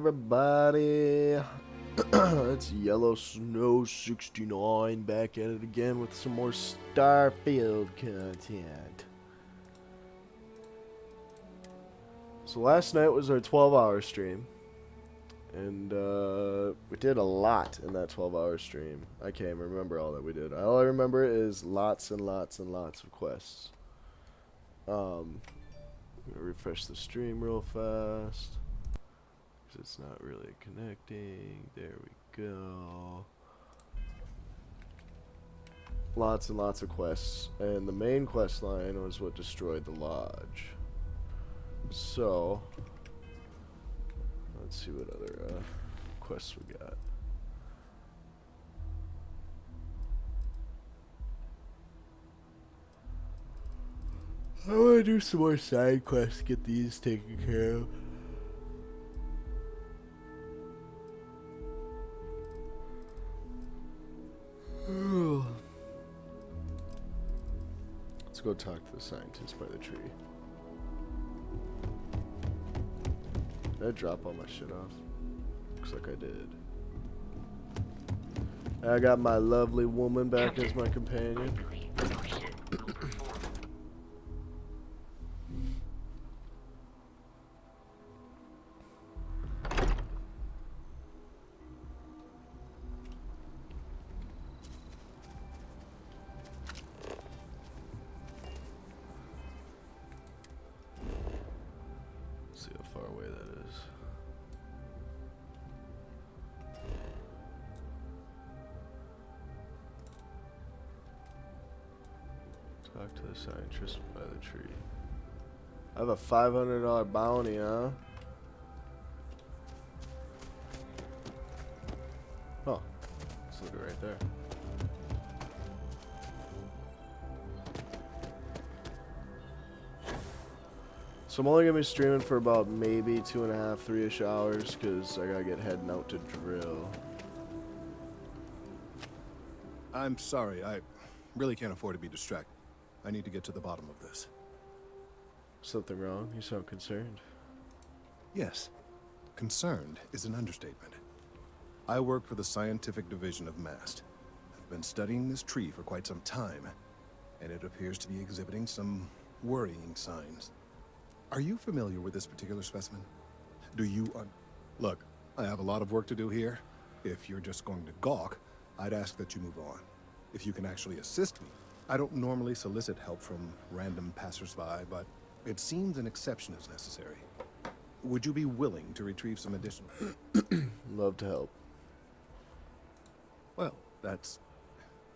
everybody? It's Yellow Snow 69 back at it again with some more Starfield content. So last night was our 12-hour stream, and we did a lot in that 12-hour stream. I can't even remember all that we did. All I remember is lots and lots and lots of quests. I'm gonna refresh the stream real fast. It's not really connecting. There we go. Lots and lots of quests. And the main quest line was what destroyed the lodge. So, let's see what other quests we got. I want to do some more side quests, get these taken care of. Let's go talk to the scientist by the tree. Did I drop all my shit off? Looks like I did. I got my lovely woman back as my companion. Talk to the scientist by the tree. I have a $500 bounty, huh? Oh, let's look it right there. So I'm only gonna be streaming for about maybe 2.5, 3-ish hours because I gotta get heading out to drill. I'm sorry, I really can't afford to be distracted. I need to get to the bottom of this. Something wrong? You sound concerned. Yes. Concerned is an understatement. I work for the scientific division of MAST. I've been studying this tree for quite some time, and it appears to be exhibiting some worrying signs. Are you familiar with this particular specimen? Do you Look, I have a lot of work to do here. If you're just going to gawk, I'd ask that you move on. If you can actually assist me. I don't normally solicit help from random passersby, but it seems an exception is necessary. Would you be willing to retrieve some additional... Love to help. Well,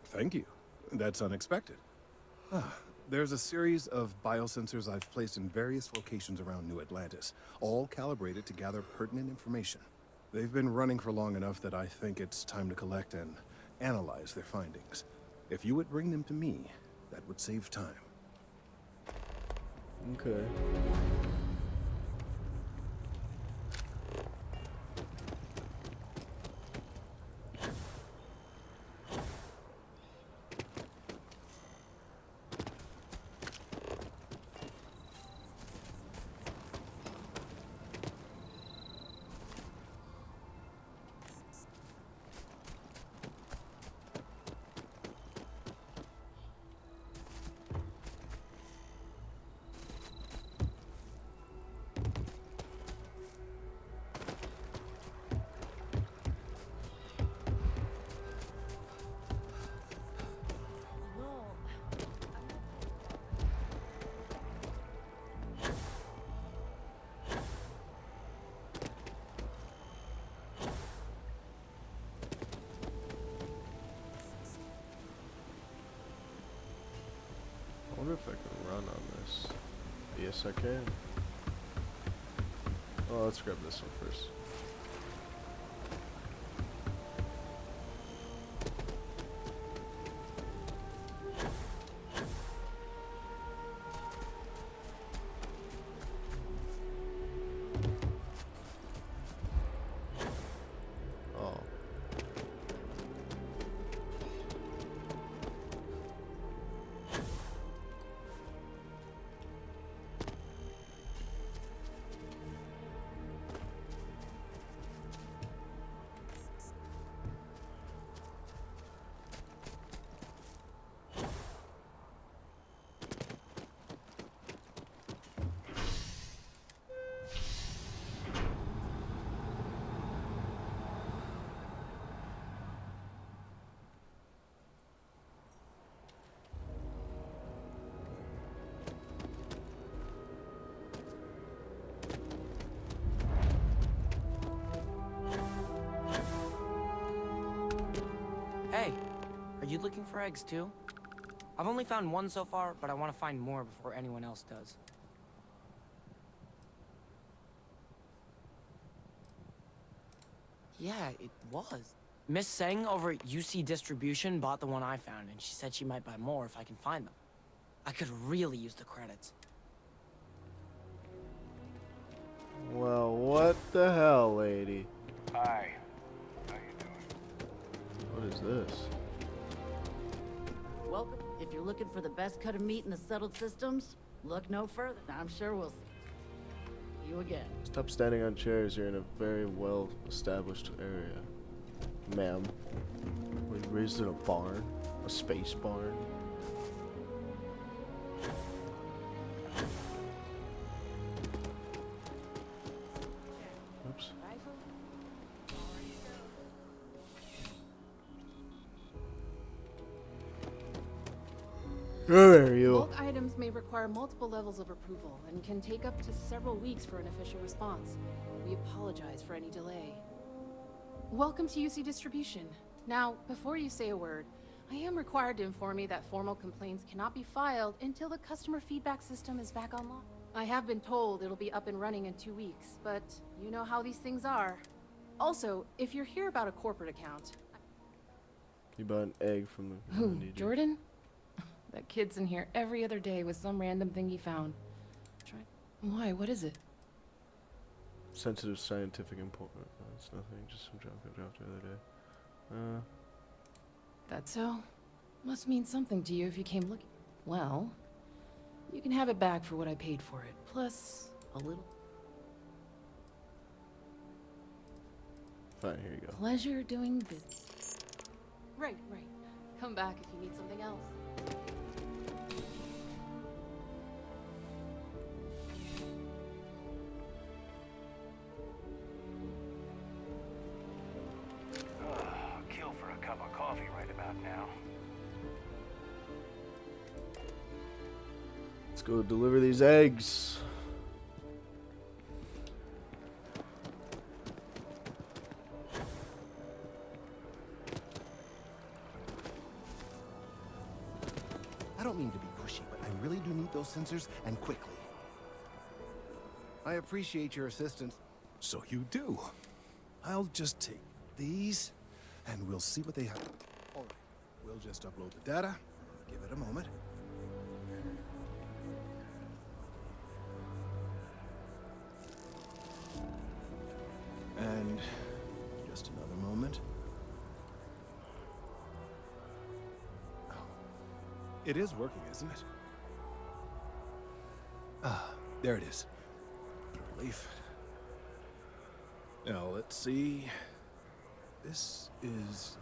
thank you. That's unexpected. There's a series of biosensors I've placed in various locations around New Atlantis, all calibrated to gather pertinent information. They've been running for long enough that I think it's time to collect and analyze their findings. If you would bring them to me, that would save time. Okay. I wonder if I can run on this. Yes, I can. Oh, let's grab this one first. Oh. Hey, are you looking for eggs too? I've only found one so far, but I want to find more before anyone else does. Yeah, it was. Miss Seng over at UC Distribution bought the one I found, and she said she might buy more if I can find them. I could really use the credits. Well, what the hell, lady? Hi. How you doing? What is this? Welcome. If you're looking for the best cut of meat in the settled systems, look no further. I'm sure we'll see you again. Stop standing on chairs. You're in a very well-established area. Ma'am. Were you raised in a barn? A space barn? Oops. Oh, there you. Bulk items may require multiple levels of approval and can take up to several weeks for an official response. We apologize for any delay. Welcome to UC Distribution. Now, before you say a word, I am required to inform you that formal complaints cannot be filed until the customer feedback system is back online. I have been told it'll be up and running in 2 weeks, but you know how these things are. Also, if you're here about a corporate account... You bought an egg from the... Who, Jordan? That kid's in here every other day with some random thing he found. Why? What is it? Sensitive scientific important. It's nothing, just some junk I dropped the other day. That's so? Must mean something to you if you came looking. Well, you can have it back for what I paid for it. Plus, a little. Fine, here you go. Pleasure doing business. Right. Come back if you need something else. I'll kill for a cup of coffee right about now. Let's go deliver these eggs. I don't mean to be pushy, but I really do need those sensors, and quickly. I appreciate your assistance. So you do. I'll just take these, and we'll see what they have. All right, we'll just upload the data. Give it a moment. And just another moment. Oh, it is working, isn't it? Ah, there it is. Relief. Now, let's see. This is...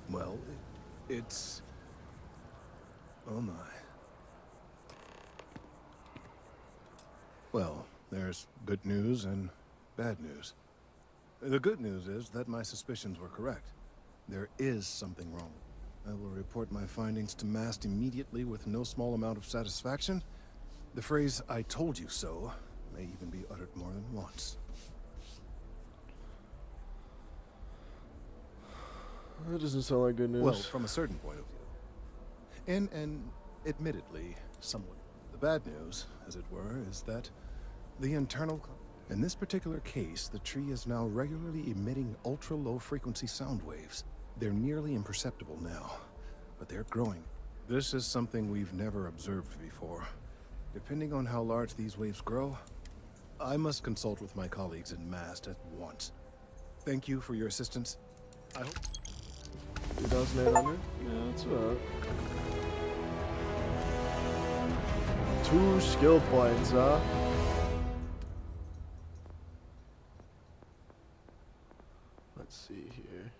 Well, it's... Oh my. Well, there's good news and bad news. The good news is that my suspicions were correct. There is something wrong. I will report my findings to MAST immediately with no small amount of satisfaction. The phrase, "I told you so," may even be uttered more than once. That doesn't sound like good news. Well, from a certain point of view. In an admittedly somewhat... The bad news, as it were, is that the internal... In this particular case, the tree is now regularly emitting ultra-low frequency sound waves. They're nearly imperceptible now, but they're growing. This is something we've never observed before. Depending on how large these waves grow, I must consult with my colleagues in MAST at once. Thank you for your assistance. I hope... 2,800? Yeah, that's about. 2 skill points, huh? Let's see here.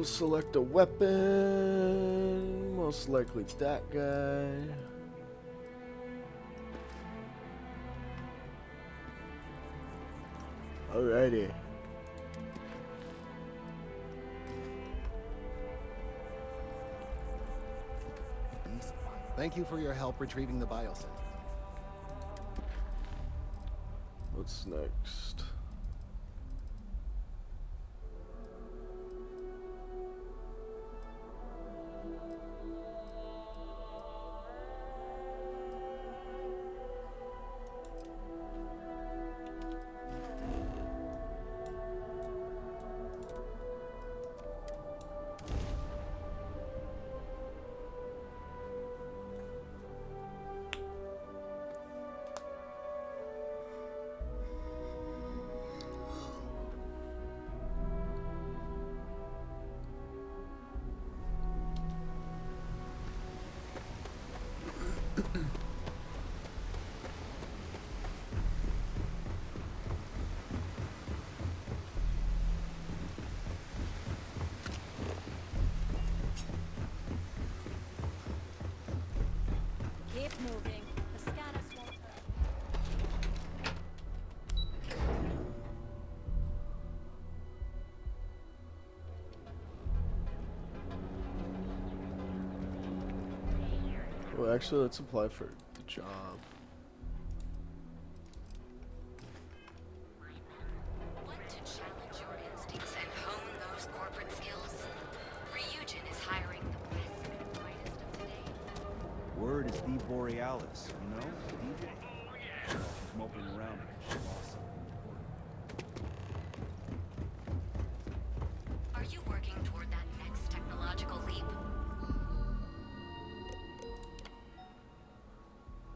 We'll select a weapon. Most likely that guy. Alrighty. Thank you for your help retrieving the biosensor. What's next? Keep moving. The scanners won't hurt. Well, actually, let's apply for the job. Want to challenge your instincts and hone those corporate skills? Ryujin is hiring the best and brightest of today. Word is the Borealis, you know? The DJ? She's moping around because she lost something important. Are you working toward that next technological leap?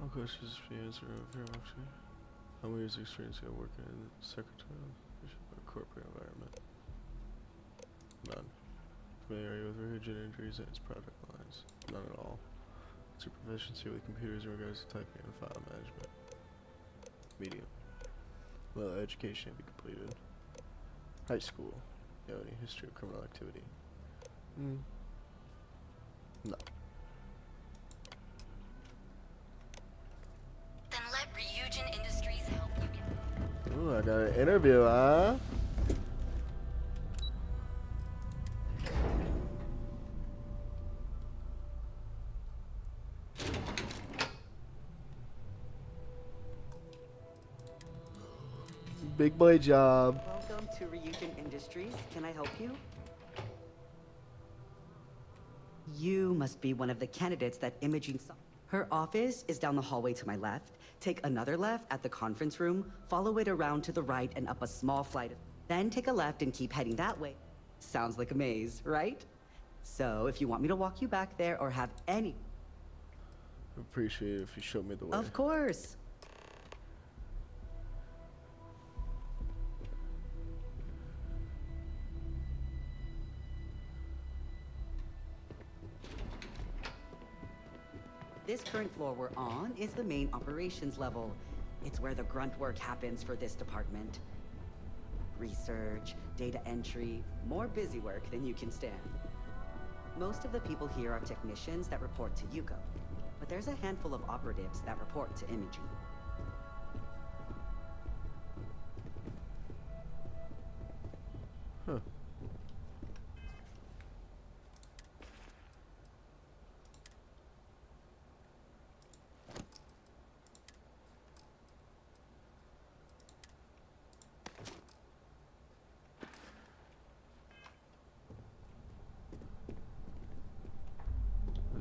All questions be answered very much. How many years experience you have working in the secretarial corporate environment? None. Familiar are you with Ryujin Industries and its product lines? None at all. What's your proficiency with computers in regards to typing and file management? Medium. Well, education to be completed. High school. You know, any history of criminal activity? No. Then let Ryujin Industries help you get. Ooh, I got an interview, huh? Big boy job. Welcome to Ryujin Industries. Can I help you? You must be one of the candidates that Imogene saw. Her office is down the hallway to my left. Take another left at the conference room, follow it around to the right and up a small flight. Then take a left and keep heading that way. Sounds like a maze, right? So if you want me to walk you back there or have any... I appreciate it if you show me the way. Of course. This current floor we're on is the main operations level. It's where the grunt work happens for this department. Research, data entry, more busy work than you can stand. Most of the people here are technicians that report to Yuko, but there's a handful of operatives that report to Imogene. Huh.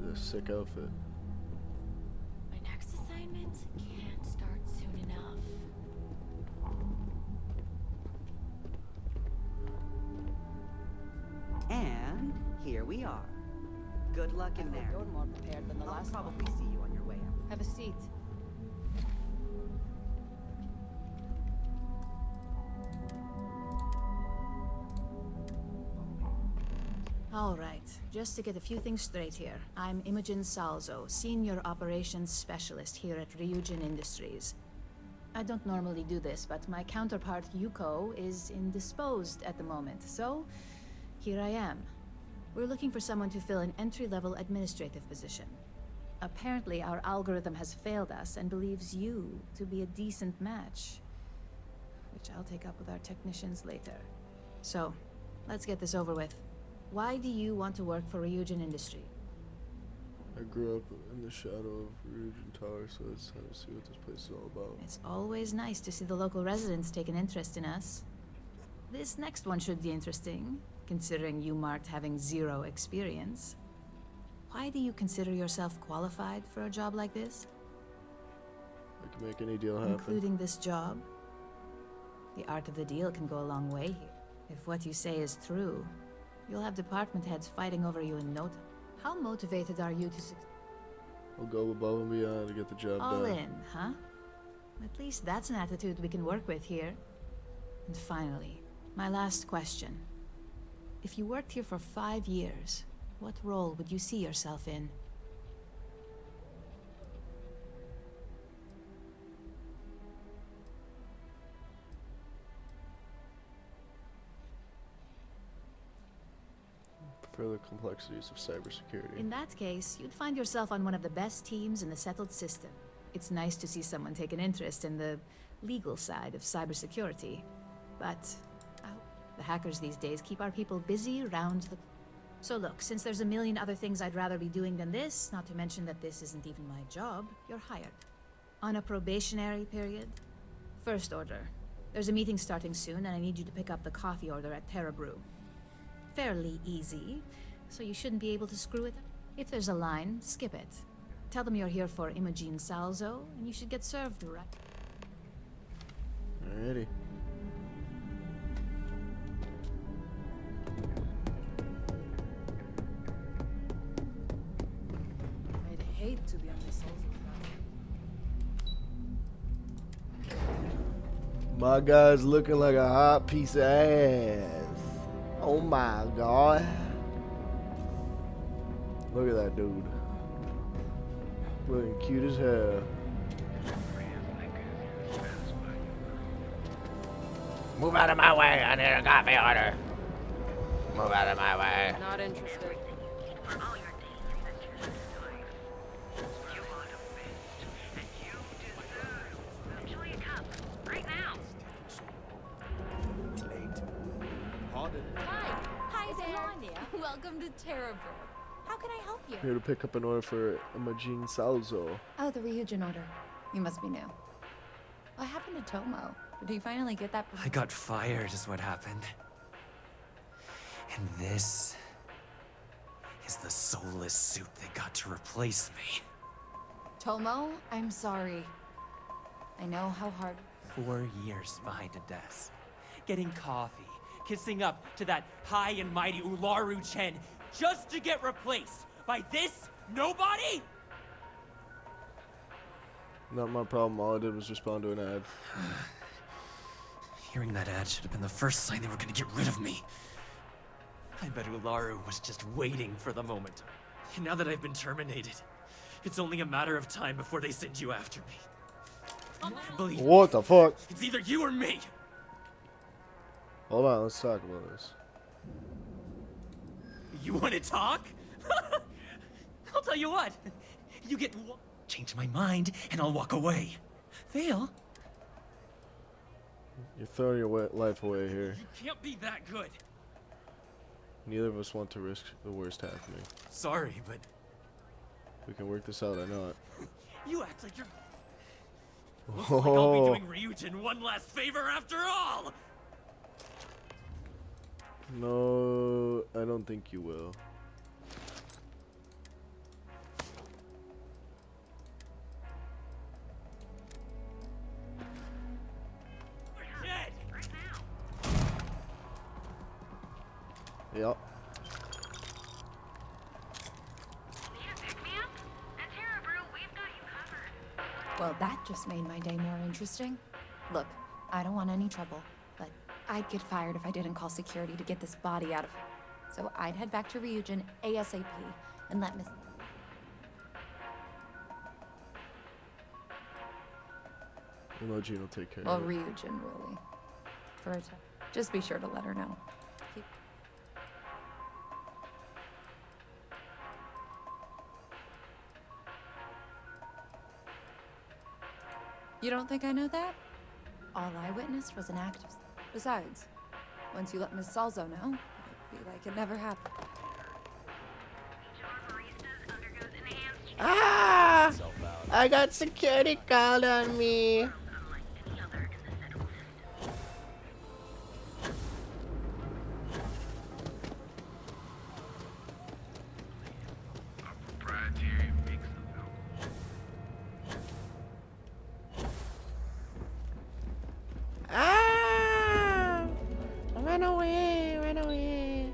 This is a sick outfit. My next assignment can't start soon enough. And here we are. Good luck in there. You're more prepared than the I'll last one. probably see you on your way out. Have a seat. All right, just to get a few things straight here. I'm Imogen Salzo, Senior Operations Specialist here at Ryujin Industries. I don't normally do this, but my counterpart Yuko is indisposed at the moment, so here I am. We're looking for someone to fill an entry-level administrative position. Apparently, our algorithm has failed us and believes you to be a decent match. Which I'll take up with our technicians later. So, let's get this over with. Why do you want to work for Ryujin Industry? I grew up in the shadow of Ryujin Tower, so it's time to see what this place is all about. It's always nice to see the local residents take an interest in us. This next one should be interesting, considering you marked having 0 experience. Why do you consider yourself qualified for a job like this? I can make any deal happen. Including this job? The art of the deal can go a long way here. If what you say is true, you'll have department heads fighting over you in no time. How motivated are you to succeed? I'll go above and beyond to get the job All done. in, huh? At least that's an attitude we can work with here. And finally, my last question. If you worked here for 5 years, what role would you see yourself in? For the complexities of cybersecurity. In that case, you'd find yourself on one of the best teams in the settled system. It's nice to see someone take an interest in the legal side of cybersecurity. But the hackers these days keep our people busy around the... So look, since there's a million other things I'd rather be doing than this, not to mention that this isn't even my job, you're hired. On a probationary period. First order. There's a meeting starting soon, and I need you to pick up the coffee order at Terra Brew. Fairly easy, so you shouldn't be able to screw it up. If there's a line, skip it. Tell them you're here for Imogen Salzo, and you should get served right. Alrighty. I'd hate to be on this My guy's looking like a hot piece of ass. Oh my god. Look at that dude. Looking cute as hell. Move out of my way, I need a coffee order. Move out of my way. Not interested. Hi there. Welcome to Terra Brew. How can I help you? Here to pick up an order for Imogen Salzo. Oh, the Ryujin order. You must be new. What happened to Tomo? Did he finally get that? I got fired is what happened. And this is the soulless suit they got to replace me. Tomo, I'm sorry. I know how hard... 4 years behind a desk. Getting coffee. Kissing up to that high and mighty Ryujin just to get replaced by this nobody? Not my problem. All I did was respond to an ad. Hearing that ad should have been the first sign they were gonna get rid of me. I bet Ularu was just waiting for the moment. And now that I've been terminated, it's only a matter of time before they send you after me. Believe me, What the fuck? it's either you or me. Hold on, let's talk about this. You want to talk? I'll tell you what. You get change my mind, and I'll walk away. Fail? You're throwing your life away here. You can't be that good. Neither of us want to risk the worst happening. Sorry, but We can work this out, I know it. you act like you're... Looks like I'll Oh, be doing Ryujin one last favor after all! no, I don't think you will. We're dead! Right now. Yep. Well, that just made my day more interesting. Look, I don't want any trouble, but I'd get fired if I didn't call security to get this body out of here. So I'd head back to Ryujin ASAP and let Miss... Imogen will take care Well, of it. Ryujin, really. For a time. Just be sure to let her know. You don't think I know that? All I witnessed was an act of... Besides, once you let Miss Salzo know, it'd be like it never happened. Ah! I got security called on me. Ah! Run away, run away.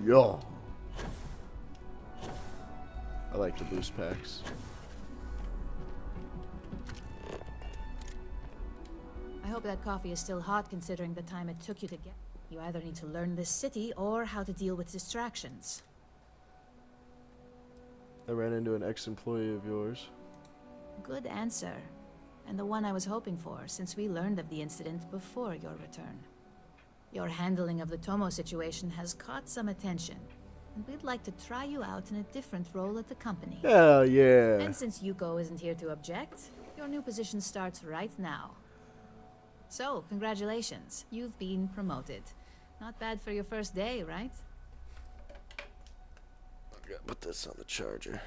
Yo. I like the boost packs. I hope that coffee is still hot considering the time it took you to get. You either need to learn this city or how to deal with distractions. I ran into an ex-employee of yours. Good answer. And the one I was hoping for, since we learned of the incident before your return. Your handling of the Tomo situation has caught some attention, and we'd like to try you out in a different role at the company. Hell yeah. And since Yuko isn't here to object, your new position starts right now. So, congratulations. You've been promoted. Not bad for your first day, right? I gotta put this on the charger.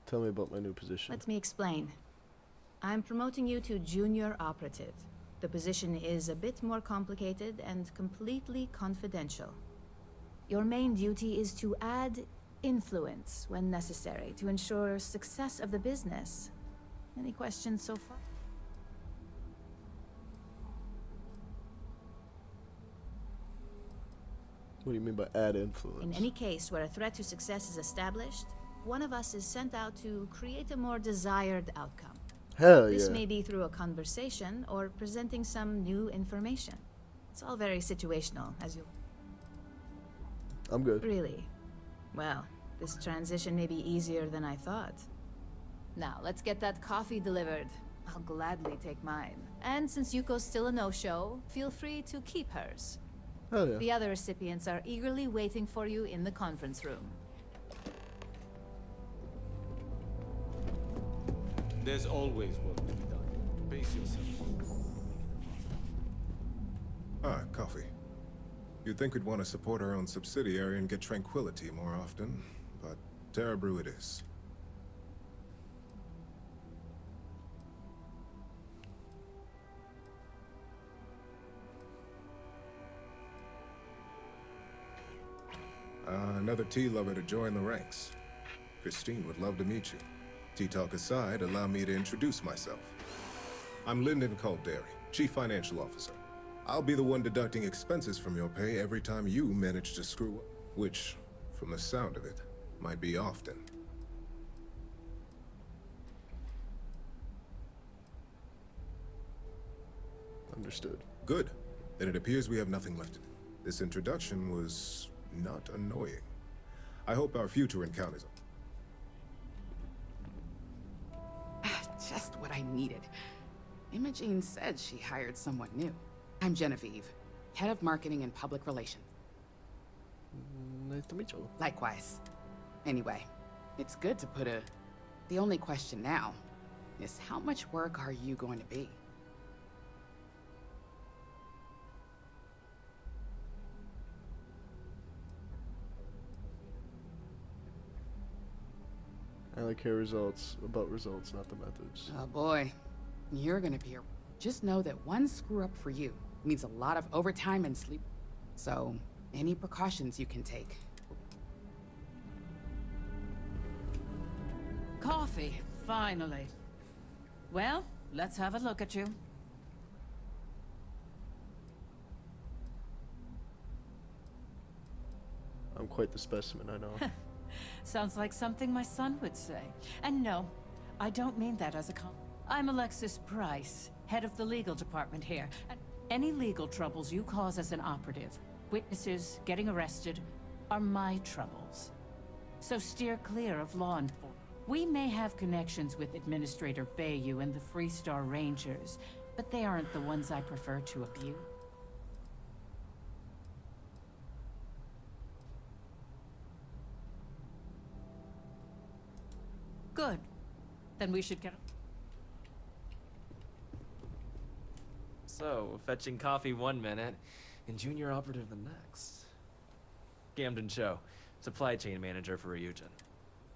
Tell me about my new position. Let me explain. I'm promoting you to junior operative. The position is a bit more complicated and completely confidential. Your main duty is to add influence when necessary to ensure success of the business. Any questions so far? What do you mean by add influence? In any case where a threat to success is established, one of us is sent out to create a more desired outcome. Hell yeah. This may be through a conversation or presenting some new information. It's all very situational, as you... I'm good. Really? Well, this transition may be easier than I thought. Now, let's get that coffee delivered. I'll gladly take mine. And since Yuko's still a no-show, feel free to keep hers. Hell yeah. The other recipients are eagerly waiting for you in the conference room. There's always work to be done. Pace yourself. Ah, coffee. You'd think we'd want to support our own subsidiary and get tranquility more often, but Terra Brew it is. Another tea lover to join the ranks. Christine would love to meet you. Tea talk aside, allow me to introduce myself. I'm Lyndon Calderi, Chief Financial Officer. I'll be the one deducting expenses from your pay every time you manage to screw up, which, from the sound of it, might be often. Understood. Good. Then it appears we have nothing left to do. This introduction was not annoying. I hope our future encounters... Just what I needed. Imogene said she hired someone new. I'm Genevieve, head of marketing and public relations. Nice to meet you. Likewise. Anyway, it's good to put a... The only question now is how much work are you going to be? I like hear results, about results, not the methods. Oh boy, you're gonna be a... Just know that one screw up for you means a lot of overtime and sleep. So, any precautions you can take. Coffee, finally. Well, let's have a look at you. I'm quite the specimen, I know. Sounds like something my son would say. And no, I don't mean that as a I'm Alexis Price, head of the legal department here. And any legal troubles you cause as an operative, witnesses, getting arrested, are my troubles. so steer clear of law enforcement. We may have connections with Administrator Bayou and the Freestar Rangers, but they aren't the ones I prefer to abuse. Good. Then we should get... So, fetching coffee 1 minute, and junior operative the next. Camden Cho, supply chain manager for Ryujin.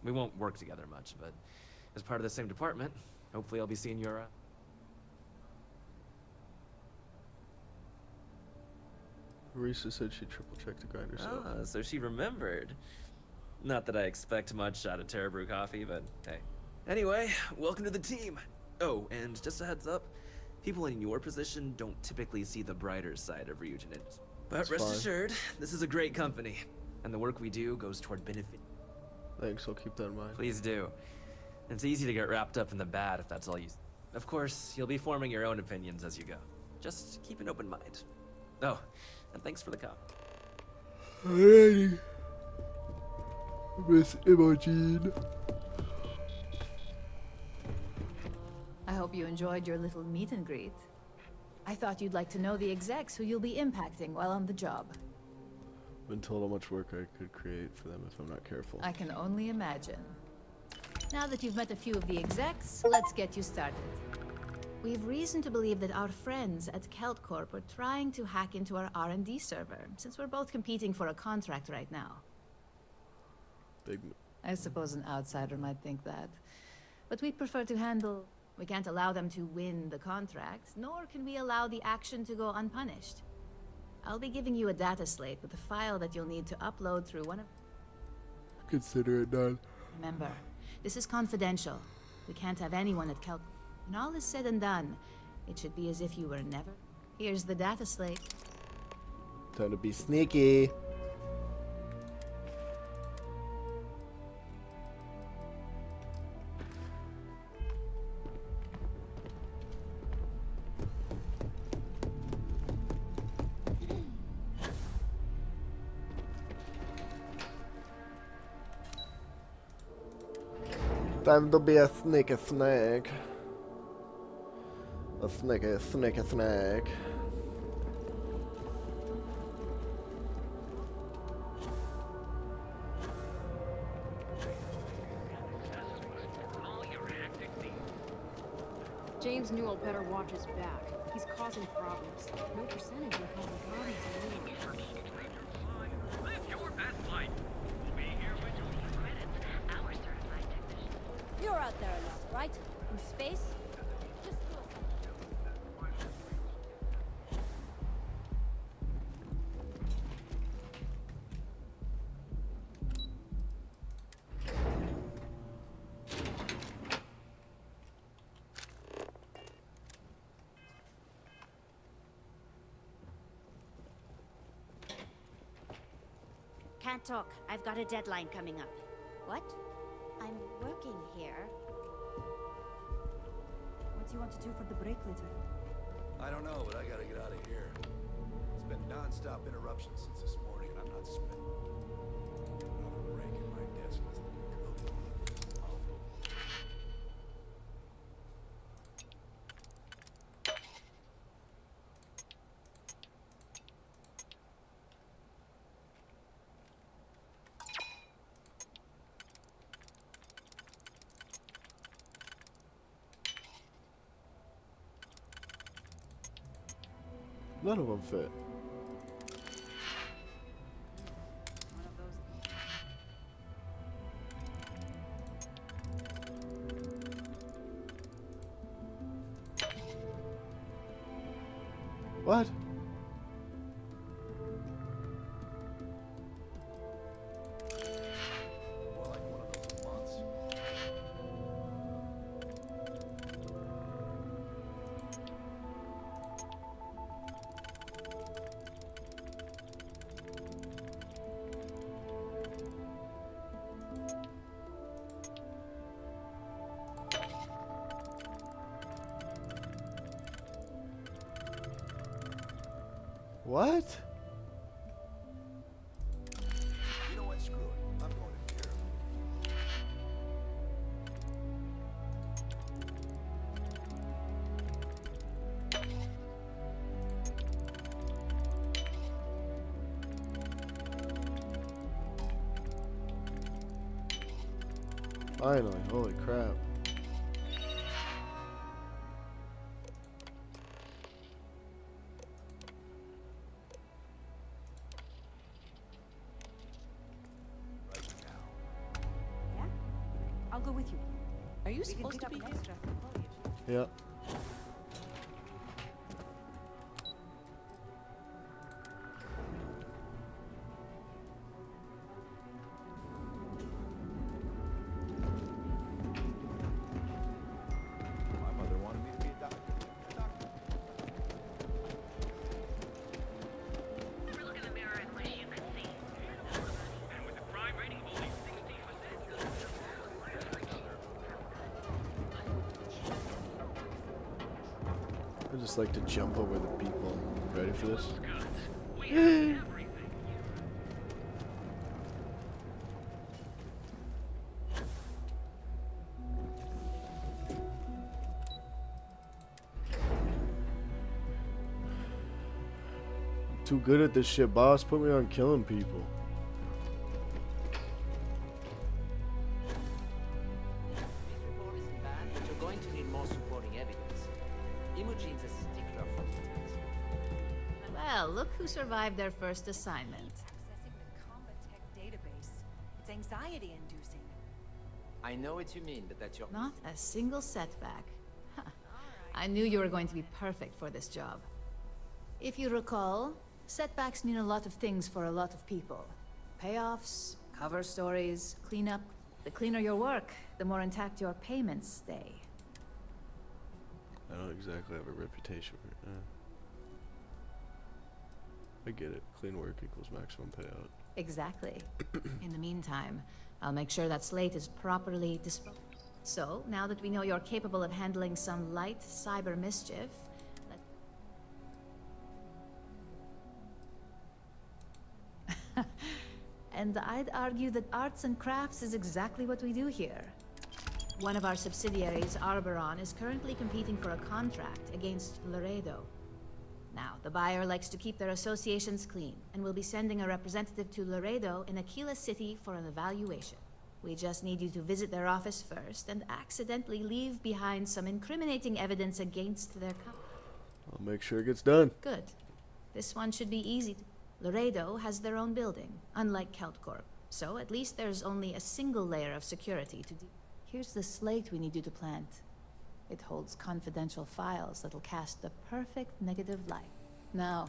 We won't work together much, but as part of the same department, hopefully I'll be seeing you around. Risa said she triple-checked the grind herself. Ah, so she remembered. Not that I expect much out of Terra Brew coffee, but hey. Anyway, welcome to the team. Oh, and just a heads up, people in your position don't typically see the brighter side of Ryujin Industries. But That's rest fine. assured, this is a great company, and the work we do goes toward benefit. Thanks, I'll keep that in mind. Please do. It's easy to get wrapped up in the bad if that's all you... Of course, you'll be forming your own opinions as you go. Just keep an open mind. Oh, and thanks for the cup. Alrighty. Miss Imogen. I hope you enjoyed your little meet and greet. I thought you'd like to know the execs who you'll be impacting while on the job. Been told how much work I could create for them if I'm not careful. I can only imagine. Now that you've met a few of the execs, let's get you started. We've reason to believe that our friends at Kelt Corp are trying to hack into our R&D server, since we're both competing for a contract right now. Big. I suppose an outsider might think that. But we prefer to handle... We can't allow them to win the contract, nor can we allow the action to go unpunished. I'll be giving you a data slate with a file that you'll need to upload through one of... Consider it done. Remember, this is confidential. We can't have anyone at Kelt... When all is said and done, it should be as if you were never... Here's the data slate. Time to be sneaky. Time to be a sneaky snake. A sneaky snake. James Newell better watch his back. He's causing problems. No percentage in causing problems anyway. Live your best life. We'll be here with you. Credits, our certified technician. You're out there a lot, right? In space? Can't talk. I've got a deadline coming up. What? I'm working here. What do you want to do for the break later? I don't know, but I gotta get out of here. It's been non-stop interruptions since this morning, and I'm not spending another break at my desk. None of them fit. What? More like one of those months. What? You know what? Screw it. I'm going in here. Finally, holy crap. Yeah? I'll go with you. Are you We can supposed pick to up be an here? extra for foliage. Yeah. My mother wanted me to be a doctor. Look in the mirror and wish you could see. And with the crime rating of only 60%. I just like to jump over the people. Ready for this? I'm too good at this shit, boss. Put me on killing people. This report isn't bad, but you're going to need more supporting evidence. Imogene's a stickler for details. Well, look who survived their first assignment. Accessing the Combat Tech database. It's anxiety-inducing. I know what you mean, but that's your... Not a single setback. Huh. I knew you were going to be perfect for this job. If you recall, setbacks mean a lot of things for a lot of people. Payoffs, cover stories, cleanup. The cleaner your work, the more intact your payments stay. I don't exactly have a reputation for it. I get it. Clean work equals maximum payout. Exactly. In the meantime, I'll make sure that slate is properly disposed. So, now that we know you're capable of handling some light cyber mischief, and I'd argue that arts and crafts is exactly what we do here. One of our subsidiaries, Arboron, is currently competing for a contract against Laredo. Now, the buyer likes to keep their associations clean, and will be sending a representative to Laredo in Aquila City for an evaluation. We just need you to visit their office first and accidentally leave behind some incriminating evidence against their company. I'll make sure it gets done. Good. This one should be easy. Laredo has their own building, unlike Keltcorp. So at least there's only a single layer of security to do. Here's the slate we need you to plant. It holds confidential files that'll cast the perfect negative light. Now,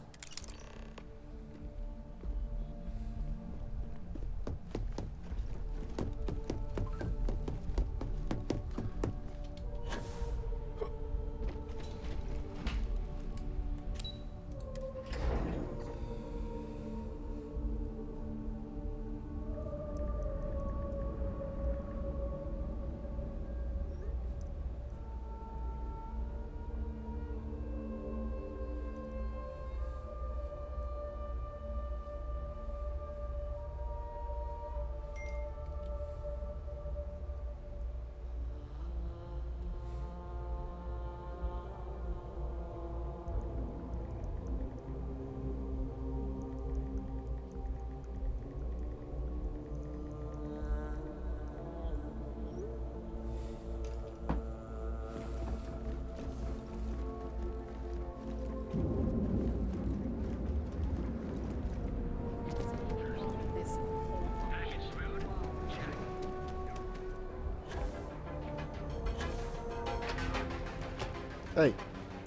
Hey,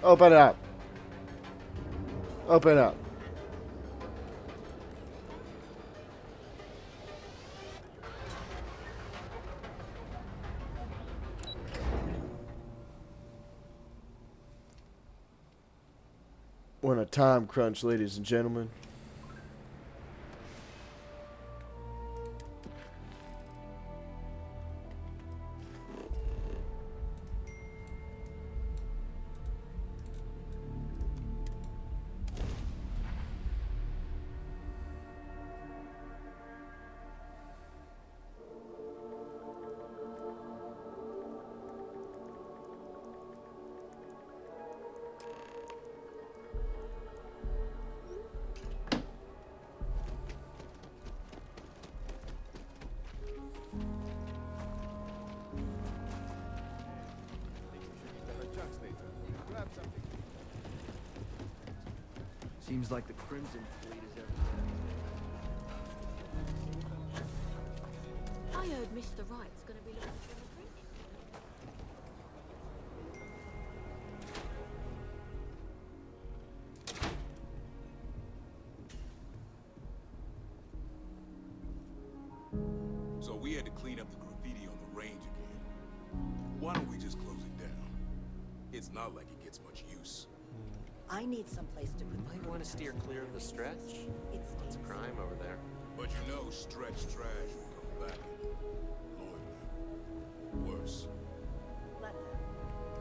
open up. Open up. We're on a time crunch, ladies and gentlemen. Seems like the Crimson Fleet is everywhere. I heard Mr. Wright's gonna be looking for immigration. So we had to clean up the graffiti on the range again. Why don't we just close it down? It's not like it gets much use. I need someplace to put my... You want to steer clear of the stretch? It's crime over there. But you know stretch trash will come back and loiter. Worse. Let them.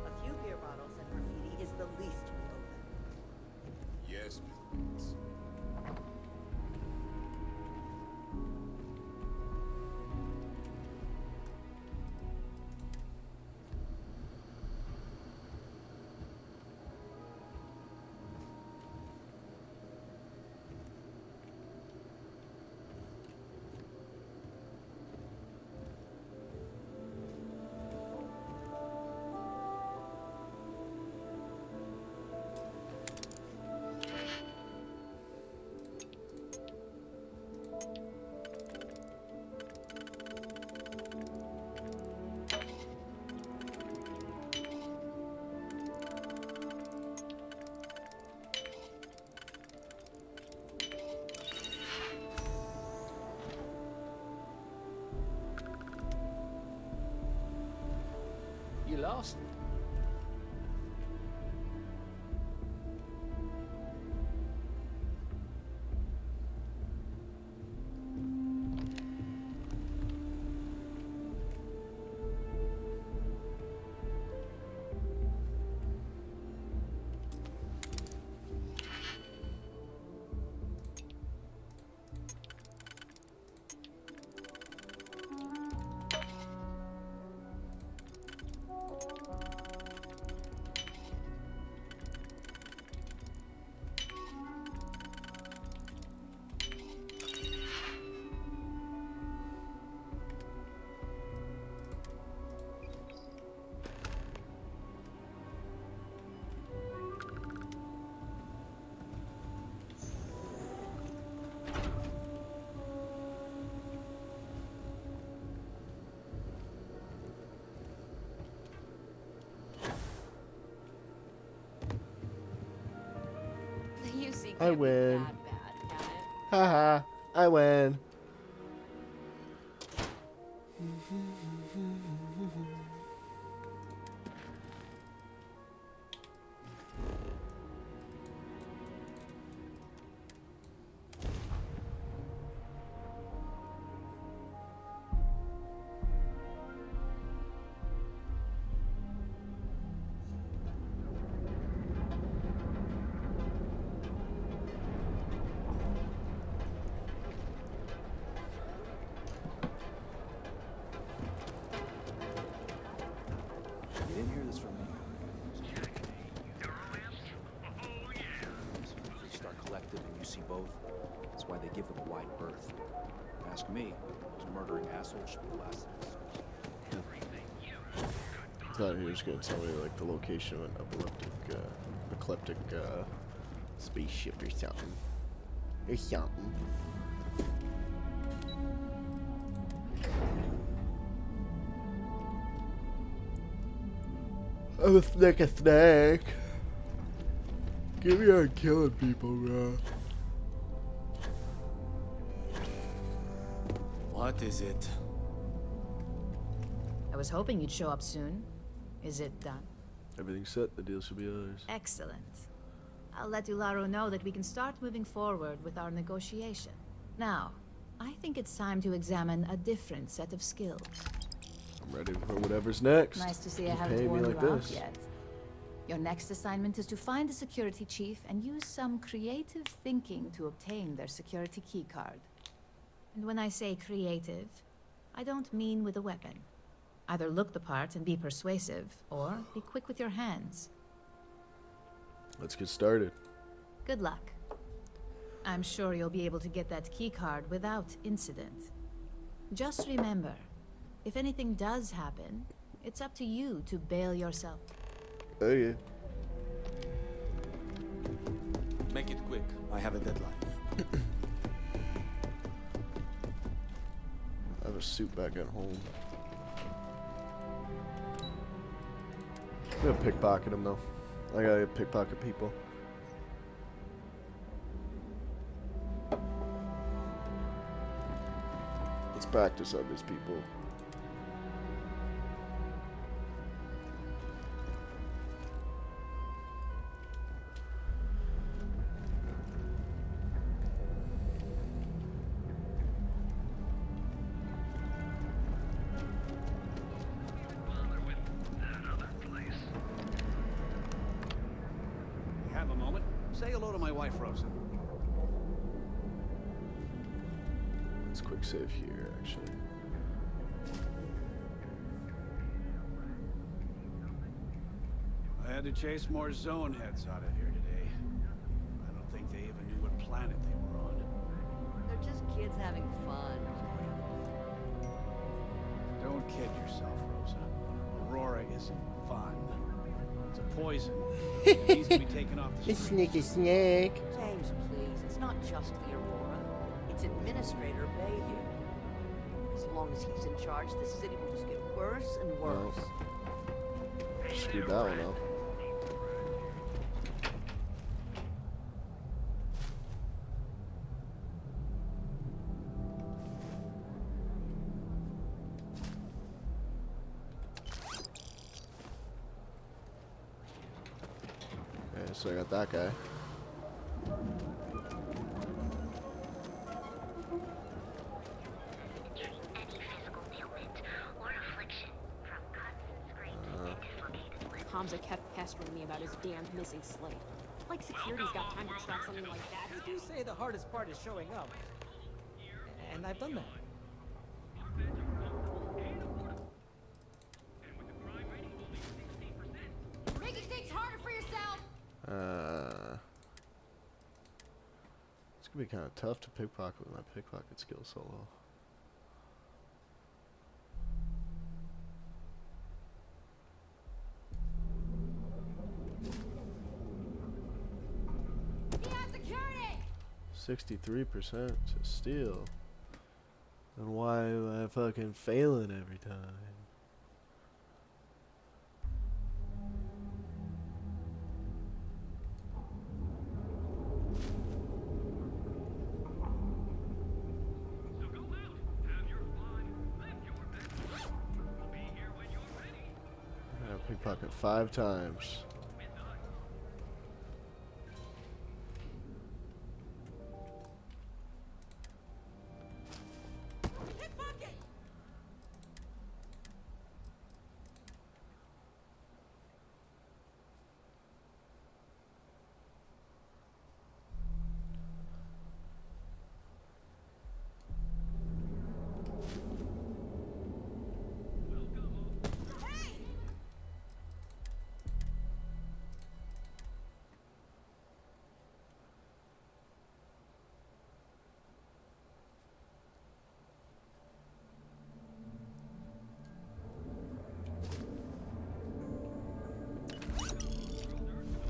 A few beer bottles and graffiti is the least we owe them. Yes, Miss Gates. You lost? I win. Haha, I win. You didn't hear this from me. Freestar Collective and UC both. That's why they give them a wide berth. Ask me, those murdering assholes should be blasted. I thought he was gonna tell me like the location of an eclectic spaceship or something. Or something. I'm a snake. Give me on killing people, bro. What is it? I was hoping you'd show up soon. Is it done? Everything's set. The deal should be ours. Excellent. I'll let Ularo know that we can start moving forward with our negotiation. Now, I think it's time to examine a different set of skills. I'm ready for whatever's next. Nice to see I Keep haven't paying me worn like you out this. yet. Your next assignment is to find the security chief and use some creative thinking to obtain their security keycard. And when I say creative, I don't mean with a weapon. Either look the part and be persuasive, or be quick with your hands. Let's get started. Good luck. I'm sure you'll be able to get that keycard without incident. Just remember, if anything does happen, it's up to you to bail yourself. Oh yeah. Make it quick. I have a deadline. I have a suit back at home. I'm gonna pickpocket him though. I gotta pickpocket people. Let's practice on these people. You have a moment? Say hello to my wife, Rosa. Let's quick save here, actually. I had to chase more zone heads out of here today. I don't think they even knew what planet they were on. They're just kids having fun. Don't kid yourself, Rosa. Aurora isn't fun. It's a poison. It needs to be taken off the streets. Sneaky snake. James, please. It's not just the Aurora. It's Administrator Bayou. As long as he's in charge, the city will just get worse and worse. Screwed that one up. Okay, so I got that guy. Hamza kept pestering me about his damn missing slate. Like security's got time to track something like that. You say the hardest part is showing up. And I've done that. Making things harder for yourself! It's gonna be kind of tough to pickpocket with my pickpocket skill so low. Beyond security! 63% to steal. Then why am I fucking failing every time? I pickpocket 5 times.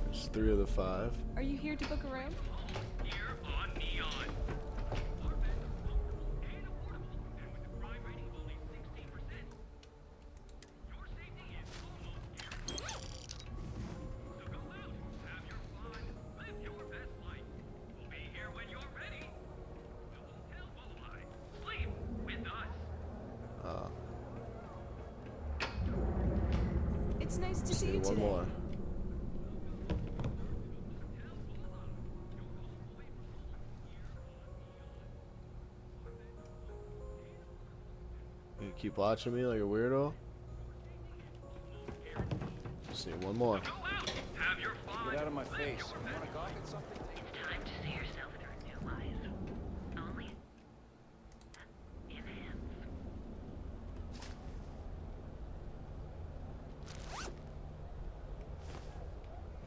There's 3 of the 5. Are you here to book a room? It's nice to see you One today. more. You keep watching me like a weirdo? Just need one more. Get out of my face. You wanna go get something? It's time to see yourself through new eyes. Only in hands.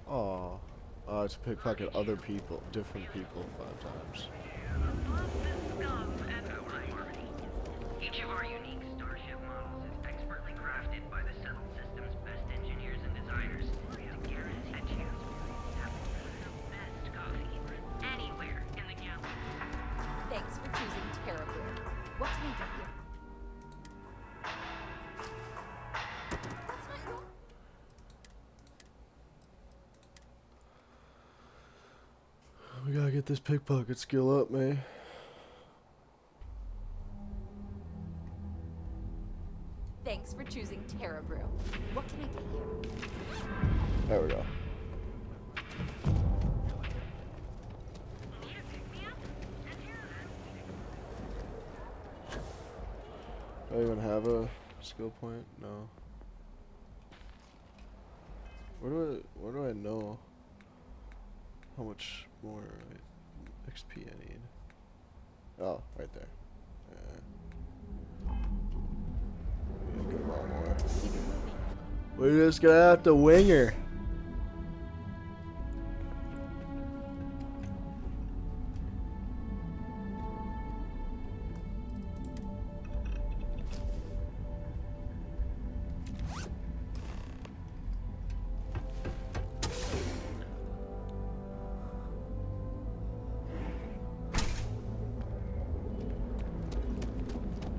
Oh, to pickpocket other people, different people 5 times. Each of our unique starship models is expertly crafted by the settled system's best engineers and designers to guarantee a chance to have the best coffee get this pickpocket skill up, man. Thanks for choosing Terra Brew. What can I get you? There we go. Do I even have a skill point? No. Where do I know how much more XP I need? Oh, right there. Get a lot more. We're just gonna have to wing her.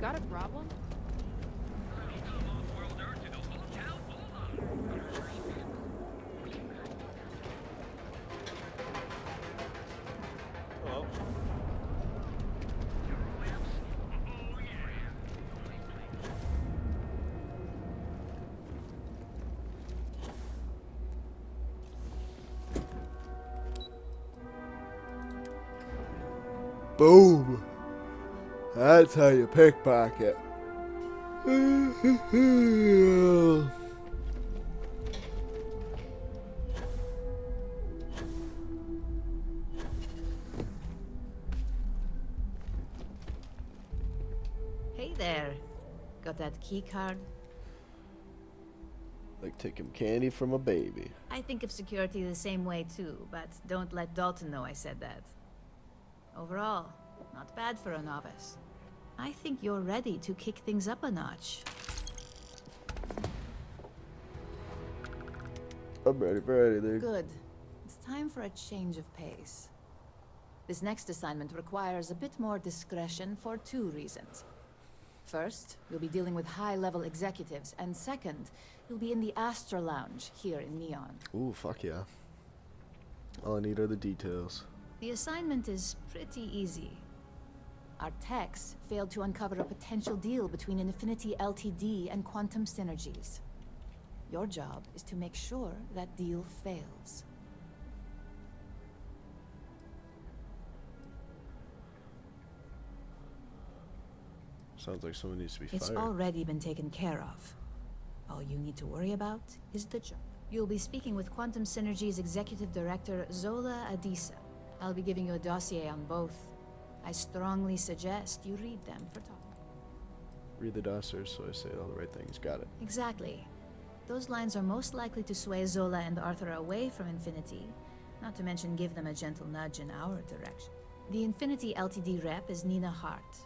Got a problem? Oh. Boom. That's how you pickpocket. Hey there. Got that key card? Like taking candy from a baby. I think of security the same way too, but don't let Dalton know I said that. Overall, not bad for a novice. I think you're ready to kick things up a notch. I'm ready for anything. Good. It's time for a change of pace. This next assignment requires a bit more discretion for 2 reasons. First, you'll be dealing with high-level executives, and second, you'll be in the Astra Lounge here in Neon. Ooh, fuck yeah. All I need are the details. The assignment is pretty easy. Our techs failed to uncover a potential deal between Infinity Ltd and Quantum Synergies. Your job is to make sure that deal fails. Sounds like someone needs to be It's fired. already been taken care of. All you need to worry about is the job. You'll be speaking with Quantum Synergy's Executive Director, Zola Adisa. I'll be giving you a dossier on both. I strongly suggest you read them for talk. Read the dossier so I say all the right things. Got it. Exactly. Those lines are most likely to sway Zola and Arthur away from Infinity, not to mention give them a gentle nudge in our direction. The Infinity Ltd rep is Nina Hart.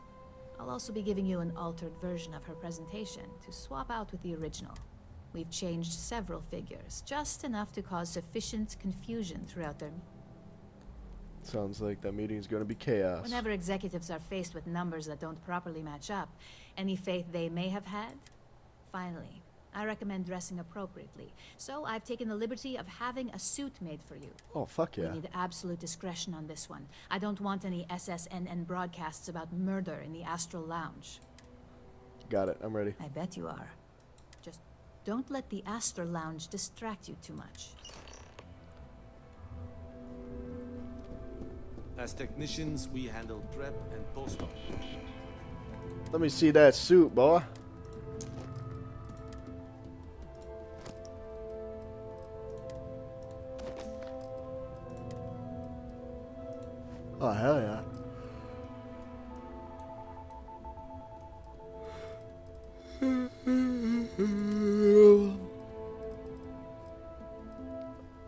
I'll also be giving you an altered version of her presentation to swap out with the original. We've changed several figures, just enough to cause sufficient confusion throughout their... Sounds like that meeting's gonna be chaos. Whenever executives are faced with numbers that don't properly match up, any faith they may have had? Finally, I recommend dressing appropriately. So I've taken the liberty of having a suit made for you. Oh, fuck yeah. We need absolute discretion on this one. I don't want any SSNN broadcasts about murder in the Astral Lounge. Got it. I'm ready. I bet you are. Just don't let the Astral Lounge distract you too much. As technicians, we handle prep and post-op. Let me see that suit, boy. Oh, hell yeah.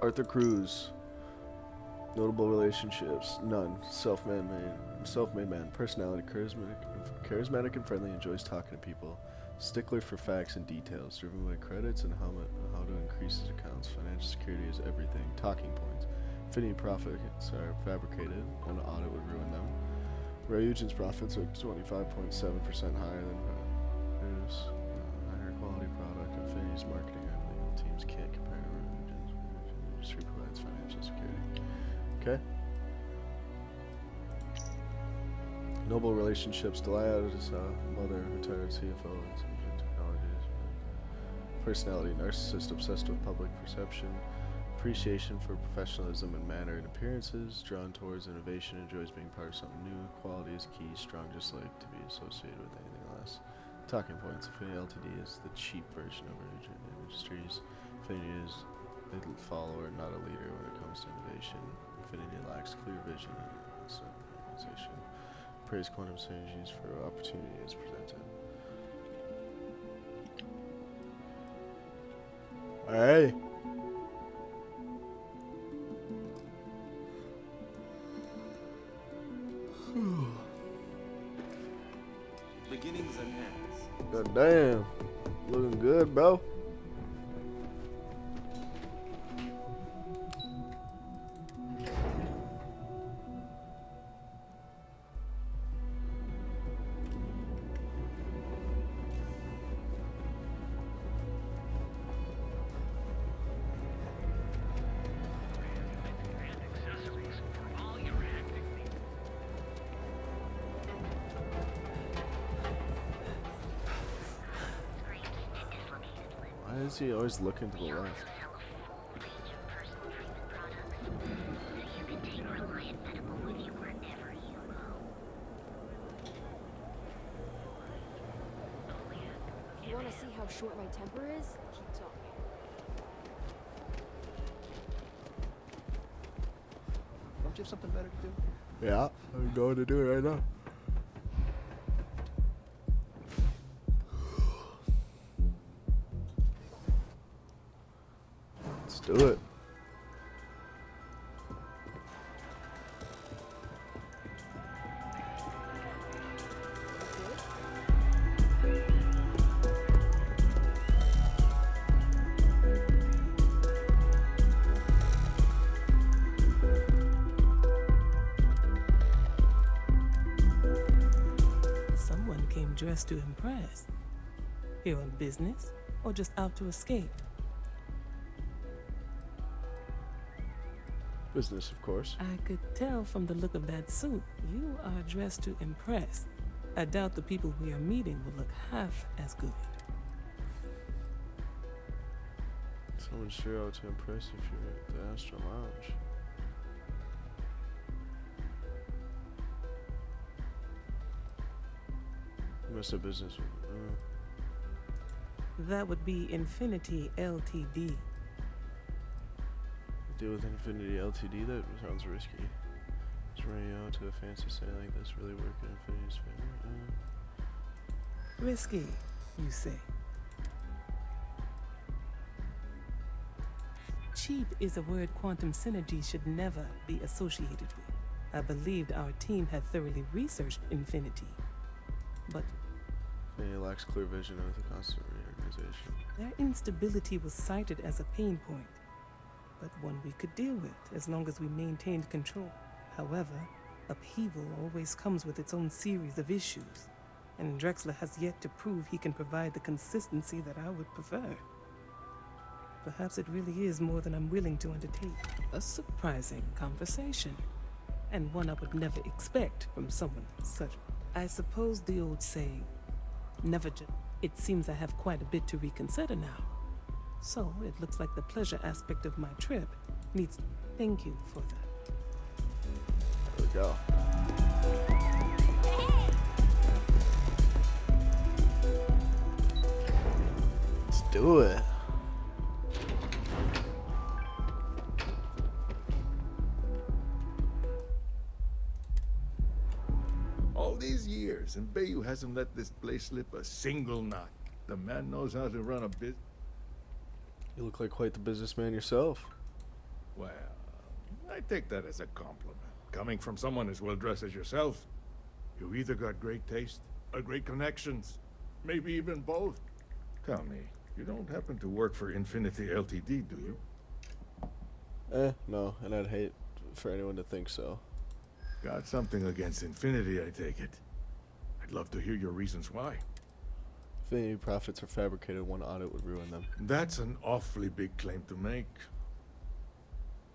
Arthur Cruz. Notable relationships, none. Self-made man. Personality, charismatic and friendly, enjoys talking to people. Stickler for facts and details, driven by credits and how to increase his accounts. Financial security is everything. Talking points. Infinity profits are fabricated. An audit would ruin them. Ryujin's profits are 25.7% higher than his. Higher quality product. Infinity's marketing and legal teams can't compare to Ryujin's. Industry provides financial security. Okay. Noble relationships, Delia's mother, retired CFO, and some technologies. Personality, narcissist, obsessed with public perception. Appreciation for professionalism and manner and appearances. Drawn towards innovation, enjoys being part of something new. Quality is key, strong dislike to be associated with anything less. Talking points. Affinity Ltd is the cheap version of Ryujin Industries. Affinity is a follower, not a leader when it comes to innovation. Affinity lacks clear vision and organization. Praise quantum synergies for opportunities presented. Alright. Beginnings and ends. God damn. Looking good, bro. Why is he always looking to the left? You want to see how short my temper is? Keep talking. Don't you have something better to do? Yeah, I'm going to do it right now. Let's do it. Someone came dressed to impress. Here on business, or just out to escape? Business, of course. I could tell from the look of that suit, you are dressed to impress. I doubt the people we are meeting will look half as good. Someone's sure out to impress if you're at the Astro Lounge. You must have business with That would be Infinity Ltd. deal with Infinity Ltd? That sounds risky. Just running out to a fancy site like this really work in Infinity's favor? Risky, you say? Cheap is a word quantum synergy should never be associated with. I believed our team had thoroughly researched Infinity. But Infinity lacks clear vision with a constant reorganization. their instability was cited as a pain point, but one we could deal with as long as we maintained control. However, upheaval always comes with its own series of issues, and Drexler has yet to prove he can provide the consistency that I would prefer. Perhaps it really is more than I'm willing to undertake. A surprising conversation, and one I would never expect from someone such. I suppose the old saying, never just. It seems I have quite a bit to reconsider now. So it looks like the pleasure aspect of my trip needs. Thank you for that. There we go. Let's do it. All these years, and Bayou hasn't let this place slip a single knot. The man knows how to run a business. You look like quite the businessman yourself. Well, I take that as a compliment. Coming from someone as well dressed as yourself, you either got great taste or great connections. Maybe even both. Tell me, you don't happen to work for Infinity Ltd, do you? No, and I'd hate for anyone to think so. Got something against Infinity, I take it. I'd love to hear your reasons why. If any profits are fabricated, one audit would ruin them. That's an awfully big claim to make.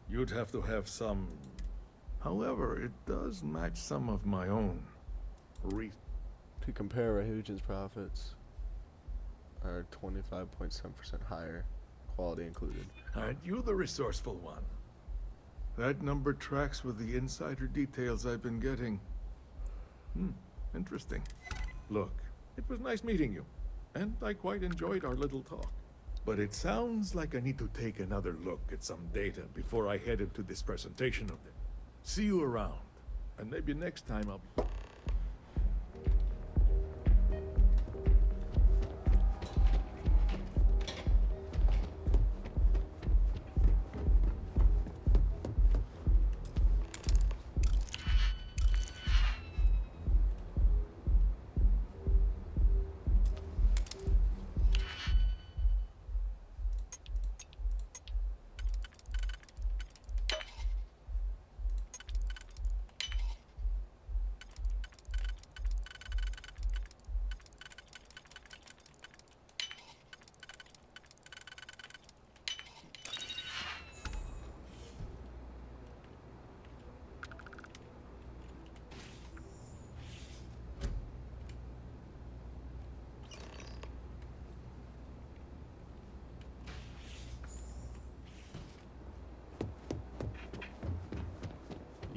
You'd have to have some... However, it does match some of my own. To compare, Ryujin's profits are 25.7% higher, quality included. Aren't you the resourceful one? That number tracks with the insider details I've been getting. Interesting. Look, it was nice meeting you, and I quite enjoyed our little talk. But it sounds like I need to take another look at some data before I head into this presentation of it. See you around, and maybe next time I'll...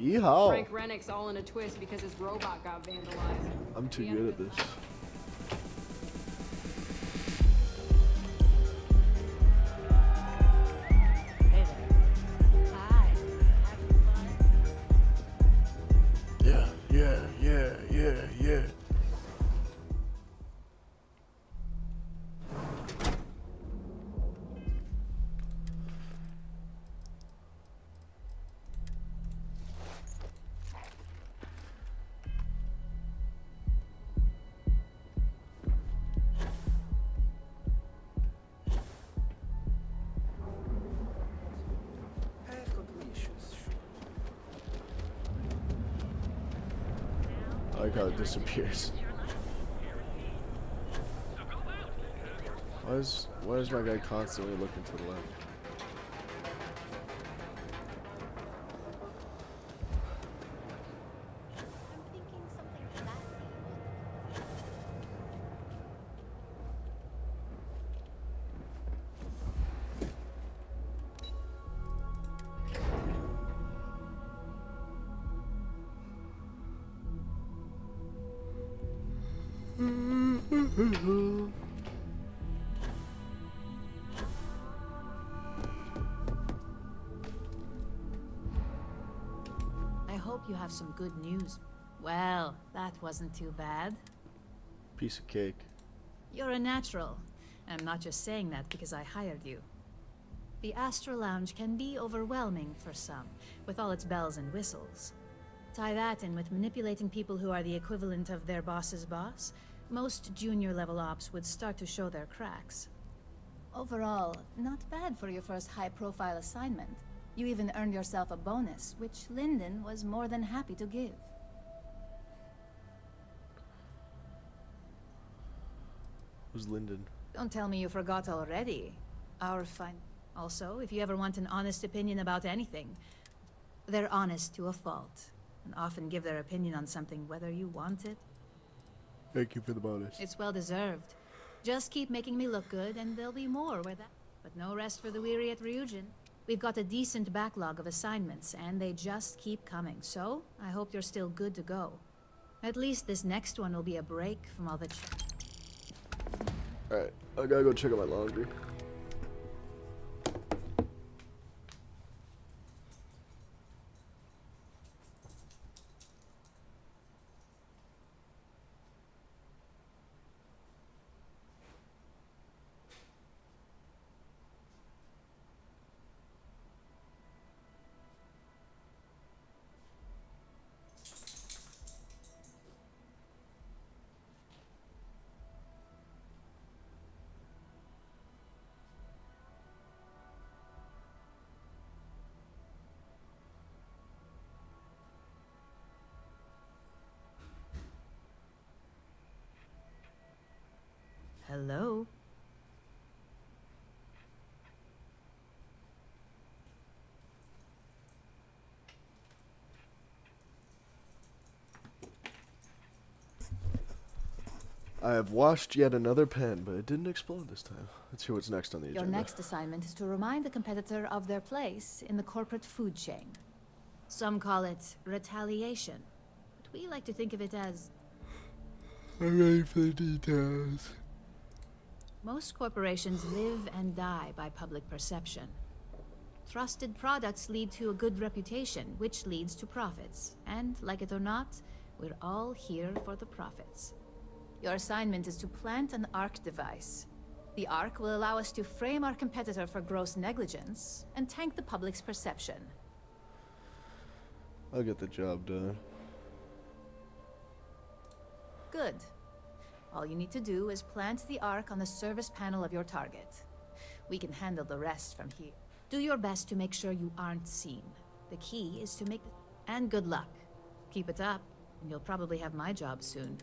Yeehaw! Frank Rennick's all in a twist because his robot got vandalized. I'm too good at this. Hey there. Hi. Having fun? Yeah. I like how it disappears. Why is my guy constantly looking to the left? I hope you have some good news. Well, that wasn't too bad. Piece of cake. You're a natural. I'm not just saying that because I hired you. The Astro Lounge can be overwhelming for some, with all its bells and whistles. Tie that in with manipulating people who are the equivalent of their boss's boss, most junior-level ops would start to show their cracks. Overall, not bad for your first high-profile assignment. You even earned yourself a bonus, which Lyndon was more than happy to give. Who's Lyndon? Don't tell me you forgot already. Our fine. Also, if you ever want an honest opinion about anything, they're honest to a fault, and often give their opinion on something whether you want it. Thank you for the bonus. It's well deserved. Just keep making me look good, and there'll be more where that. But no rest for the weary at Ryujin. We've got a decent backlog of assignments, and they just keep coming, so I hope you're still good to go. At least this next one will be a break from all the Alright, I gotta go check out my laundry. Hello? I have washed yet another pen, but it didn't explode this time. Let's hear what's next on the Your agenda. next assignment is to remind the competitor of their place in the corporate food chain. Some call it retaliation, but we like to think of it as... I'm ready for the details. Most corporations live and die by public perception. Trusted products lead to a good reputation, which leads to profits. And, like it or not, we're all here for the profits. Your assignment is to plant an ARC device. The ARC will allow us to frame our competitor for gross negligence and tank the public's perception. I'll get the job done. Good. All you need to do is plant the ARC on the service panel of your target. We can handle the rest from here. Do your best to make sure you aren't seen. The key is to make... And good luck. Keep it up, and you'll probably have my job soon.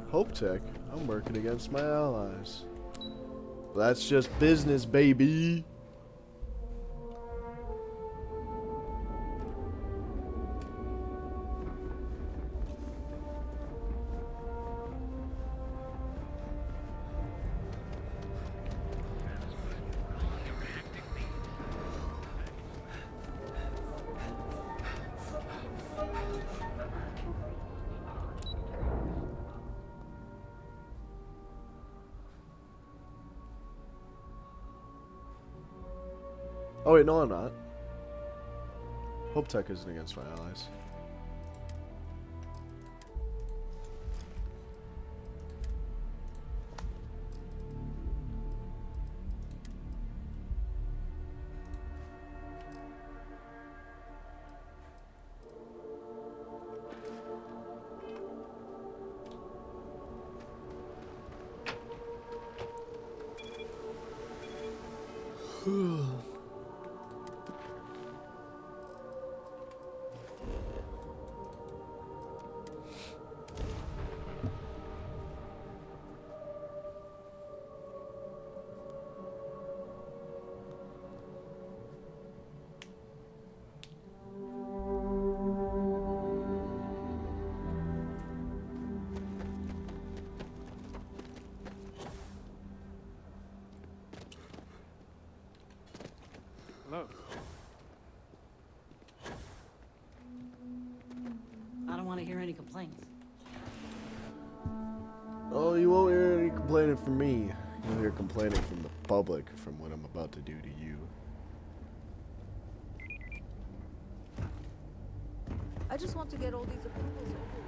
Hope Tech? I'm working against my allies. That's just business, baby. Oh wait, no I'm not. Hope Tech isn't against my allies. Hello. I don't want to hear any complaints. Oh, you won't hear any complaining from me. You'll hear complaining from the public from what I'm about to do to you. I just want to get all these approvals over with.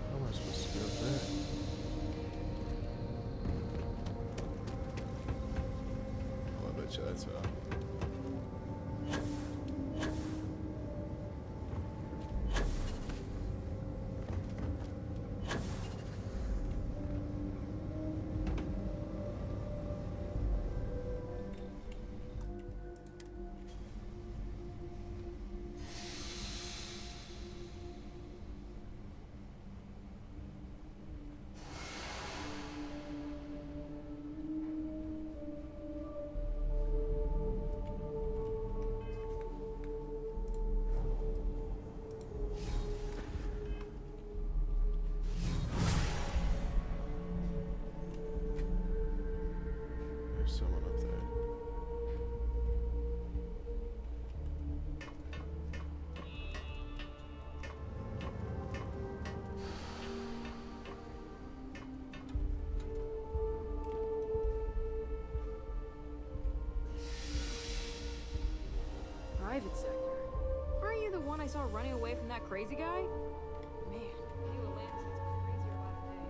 How am I supposed to do that? Oh, I bet you that's how. private sector. Aren't you the one I saw running away from that crazy guy? Man, I knew Atlantis was crazier by the day.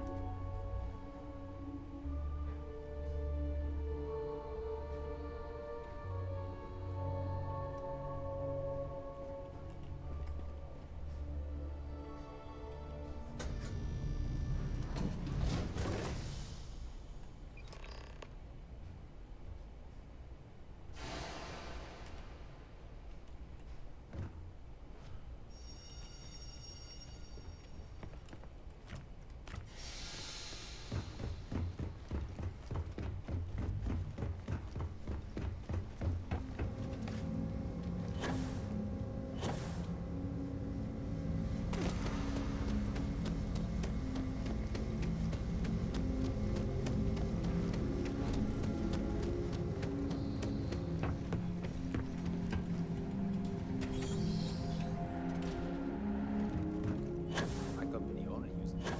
My company only uses it.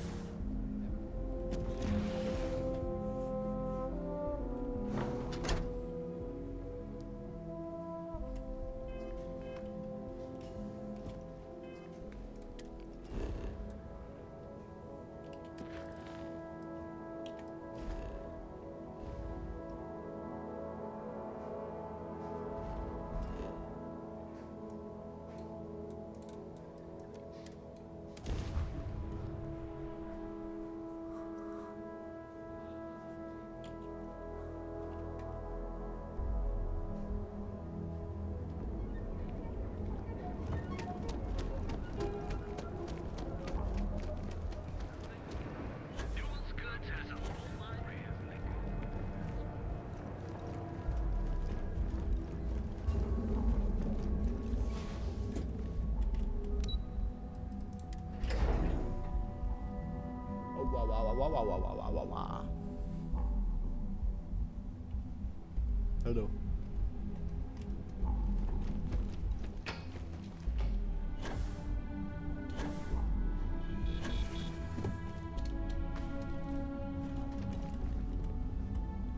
Hello.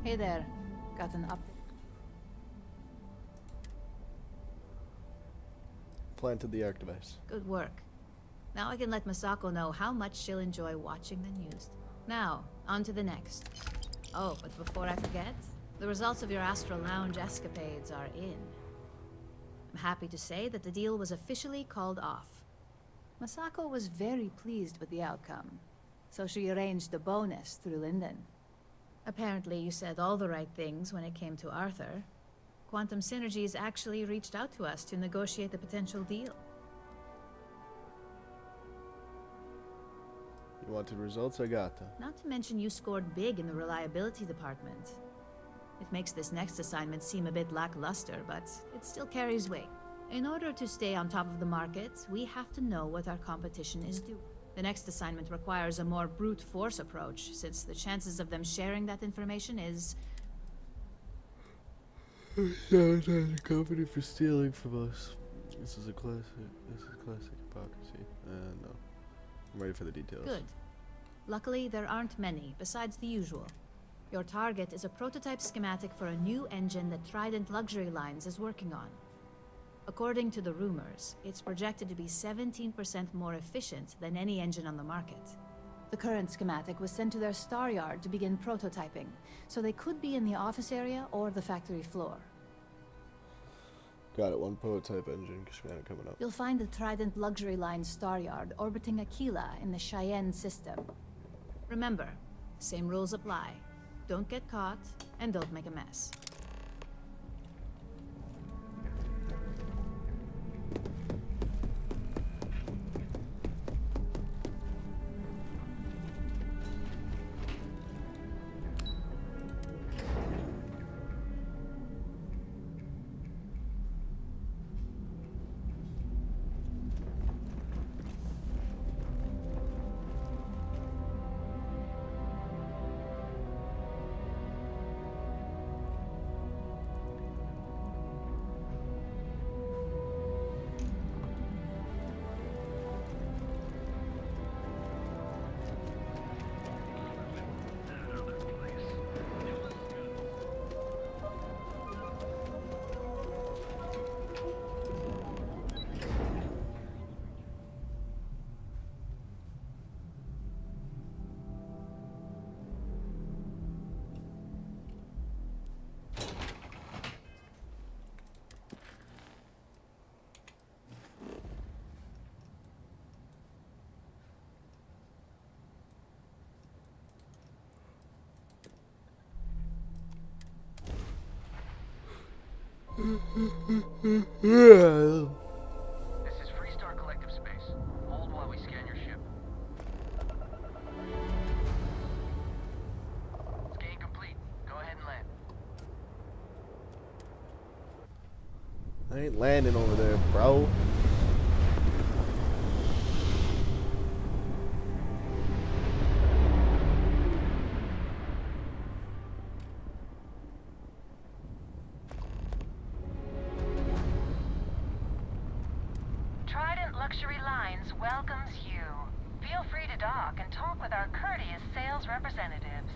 Hey there. Got an update. Planted the arc device. Good work. Now I can let Masako know how much she'll enjoy watching the news. Now, on to the next. Oh, but before I forget, the results of your Astral Lounge escapades are in. I'm happy to say that the deal was officially called off. Masako was very pleased with the outcome, so she arranged a bonus through Linden. Apparently you said all the right things when it came to Arthur. Quantum Synergies actually reached out to us to negotiate the potential deal. You wanted results? I got them. Not to mention you scored big in the reliability department. It makes this next assignment seem a bit lackluster, but it still carries weight. In order to stay on top of the market, we have to know what our competition is doing. The next assignment requires a more brute force approach, since the chances of them sharing that information is... The company for stealing from us. This is classic hypocrisy. No. I'm ready for the details. Good. Luckily, there aren't many, besides the usual. Your target is a prototype schematic for a new engine that Trident Luxury Lines is working on. According to the rumors, it's projected to be 17% more efficient than any engine on the market. The current schematic was sent to their star yard to begin prototyping, so they could be in the office area or the factory floor. Got it, one prototype engine schematic coming up. You'll find the Trident Luxury Line star yard orbiting Aquila in the Cheyenne system. Remember, same rules apply. Don't get caught, and don't make a mess. This is Freestar Collective Space. Hold while we scan your ship. Scan complete. Go ahead and land. I ain't landing over there, bro. Trident Luxury Lines welcomes you. Feel free to dock and talk with our courteous sales representatives.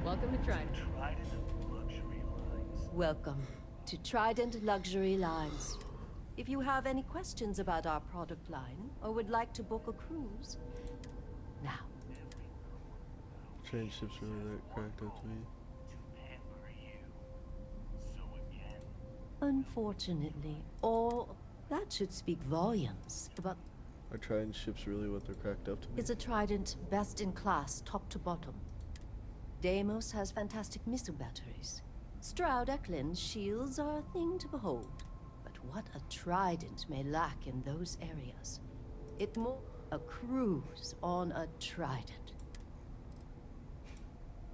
Welcome to Trident. Welcome to Trident Luxury Lines. If you have any questions about our product line or would like to book a cruise, now. Train ships really that cracked up to me. Unfortunately, all that should speak volumes about. Are Trident ships really what they're cracked up to be? It's a Trident best in class, top to bottom. Deimos has fantastic missile batteries. Stroud Eklund's shields are a thing to behold. But what a Trident may lack in those areas. It more a cruise on a Trident.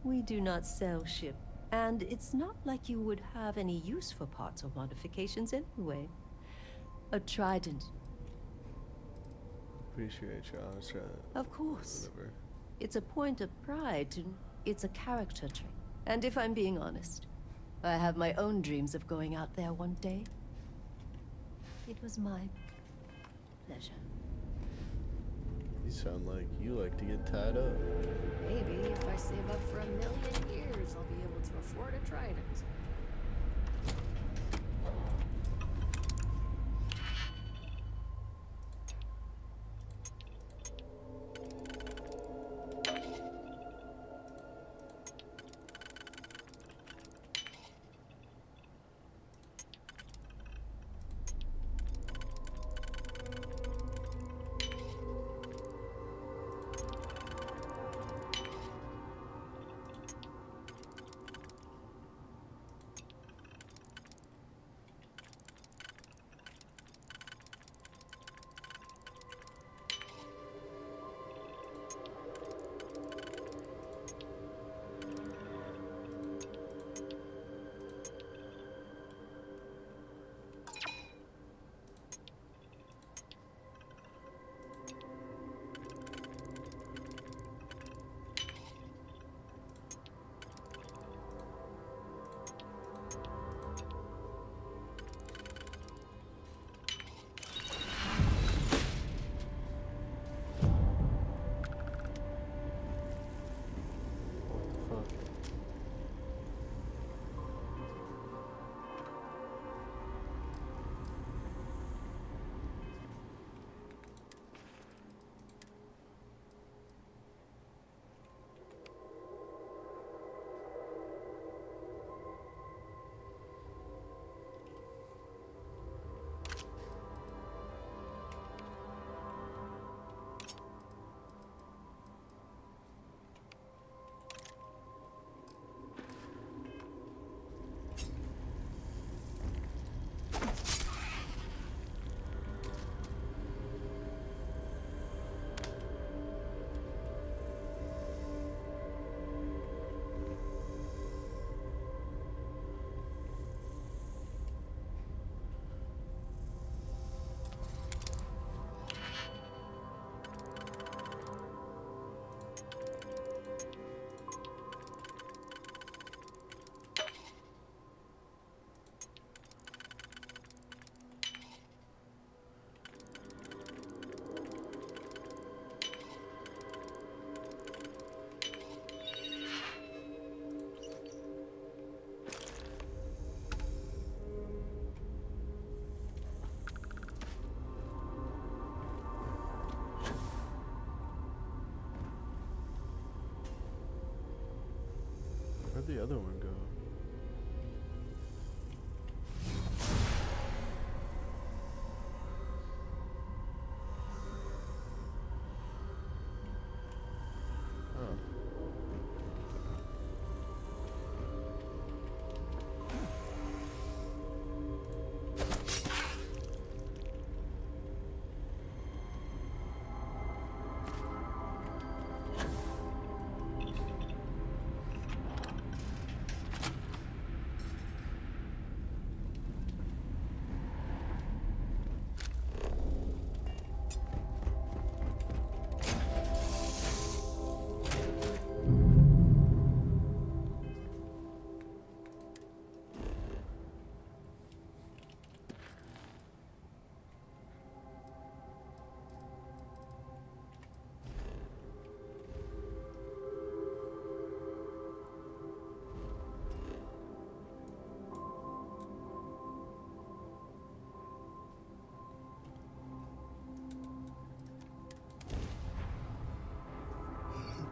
We do not sell ship, and it's not like you would have any use for parts or modifications anyway. A Trident. Appreciate your honest. Of course. Whatever. It's a point of pride to... It's a character trait. And if I'm being honest, I have my own dreams of going out there one day. It was my pleasure. You sound like you like to get tied up. Maybe if I save up for 1,000,000 years, I'll be able to afford a Trident. Where'd the other one go?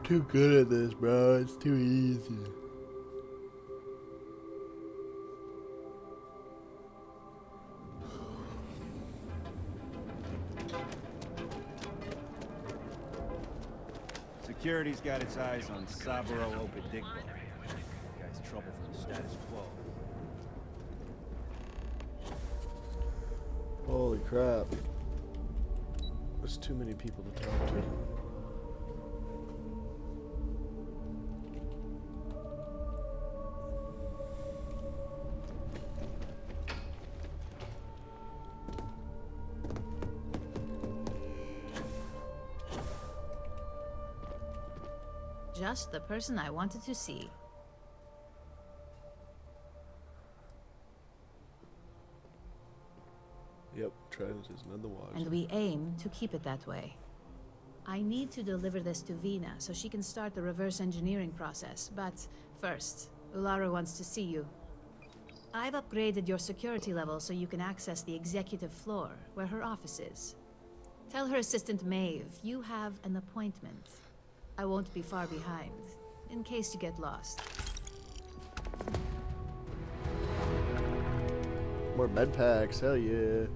Too good at this, bro. It's too easy. Security's got its eyes on Saburo Opedigbo. Guy's trouble for the status quo. Holy crap. There's too many people to talk to. Just the person I wanted to see. Yep, Trident is none the wiser. And we aim to keep it that way. I need to deliver this to Vina so she can start the reverse engineering process, but first, Ularu wants to see you. I've upgraded your security level so you can access the executive floor, where her office is. Tell her assistant Maeve you have an appointment. I won't be far behind, in case you get lost. More med packs, hell yeah.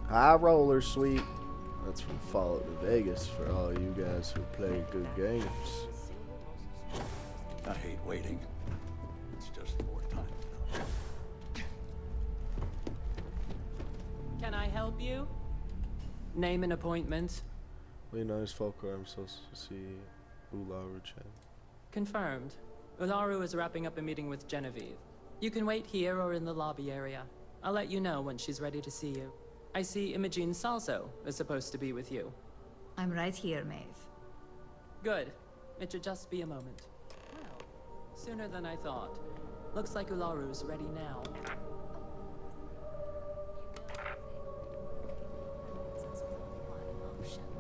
High roller sweet. That's from Fallout New Vegas for all you guys who play good games. I hate waiting. It's just more time. Can I help you? Name an appointment. Leonidas Falcor, I'm supposed to see Ryujin. Confirmed. Ularu is wrapping up a meeting with Genevieve. You can wait here or in the lobby area. I'll let you know when she's ready to see you. I see Imogen Salso is supposed to be with you. I'm right here, Maeve. Good. It should just be a moment. Well, sooner than I thought. Looks like Ularu's ready now.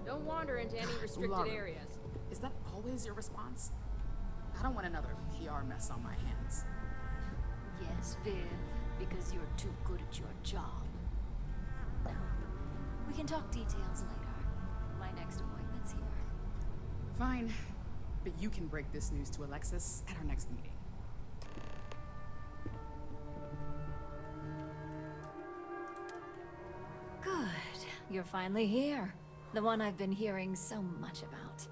Don't wander into any restricted Ularu, areas. Is that always your response? I don't want another PR mess on my hands. Yes, Viv, because you're too good at your job. We can talk details later. My next appointment's here. Fine, but you can break this news to Alexis at our next meeting. Good. You're finally here. The one I've been hearing so much about.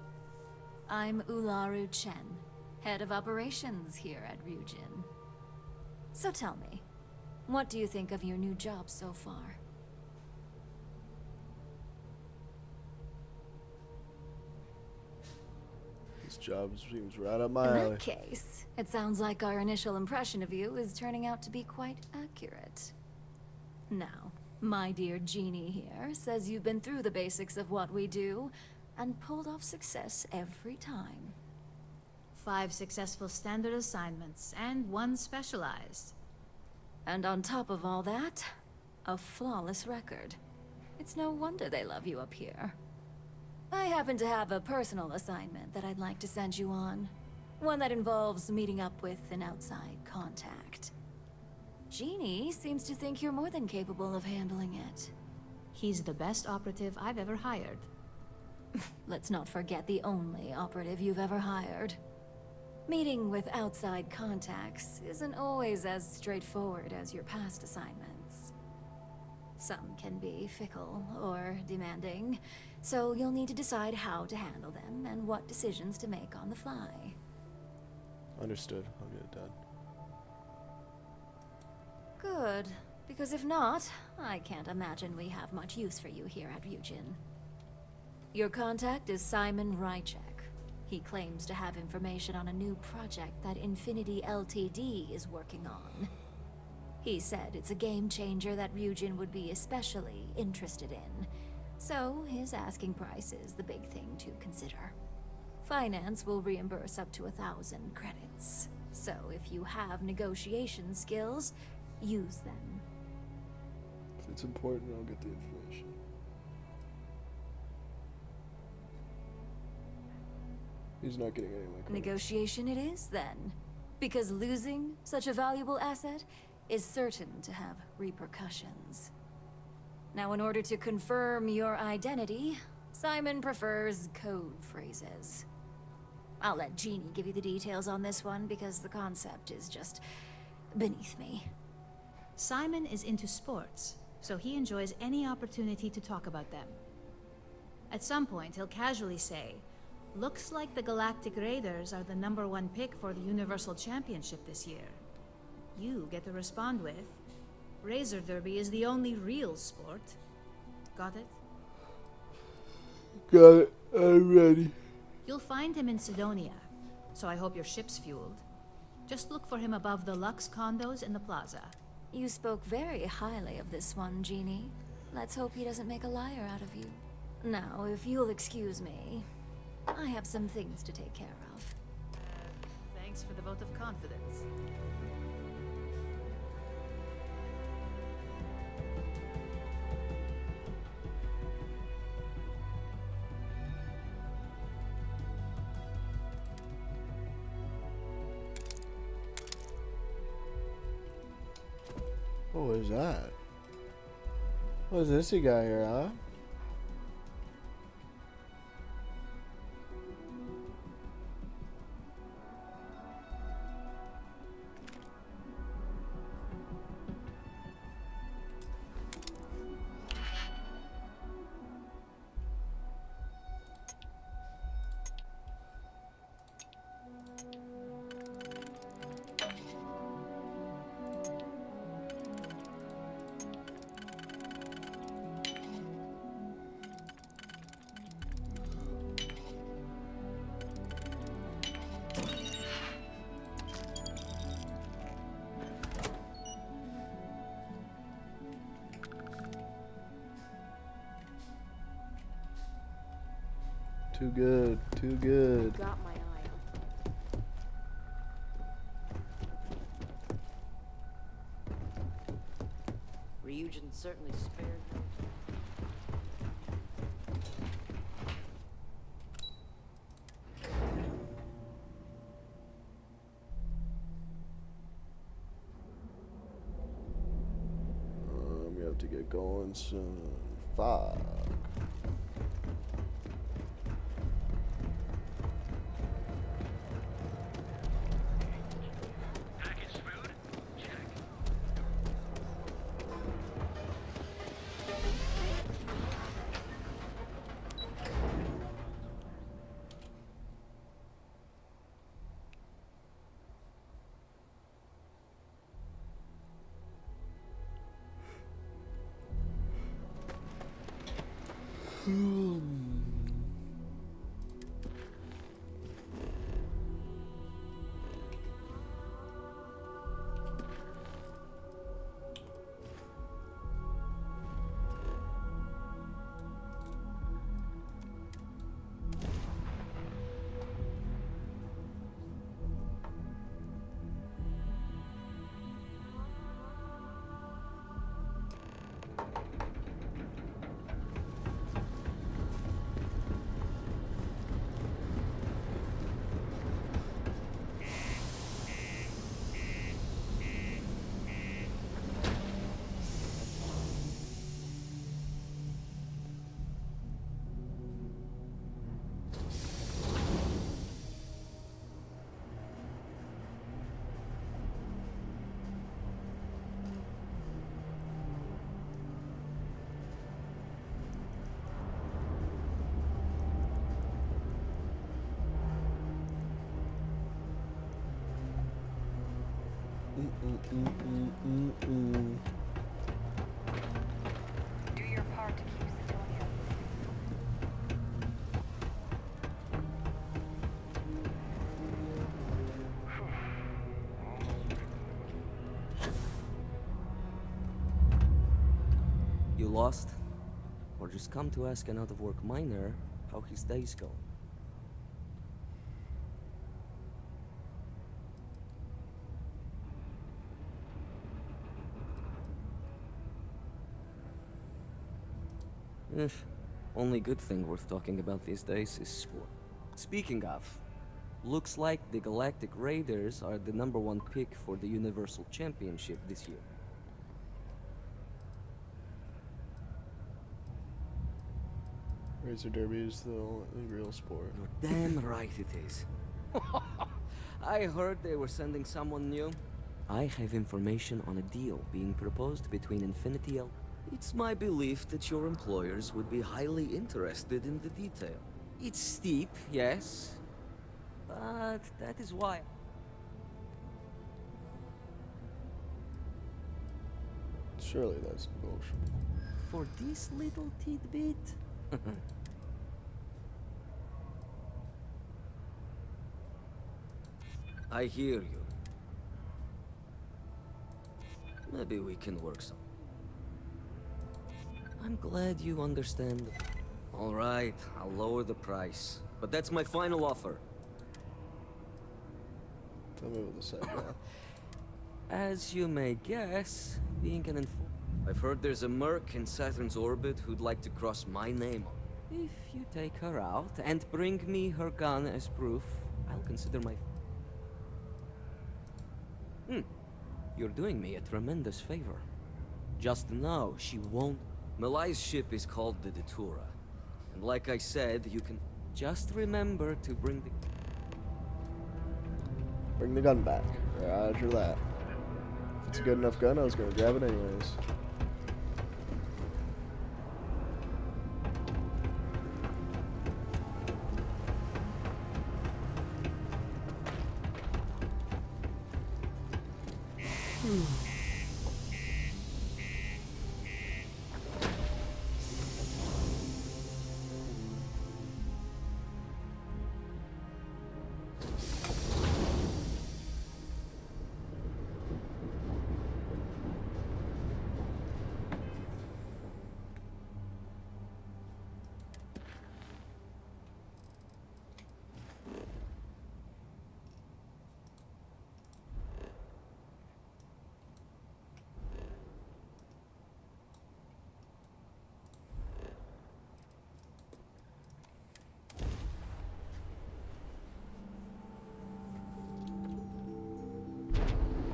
I'm Ularu Chen, head of operations here at Ryujin. So tell me, what do you think of your new job so far? This job seems right up my In alley. that case, it sounds like our initial impression of you is turning out to be quite accurate. Now, my dear Jeannie here says you've been through the basics of what we do and pulled off success every time. 5 successful standard assignments and 1 specialized. And on top of all that, a flawless record. It's no wonder they love you up here. I happen to have a personal assignment that I'd like to send you on. One that involves meeting up with an outside contact. Genie seems to think you're more than capable of handling it. He's the best operative I've ever hired. Let's not forget the only operative you've ever hired. Meeting with outside contacts isn't always as straightforward as your past assignments. Some can be fickle or demanding, so you'll need to decide how to handle them and what decisions to make on the fly. Understood. I'll get it done. Good, because if not, I can't imagine we have much use for you here at Ryujin. Your contact is Simon Ryujin. He claims to have information on a new project that Infinity Ltd is working on. He said it's a game changer that Ryujin would be especially interested in, so his asking price is the big thing to consider. Finance will reimburse up to 1,000 credits, so if you have negotiation skills, use them. If it's important, I'll get the information. He's not getting any of my credits. Negotiation it is, then. Because losing such a valuable asset is certain to have repercussions. Now, in order to confirm your identity, Simon prefers code phrases. I'll let Jeannie give you the details on this one because the concept is just beneath me. Simon is into sports, so he enjoys any opportunity to talk about them. At some point, he'll casually say, "Looks like the Galactic Raiders are the #1 pick for the Universal Championship this year." You get to respond with, "Razor Derby is the only real sport." Got it? Got it. I'm ready. You'll find him in Sidonia, so I hope your ship's fueled. Just look for him above the Lux condos in the plaza. You spoke very highly of this one, Jeannie. Let's hope he doesn't make a liar out of you. Now, if you'll excuse me, I have some things to take care of. Thanks for the vote of confidence. What was that? What is this you got here, huh? Too good, too good. Got my eye on. Ryujin certainly spared no time. We have to get going soon. Fuck. Do your part to keep Sitonia. You lost? Or just come to ask an out-of-work miner how his day's going? Only good thing worth talking about these days is sport. Speaking of, looks like the Galactic Raiders are the #1 pick for the Universal Championship this year. Razor Derby is the real sport. You're damn right it is. I heard they were sending someone new. I have information on a deal being proposed between Infinity L. It's my belief that your employers would be highly interested in the detail. It's steep, yes, but that is why. Surely that's negotiable. For this little tidbit? I hear you. Maybe we can work some. I'm glad you understand. All right, I'll lower the price. But that's my final offer. Tell me what to say now. As you may guess, being an I've heard there's a merc in Saturn's orbit who'd like to cross my name. If you take her out and bring me her gun as proof, I'll consider my... You're doing me a tremendous favor. Just know she won't... Malai's ship is called the Datura. And like I said, you can... Just remember to bring the... Bring the gun back. Roger that. If it's a good enough gun, I was gonna grab it anyways.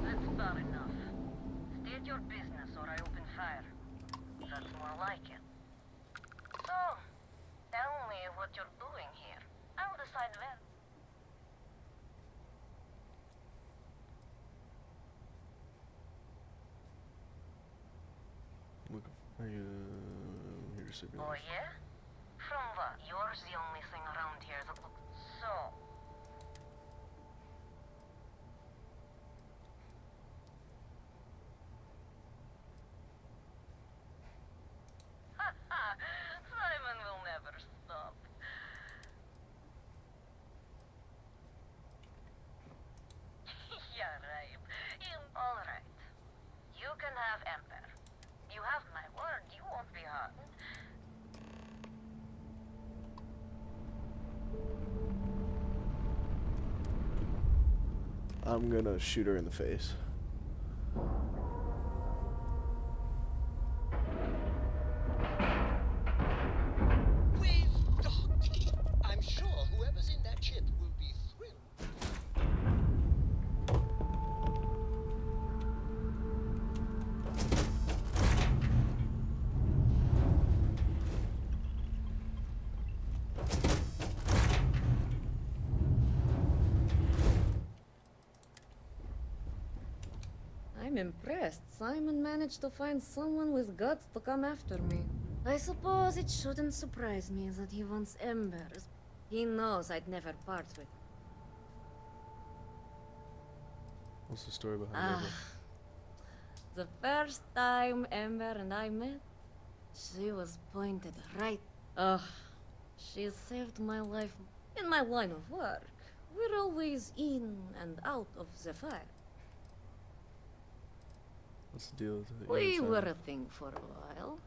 That's about enough. State your business or I open fire. That's more like it. So, tell me what you're doing here. I'll decide when. Look, here to see Oh yeah? From what? You're the only thing around here that looks so... Simon will never stop. Yeah, right. All right. You can have Ember. You have my word. You won't be hurt. I'm gonna shoot her in the face. I'm sure whoever's in that ship will be thrilled. I'm impressed. Simon managed to find someone with guts to come after me. I suppose it shouldn't surprise me that he wants embers. He knows I'd never part with him. What's the story behind Ah, Ember? The first time Ember and I met, she was pointed right. Ugh, she saved my life in my line of work. We're always in and out of the fire. What's the deal with it? We were a thing for a while.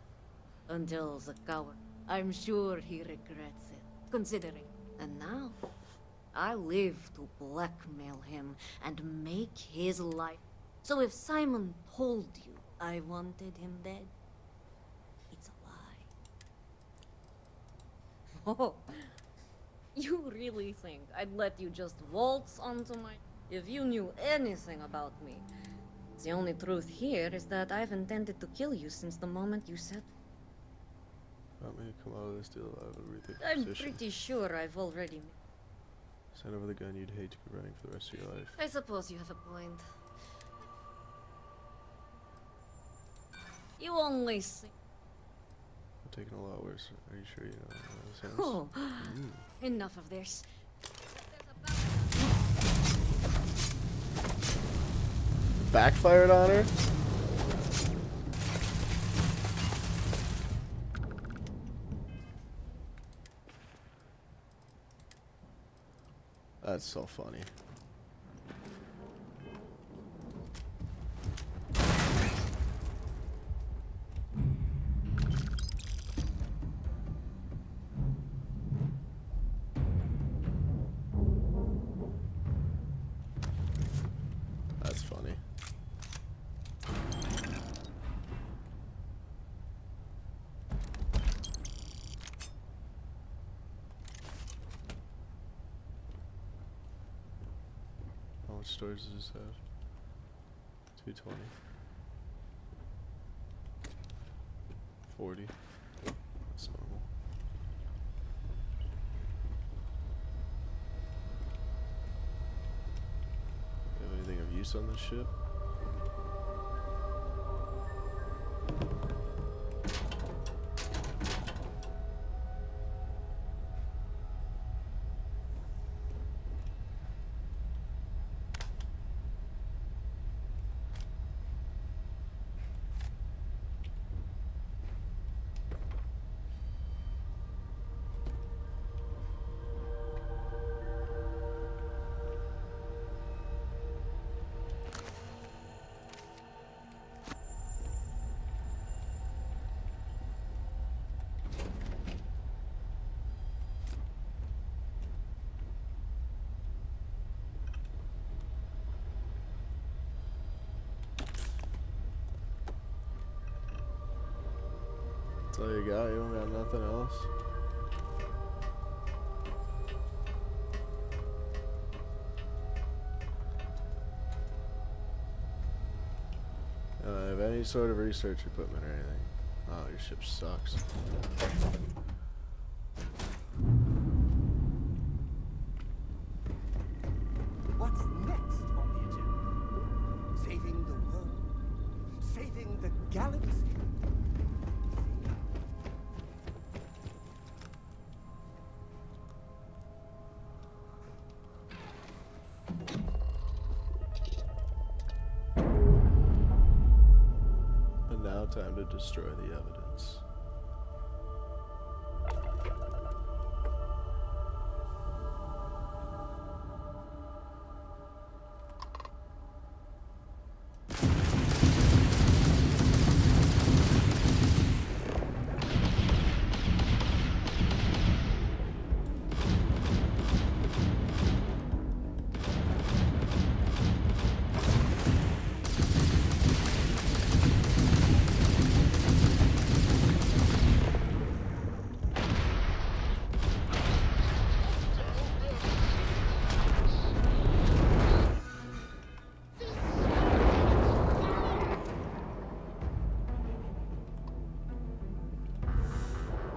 Until the coward. I'm sure he regrets it, considering. And now, I live to blackmail him and make his life. So if Simon told you I wanted him dead, it's a lie. Oh, you really think I'd let you just waltz onto my... If you knew anything about me, the only truth here is that I've intended to kill you since the moment you said... Want me to come out of this deal out of a rethink I'm position? pretty sure I've already... Send over the gun you'd hate to be running for the rest of your life. I suppose you have a point. You only see... I'm taking a lot worse. Are you sure you know how this sounds? Oh, enough of this. Backfired on her? That's so funny. That's funny. How much storage does this have? 220. 40. That's normal. You have anything of use on this ship? That's all you got? You don't got nothing else? Have any sort of research equipment or anything? Oh, your ship sucks. What's next on the agenda? Saving the world? Saving the galaxy? And now time to destroy the evidence.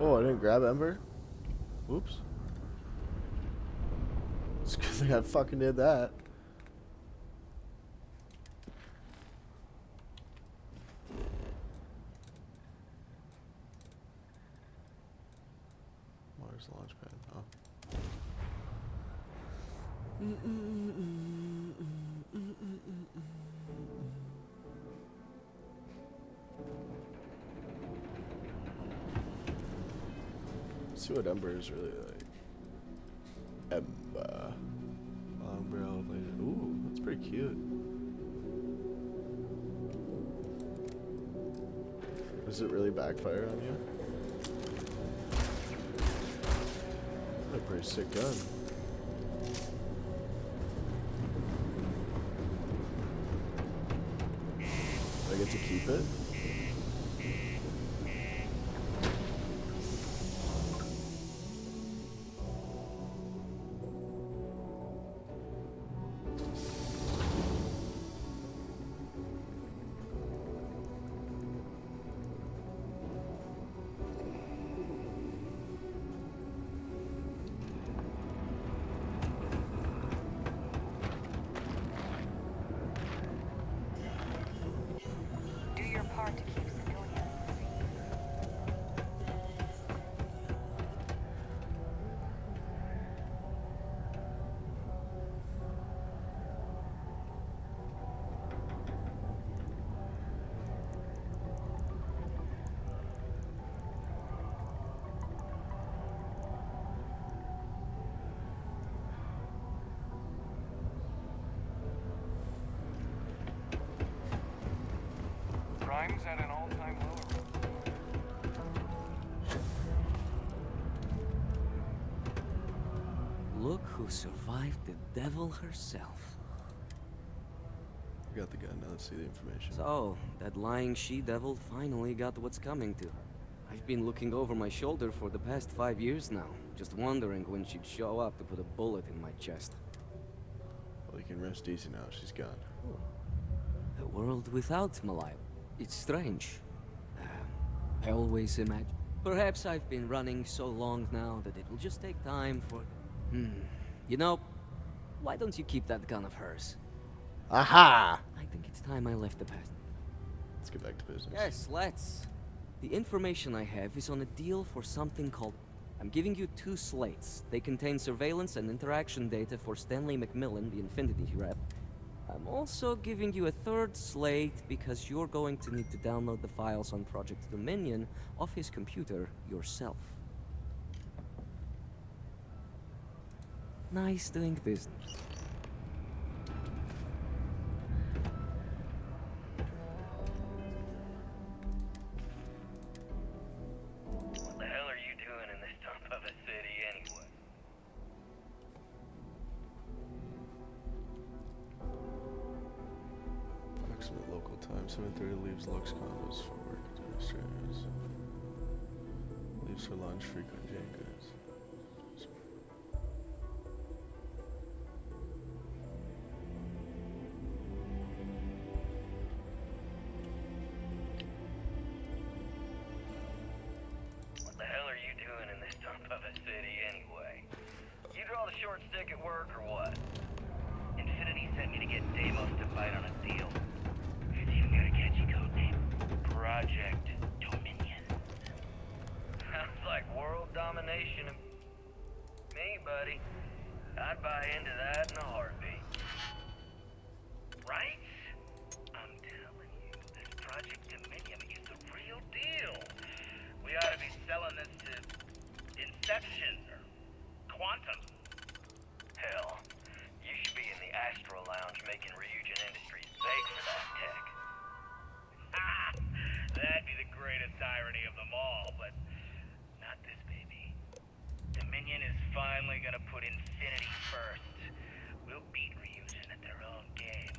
Oh, I didn't grab Ember? Oops. It's a good thing I fucking did that. Mars launchpad. Oh. Let's see what Ember is really like. Ember. Umber elevated. Ooh, that's pretty cute. Does it really backfire on you? That's a pretty sick gun. Do I get to keep it? Do your part to keep civilians safe. Crime's at an all-time low. Look who survived the devil herself. I got the gun, now let's see the information. So, that lying she-devil finally got what's coming to her. I've been looking over my shoulder for the past 5 years now, just wondering when she'd show up to put a bullet in my chest. Well, you can rest easy now, she's gone. A world without Malaya. It's strange. I always imagine. Perhaps I've been running so long now that it will just take time for... You know, why don't you keep that gun of hers? Aha! I think it's time I left the past. Let's get back to business. Yes, let's. The information I have is on a deal for something called... I'm giving you 2 slates. They contain surveillance and interaction data for Stanley McMillan, the Infinity rep. I'm also giving you a 3rd slate because you're going to need to download the files on Project Dominion off his computer yourself. Nice doing business. What the hell are you doing in this dump of a city anyway? Approximate local time, 7:30 leaves Lux condos for work administrators. Leaves for lunch, frequent Jane goods. What the hell are you doing in this dump of a city anyway? You draw the short stick at work or what? Infinity sent me to get Deimos to bite on a deal. It's even got a catchy code name. Project Dominion. Sounds like world domination of me, buddy. I'd buy into that in a heartbeat. Right? I'm telling you, this Project Dominion is the real deal. We ought to be selling this to Inception or Quantum. Hell, you should be in the Astro Lounge making Ryujin Industries beg for that tech. That'd be the greatest irony of them all, but not this baby. Dominion is finally gonna put Infinity first. We'll beat Ryujin at their own game.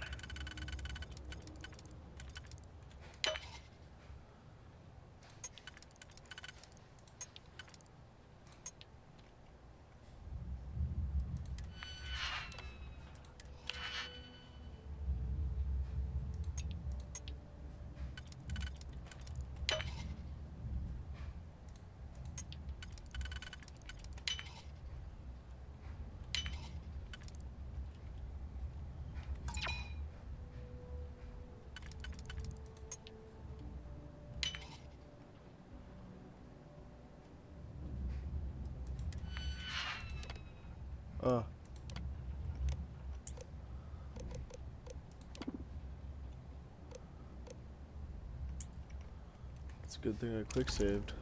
Good thing I quick saved.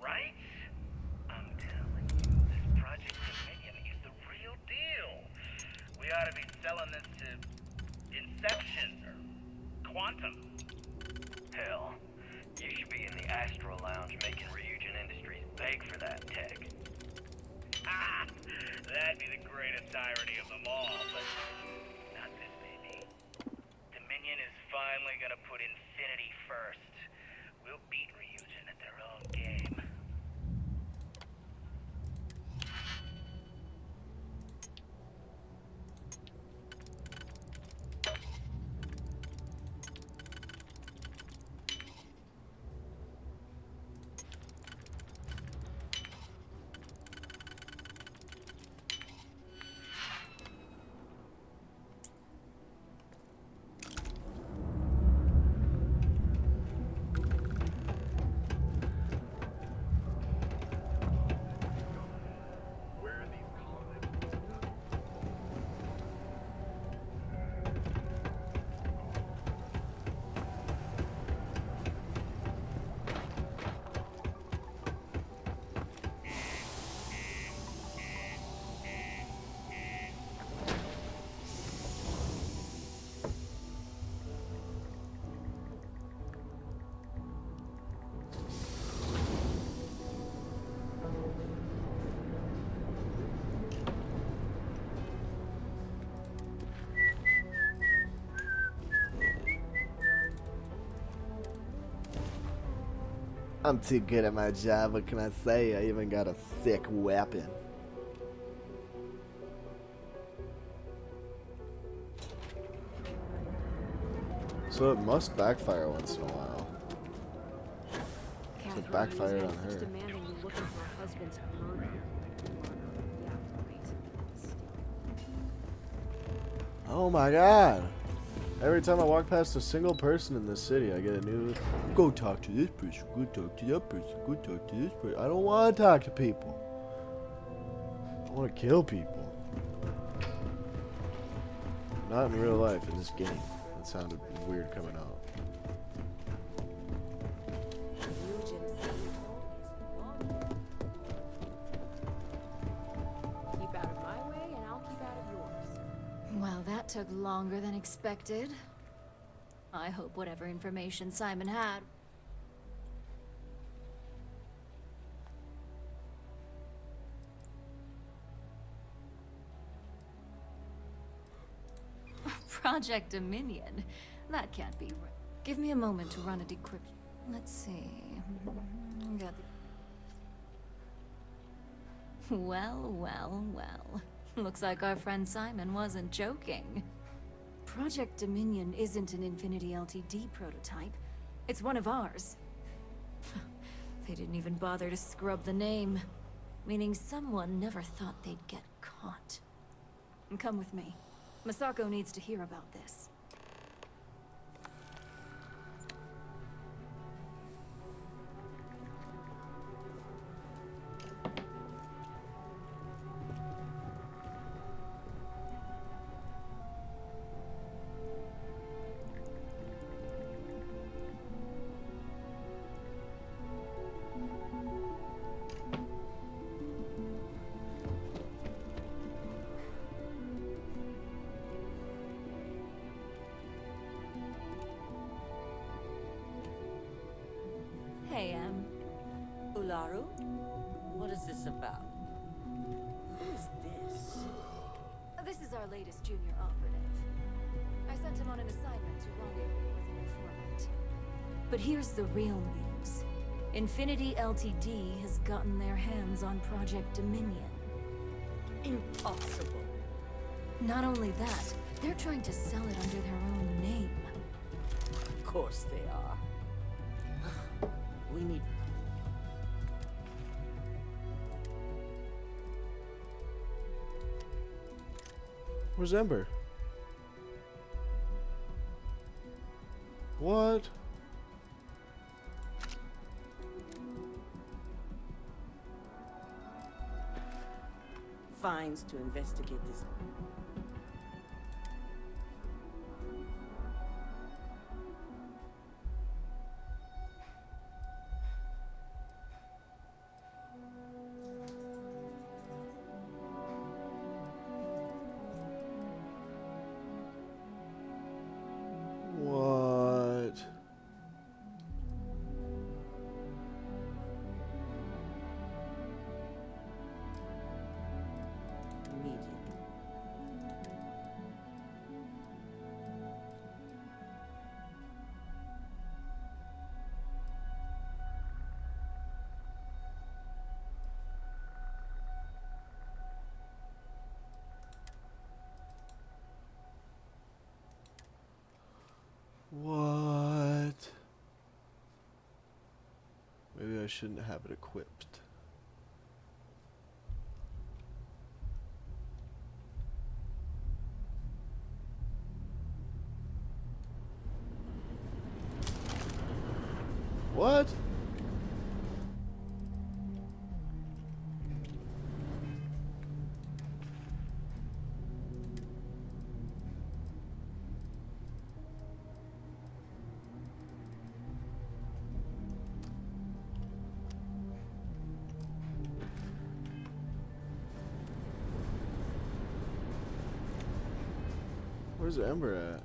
Right? I'm telling you, this Project Dominion is the real deal. We ought to be selling this to Inception or Quantum. Hell, you should be in the Astro Lounge making Ryujin Industries beg for that tech. Ah, that'd be the greatest irony of them all, but not this baby. Dominion is finally gonna put Infinity first. We'll beat Ryujin at their own game. I'm too good at my job, what can I say? I even got a sick weapon. So it must backfire once in a while. So it backfired on her. Oh my god! Every time I walk past a single person in this city, I get a new... Go talk to this person, go talk to that person, go talk to this person. I don't want to talk to people. I want to kill people. Not in real life, in this game. That sounded weird coming out. Keep out of my way, and I'll keep out of yours. Well, that took longer than expected. I hope whatever information Simon had... Project Dominion? That can't be right. Give me a moment to run a decryption. Let's see... Got the... Well, well, well. Looks like our friend Simon wasn't joking. Project Dominion isn't an Infinity LTD prototype. It's one of ours. They didn't even bother to scrub the name. Meaning someone never thought they'd get caught. Come with me. Masako needs to hear about this. Hey, Ularu? What is this about? Who is this? This is our latest junior operative. I sent him on an assignment to rendezvous with an informant. But here's the real news. Infinity LTD has gotten their hands on Project Dominion. Impossible. Not only that, they're trying to sell it under their own name. Of course they are. We need... Where's Ember? What? fines to investigate this. What? What? Maybe I shouldn't have it equipped. What? Where's Ember at?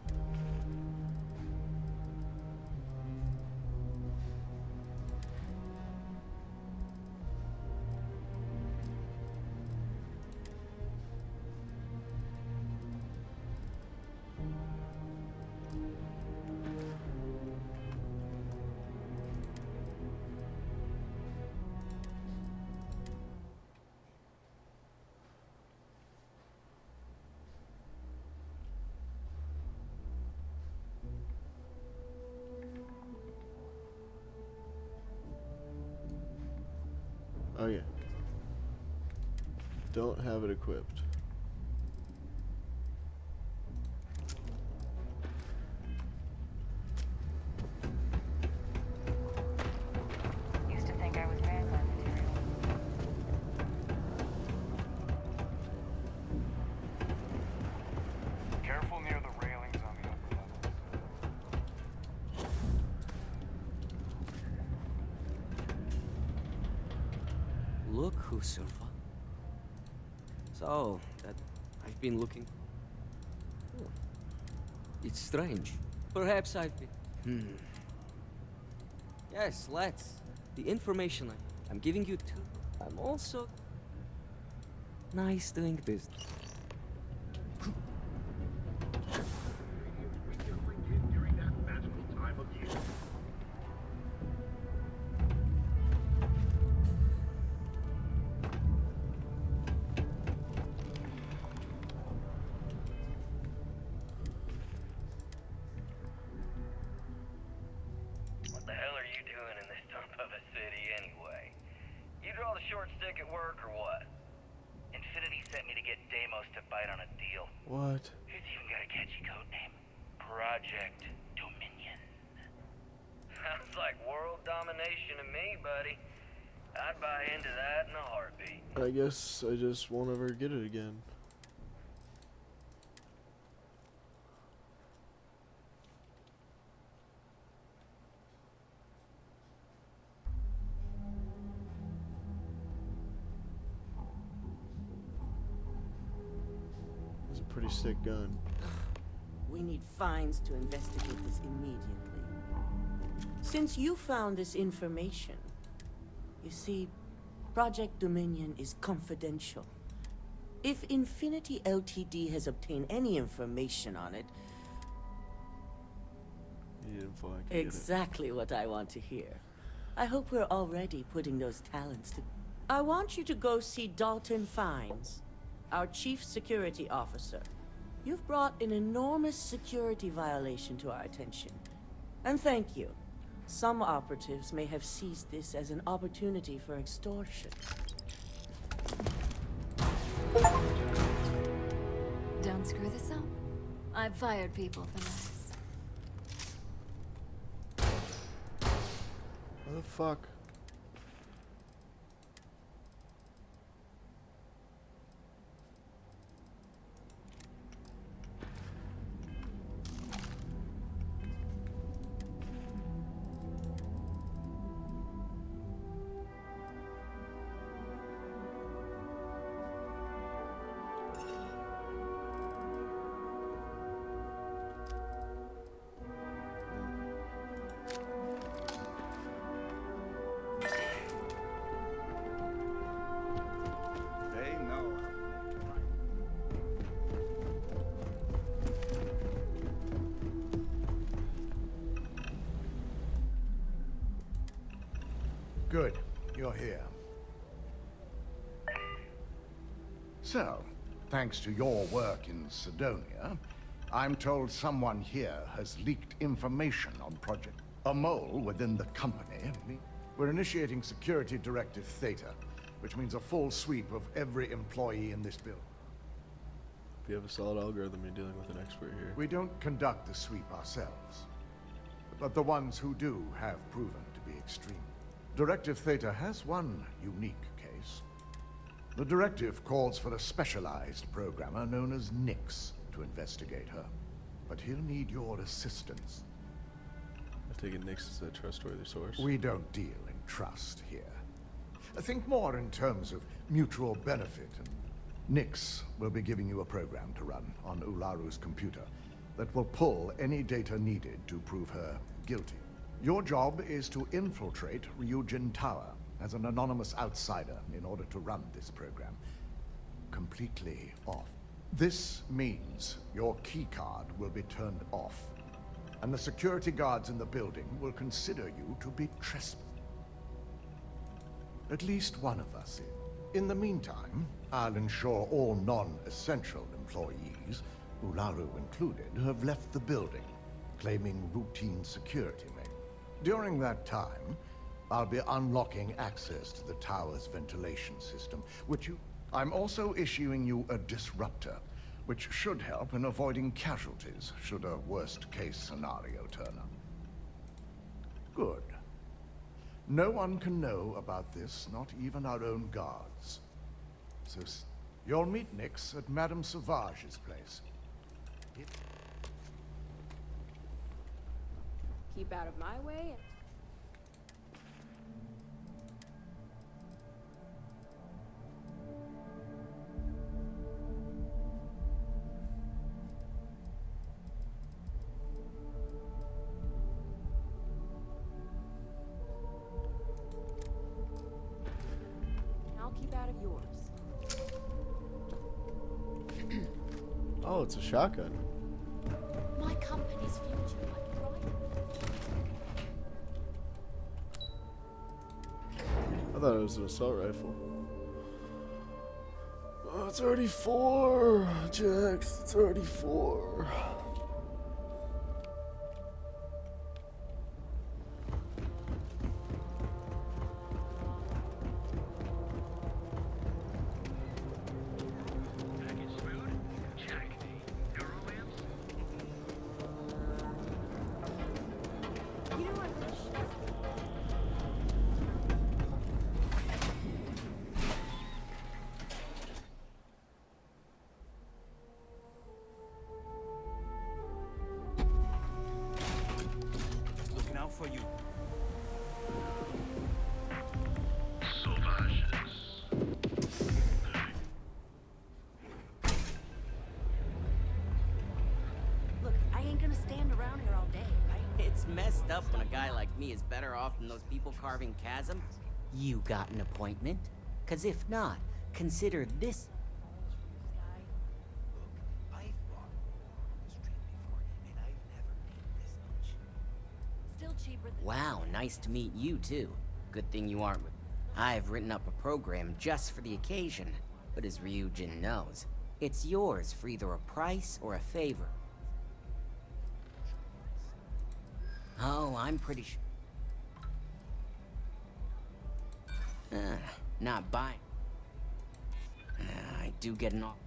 Oh yeah. Don't have it equipped. Used to think I was vampire material. Careful near the railings on the upper levels. Look who survived. So, that I've been looking. Oh. It's strange. Perhaps I've been. Yes, let's. The information I'm giving you too. I'm also nice doing business. What the hell are you doing in this dump of a city anyway? You draw the short stick at work or what? Infinity sent me to get Deimos to bite on a deal. What? It's even got a catchy code name. Project Dominion. Sounds like world domination to me, buddy. I'd buy into that in a heartbeat. I guess I just won't ever get it again. It's a pretty sick gun. We need fines to investigate this immediately. Since you found this information, you see, Project Dominion is confidential. If Infinity Ltd has obtained any information on it, exactly what I want to hear. I hope we're already putting those talents to... I want you to go see Dalton Fines, our chief security officer. You've brought an enormous security violation to our attention. And thank you. Some operatives may have seized this as an opportunity for extortion. Don't screw this up. I've fired people for this. What the fuck? Good. You're here. So, thanks to your work in Sidonia, I'm told someone here has leaked information on Project. A mole within the company. We're initiating Security Directive Theta, which means a full sweep of every employee in this building. If you have a solid algorithm, you're dealing with an expert here. We don't conduct the sweep ourselves, but the ones who do have proven to be extreme. Directive Theta has one unique case. The directive calls for a specialized programmer known as Nix to investigate her, but he'll need your assistance. I take it Nix is a trustworthy source. We don't deal in trust here. Think more in terms of mutual benefit, and Nix will be giving you a program to run on Ularu's computer that will pull any data needed to prove her guilty. Your job is to infiltrate Ryujin Tower as an anonymous outsider in order to run this program completely off. This means your keycard will be turned off, and the security guards in the building will consider you to be trespassing. At least one of us is. In the meantime, I'll ensure all non-essential employees, Ularu included, have left the building, claiming routine security maintenance. During that time, I'll be unlocking access to the tower's ventilation system, I'm also issuing you a disruptor, which should help in avoiding casualties should a worst-case scenario turn up. Good. No one can know about this, not even our own guards. So, you'll meet Nix at Madame Sauvage's place. Keep out of my way. I'll keep out of yours. Oh, it's a shotgun. My company's future, I thought it was an assault rifle. Oh, it's already 4, Jax. It's already 4. Looking out for you. Look, I ain't gonna stand around here all day, right? It's messed up when a guy like me is better off than those people carving chasm. You got an appointment? 'Cause if not, consider this. Still cheaper than... Wow, nice to meet you too. Good thing you aren't. I've written up a program just for the occasion, but as Ryujin knows, it's yours for either a price or a favor. Oh, I'm pretty sure. Not buying. I do get an offer.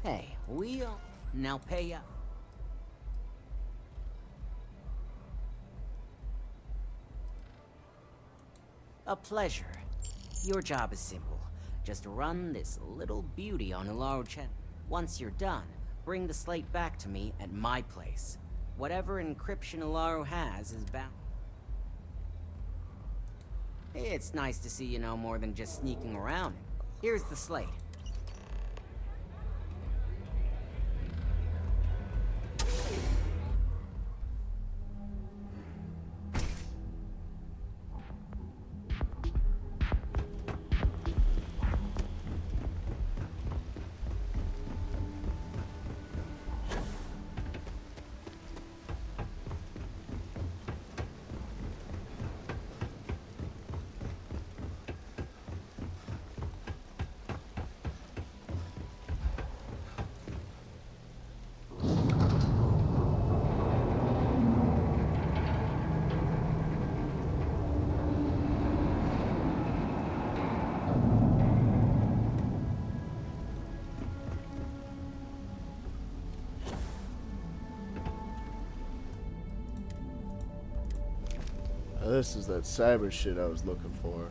Hey, we'll now pay up. A pleasure. Your job is simple. Just run this little beauty on Ularu Chen. Once you're done, bring the slate back to me at my place. Whatever encryption Ularu has is bound. It's nice to see you know more than just sneaking around. Here's the slate. This is that cyber shit I was looking for.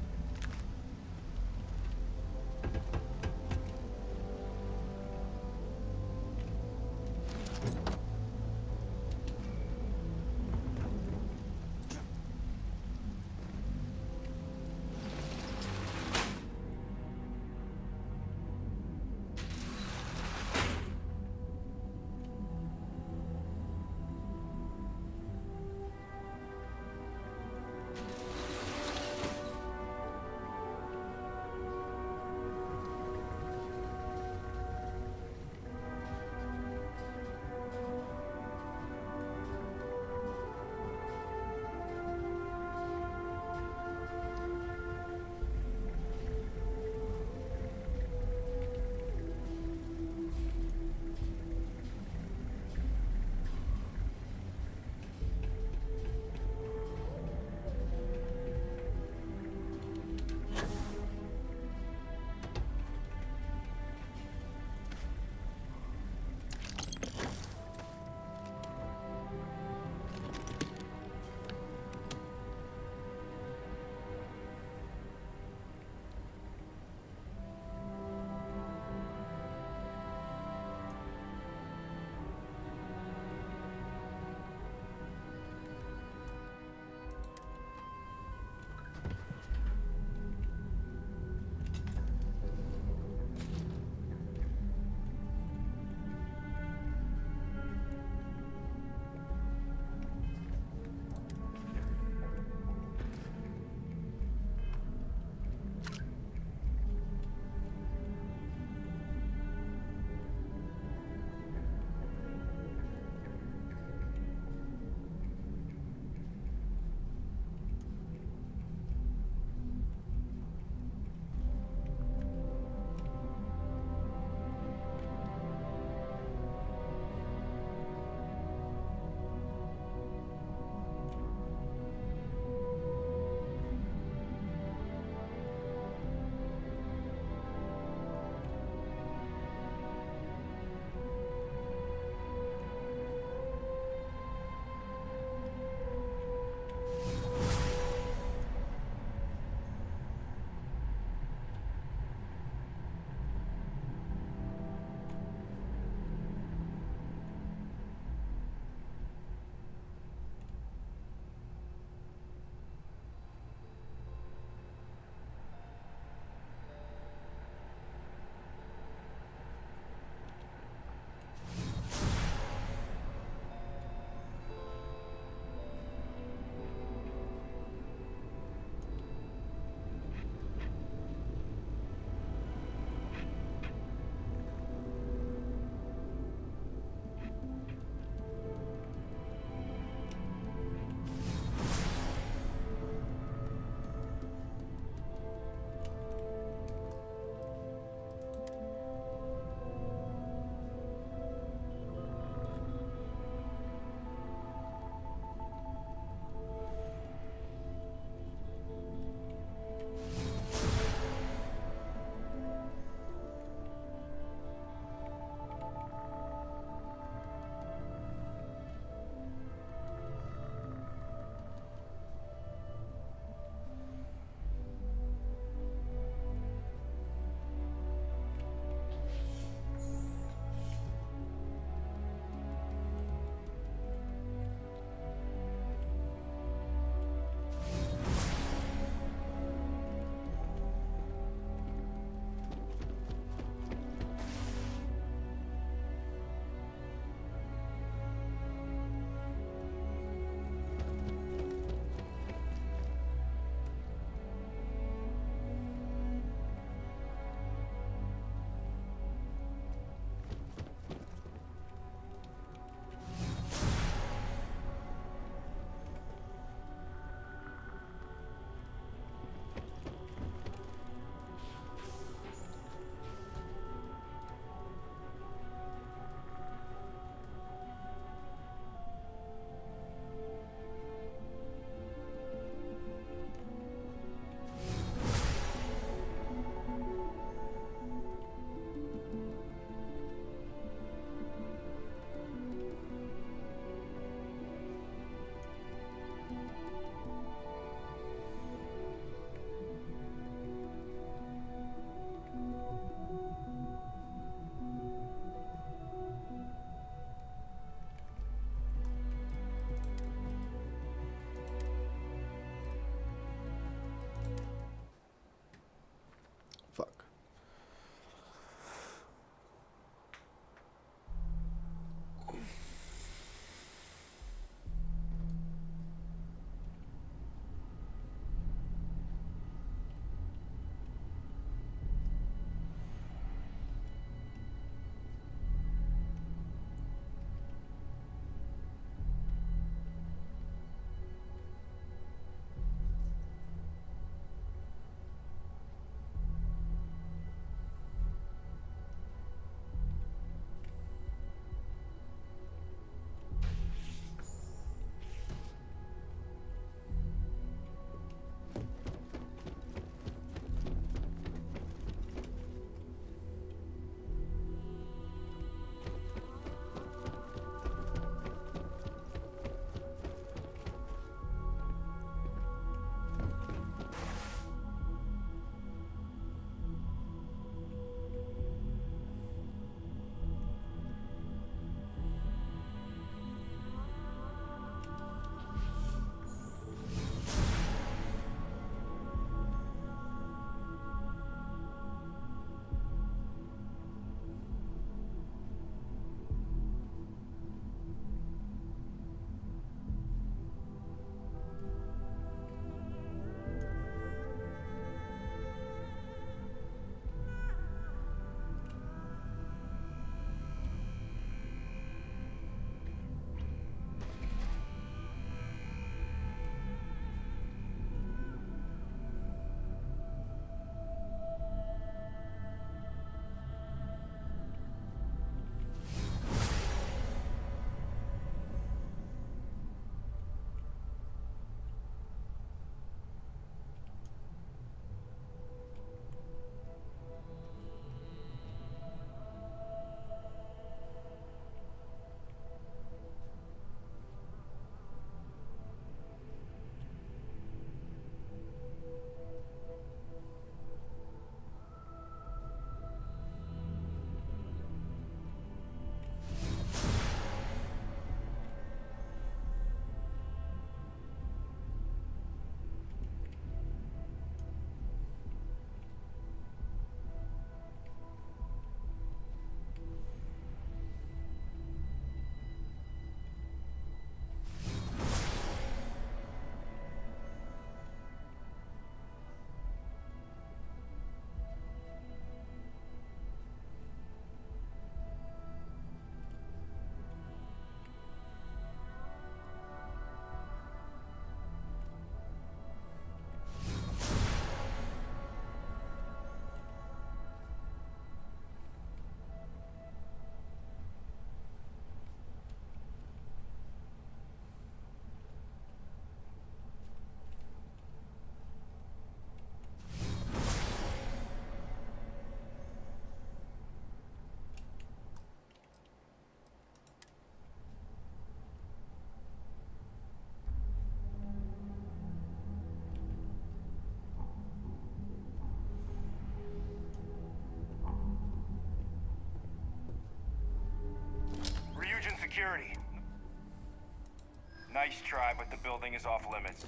Nice try, but the building is off limits.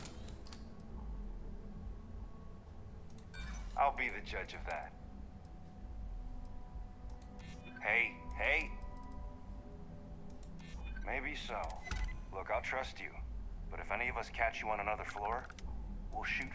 I'll be the judge of that. Hey. Maybe so. Look, I'll trust you. But if any of us catch you on another floor, we'll shoot.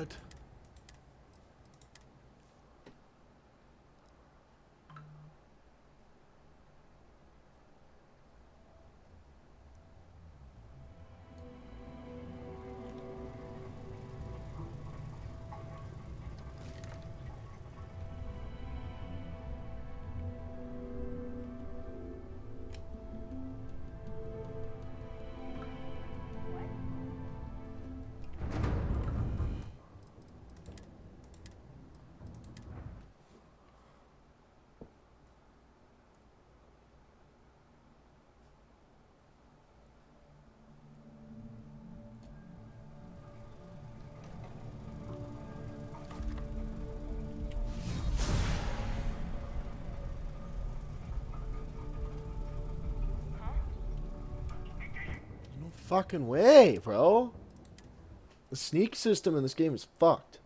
What? No fucking way, bro. The sneak system in this game is fucked.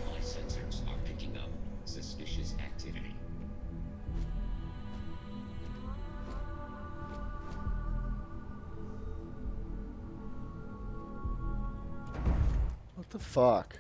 My sensors are picking up suspicious activity. What the fuck?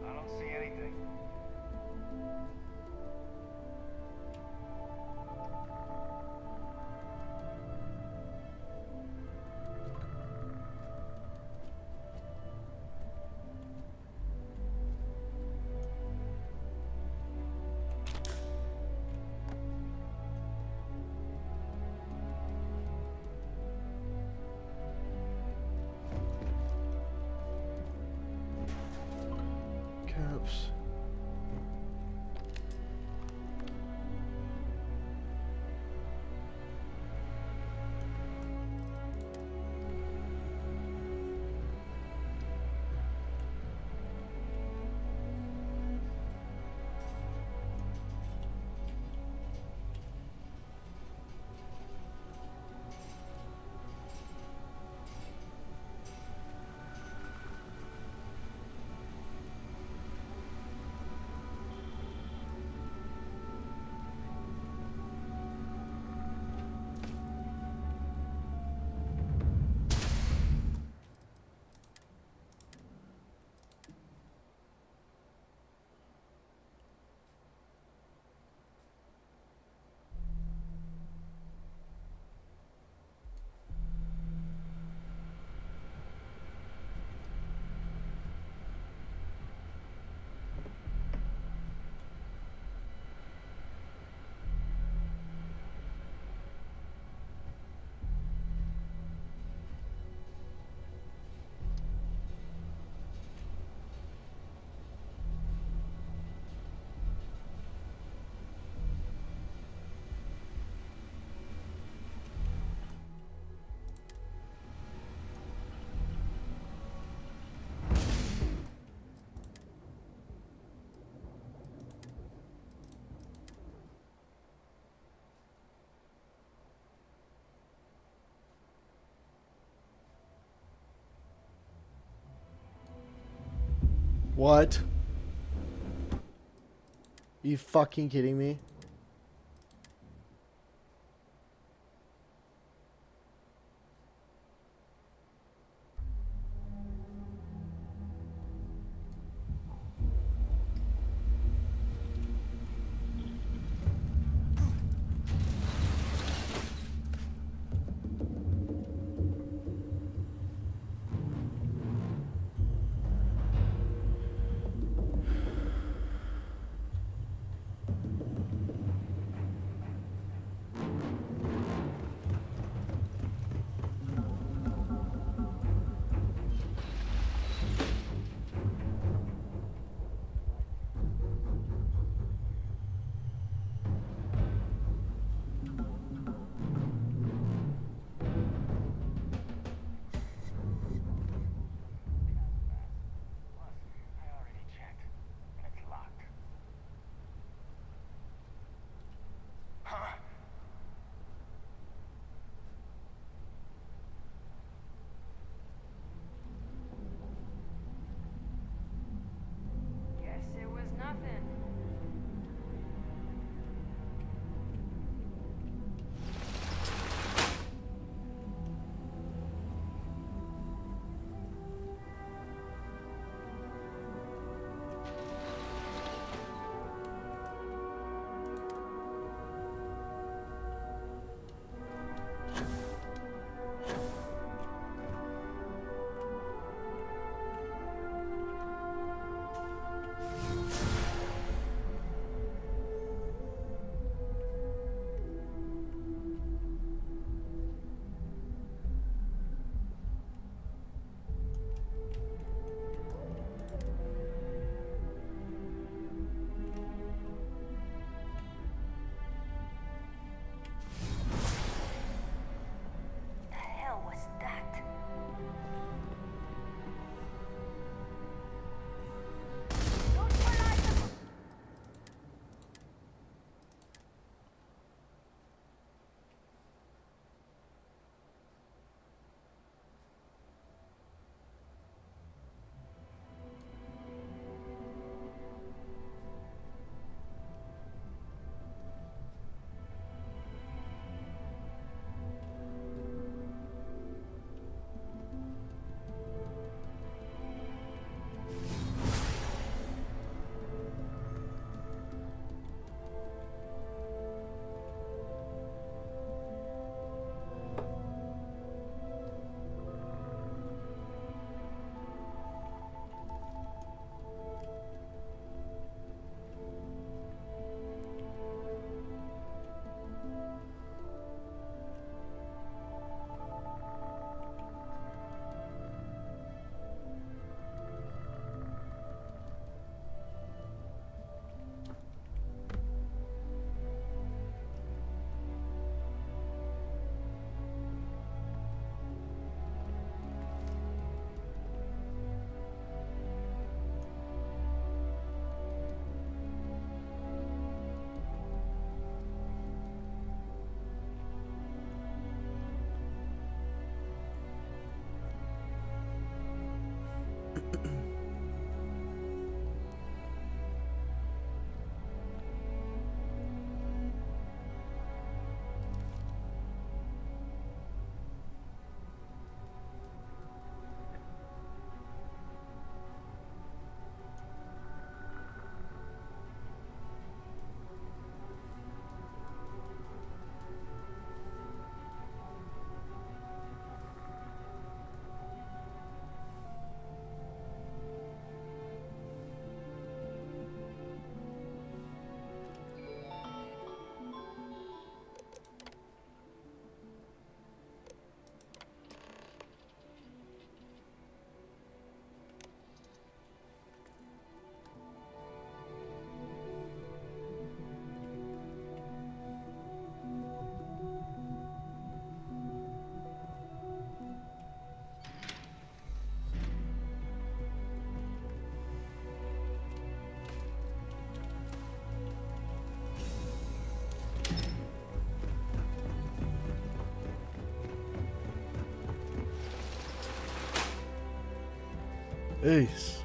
I don't see anything. Caps. What? You fucking kidding me? Guess it was nothing. The hell was that? Ace.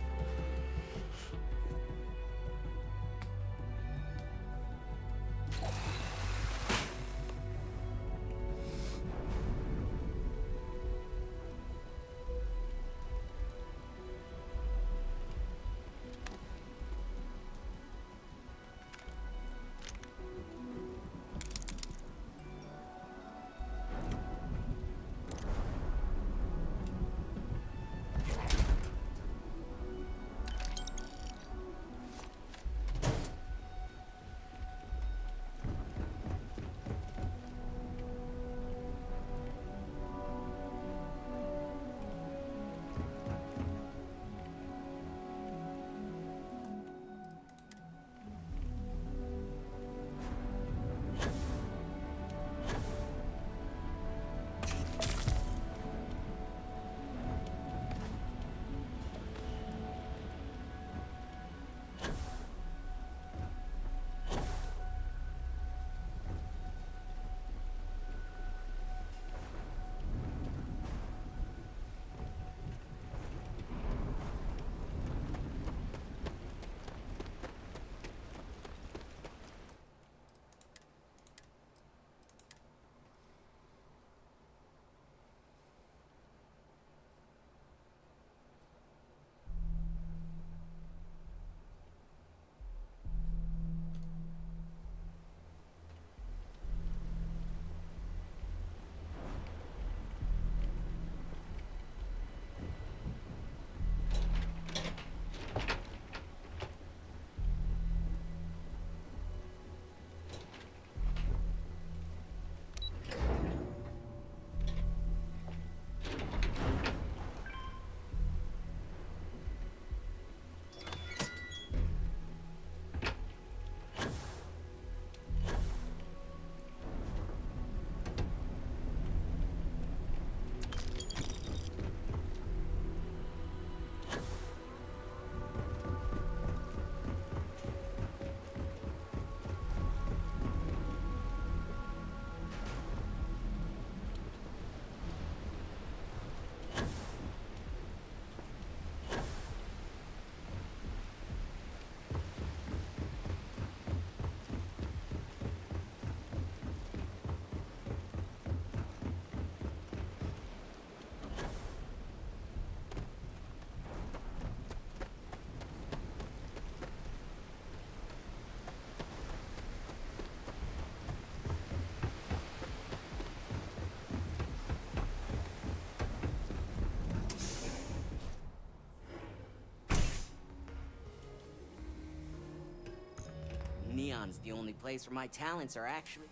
Neon's the only place where my talents are actually...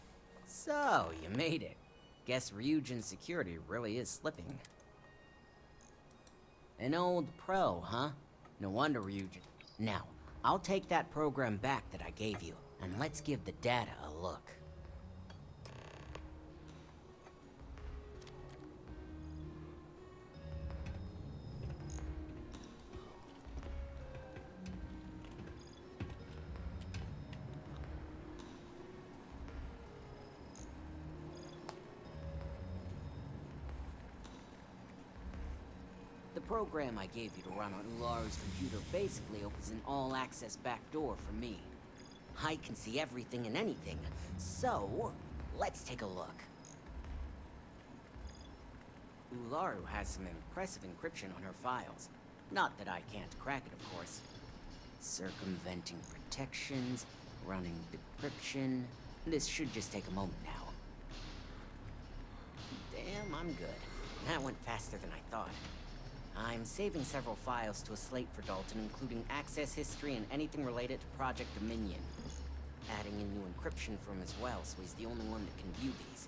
So, you made it. Guess Ryujin's security really is slipping. An old pro, huh? No wonder Ryujin... Now, I'll take that program back that I gave you, and let's give the data a look. The program I gave you to run on Ularu's computer basically opens an all-access backdoor for me. I can see everything and anything, so let's take a look. Ularu has some impressive encryption on her files. Not that I can't crack it, of course. Circumventing protections, running decryption. This should just take a moment now. Damn, I'm good. That went faster than I thought. I'm saving several files to a slate for Dalton, including access history and anything related to Project Dominion. Adding in new encryption for him as well, so he's the only one that can view these.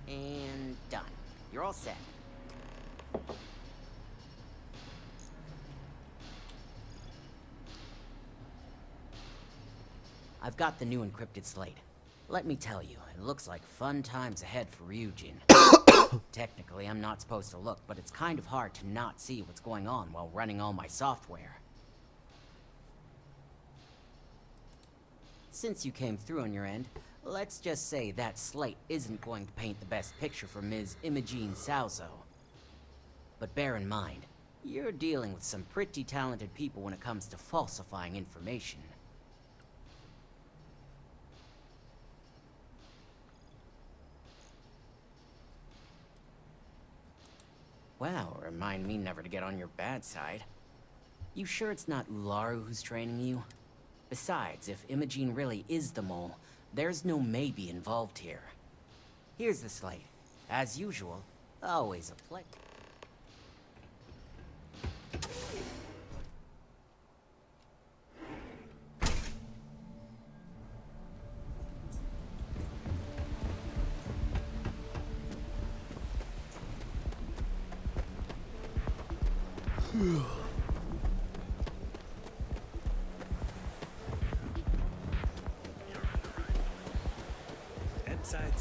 And done. You're all set. I've got the new encrypted slate. Let me tell you, it looks like fun times ahead for Ryujin. Technically, I'm not supposed to look, but it's kind of hard to not see what's going on while running all my software. Since you came through on your end, let's just say that slate isn't going to paint the best picture for Ms. Imogene Salzo. But bear in mind, you're dealing with some pretty talented people when it comes to falsifying information. Wow, remind me never to get on your bad side. You sure it's not Ularu who's training you? Besides, if Imogene really is the mole, there's no maybe involved here. Here's the slate. As usual, always a pleasure. Inside.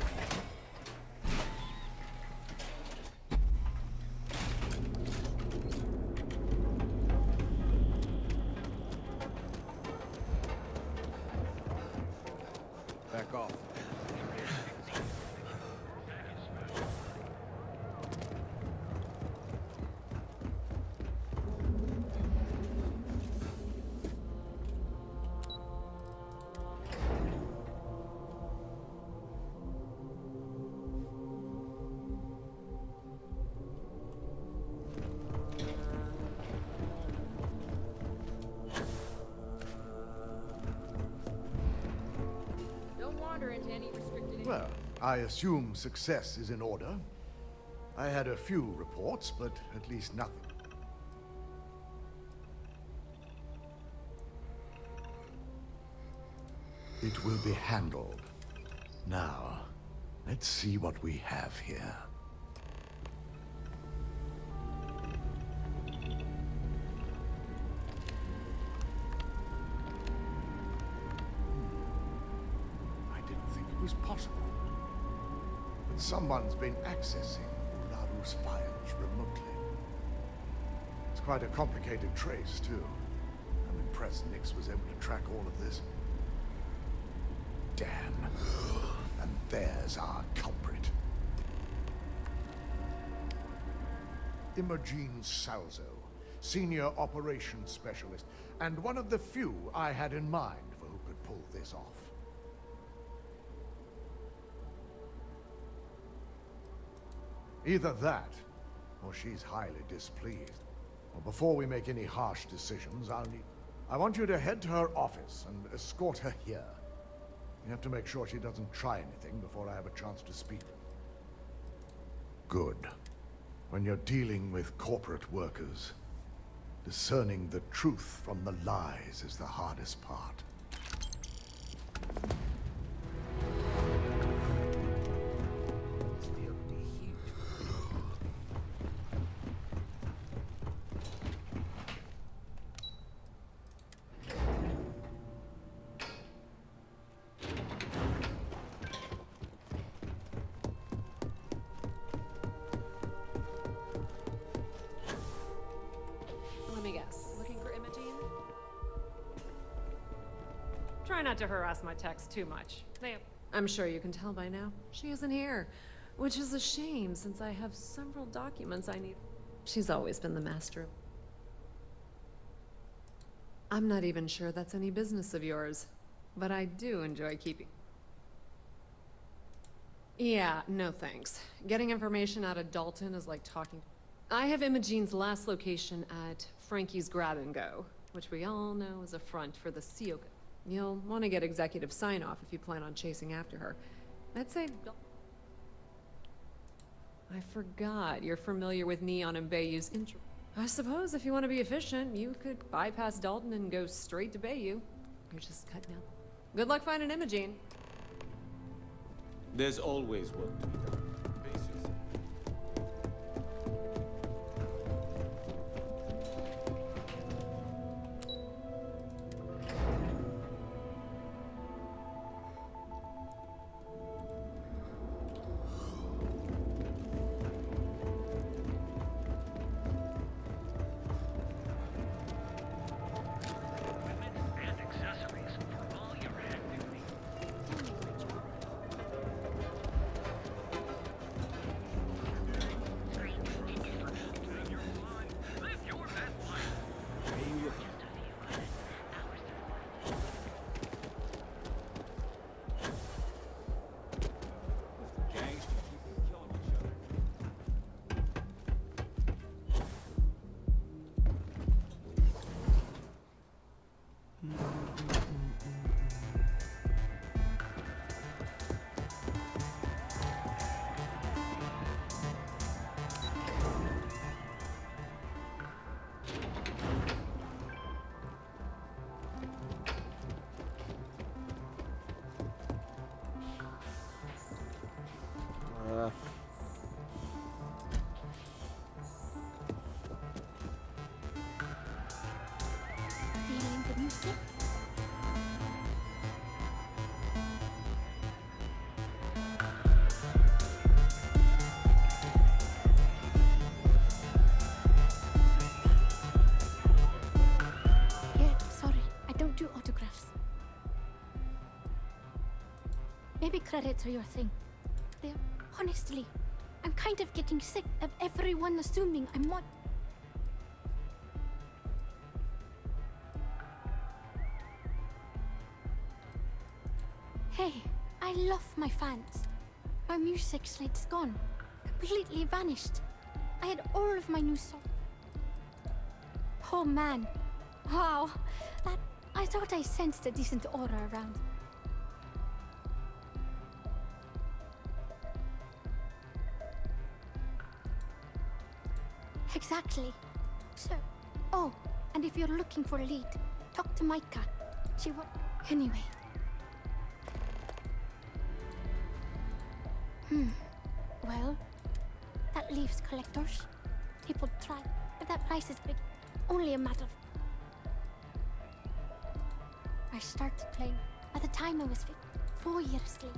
Back off. Into any restricted... Well, I assume success is in order. I had a few reports, but at least nothing. It will be handled. Now, let's see what we have here. Was possible. But someone's been accessing Ularu's files remotely. It's quite a complicated trace, too. I'm impressed Nix was able to track all of this. Damn. And there's our culprit. Imogene Salzo, Senior Operations Specialist, and one of the few I had in mind for who could pull this off. Either that, or she's highly displeased. Well, before we make any harsh decisions, I want you to head to her office and escort her here. You have to make sure she doesn't try anything before I have a chance to speak. Good. When you're dealing with corporate workers, discerning the truth from the lies is the hardest part. try not to harass my techs too much. I'm sure you can tell by now. She isn't here, which is a shame since I have several documents I need. She's always been the master. I'm not even sure that's any business of yours, but I do enjoy keeping. Yeah, no thanks. Getting information out of Dalton is like talking. I have Imogene's last location at Frankie's Grab and Go, which we all know is a front for the Sioka. You'll want to get executive sign-off if you plan on chasing after her. I'd say... I forgot you're familiar with Neon and Bayou's intro. I suppose if you want to be efficient, you could bypass Dalton and go straight to Bayou. You're just cutting out. Good luck finding Imogene. There's always work to be done. Feeling the music? Yeah, sorry, I don't do autographs. Maybe credits are your thing. They're, honestly, I'm kind of getting sick of everyone assuming I'm not. Hey, I love my fans. My music slate's gone. Completely vanished. I had all of my new songs. Oh man. Wow. I thought I sensed a decent aura around. Exactly. So, oh, and if you're looking for a lead, talk to Micah. She will. Anyway. Well, that leaves collectors. People try, but that price is big. Only a matter of... I started playing by the time I was 4 years late.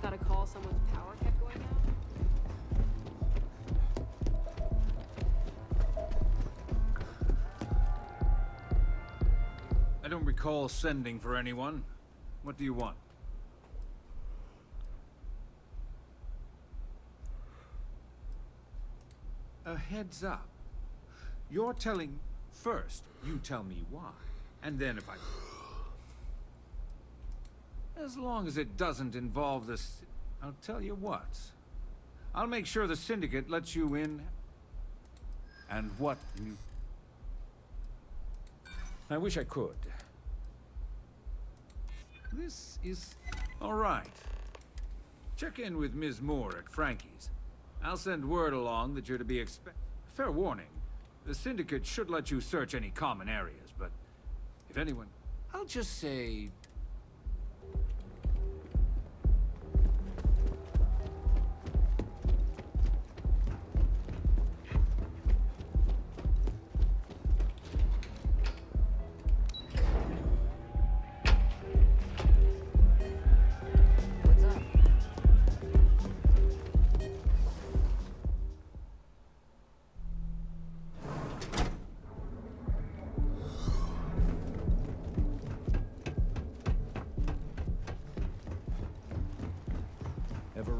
Gotta call someone's power kept going out? I don't recall sending for anyone. What do you want? A heads up. You're telling... First, you tell me why. And then if I... As long as it doesn't involve this... I'll tell you what. I'll make sure the Syndicate lets you in... And what you... I wish I could. This is... All right. Check in with Ms. Moore at Frankie's. I'll send word along that you're to be Fair warning. The Syndicate should let you search any common areas, but... If anyone... I'll just say...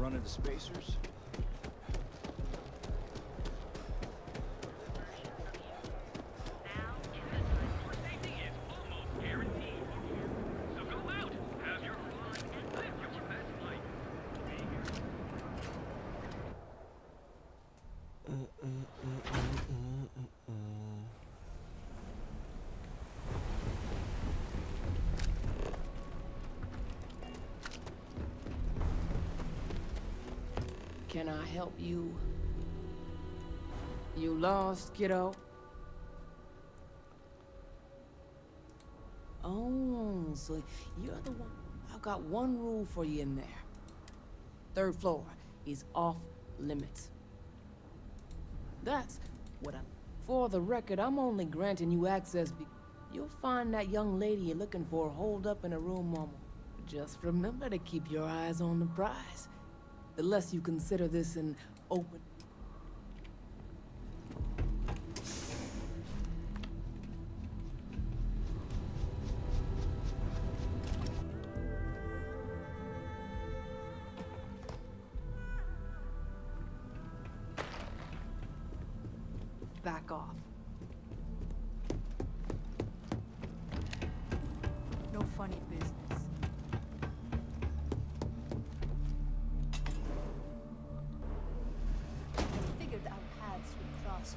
run into spacers? Can I help you? You lost, kiddo? Oh, so you're the one. I've got one rule for you in there. Third floor is off limits. That's what I'm... For the record, I'm only granting you access you'll find that young lady you're looking for holed up in a room on... Just remember to keep your eyes on the prize. The less you consider this an open... Back off. No funny business.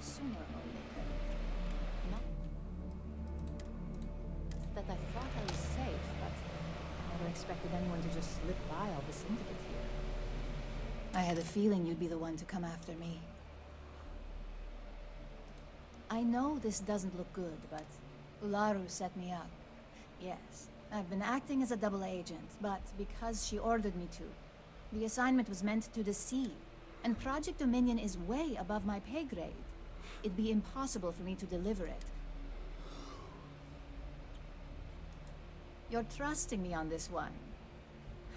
Sooner or later. Not that I thought I was safe, but I never expected anyone to just slip by all the syndicate here. I had a feeling you'd be the one to come after me. I know this doesn't look good, but Ularu set me up. Yes, I've been acting as a double agent, but because she ordered me to. The assignment was meant to deceive, and Project Dominion is way above my pay grade. It'd be impossible for me to deliver it. You're trusting me on this one.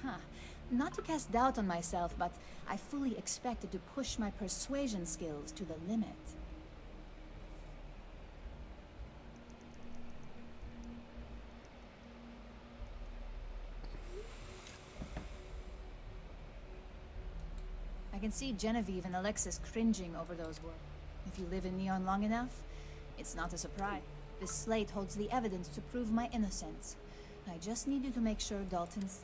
Huh. Not to cast doubt on myself, but I fully expected to push my persuasion skills to the limit. I can see Genevieve and Alexis cringing over those words. If you live in Neon long enough, it's not a surprise. This slate holds the evidence to prove my innocence. I just need you to make sure Dalton's...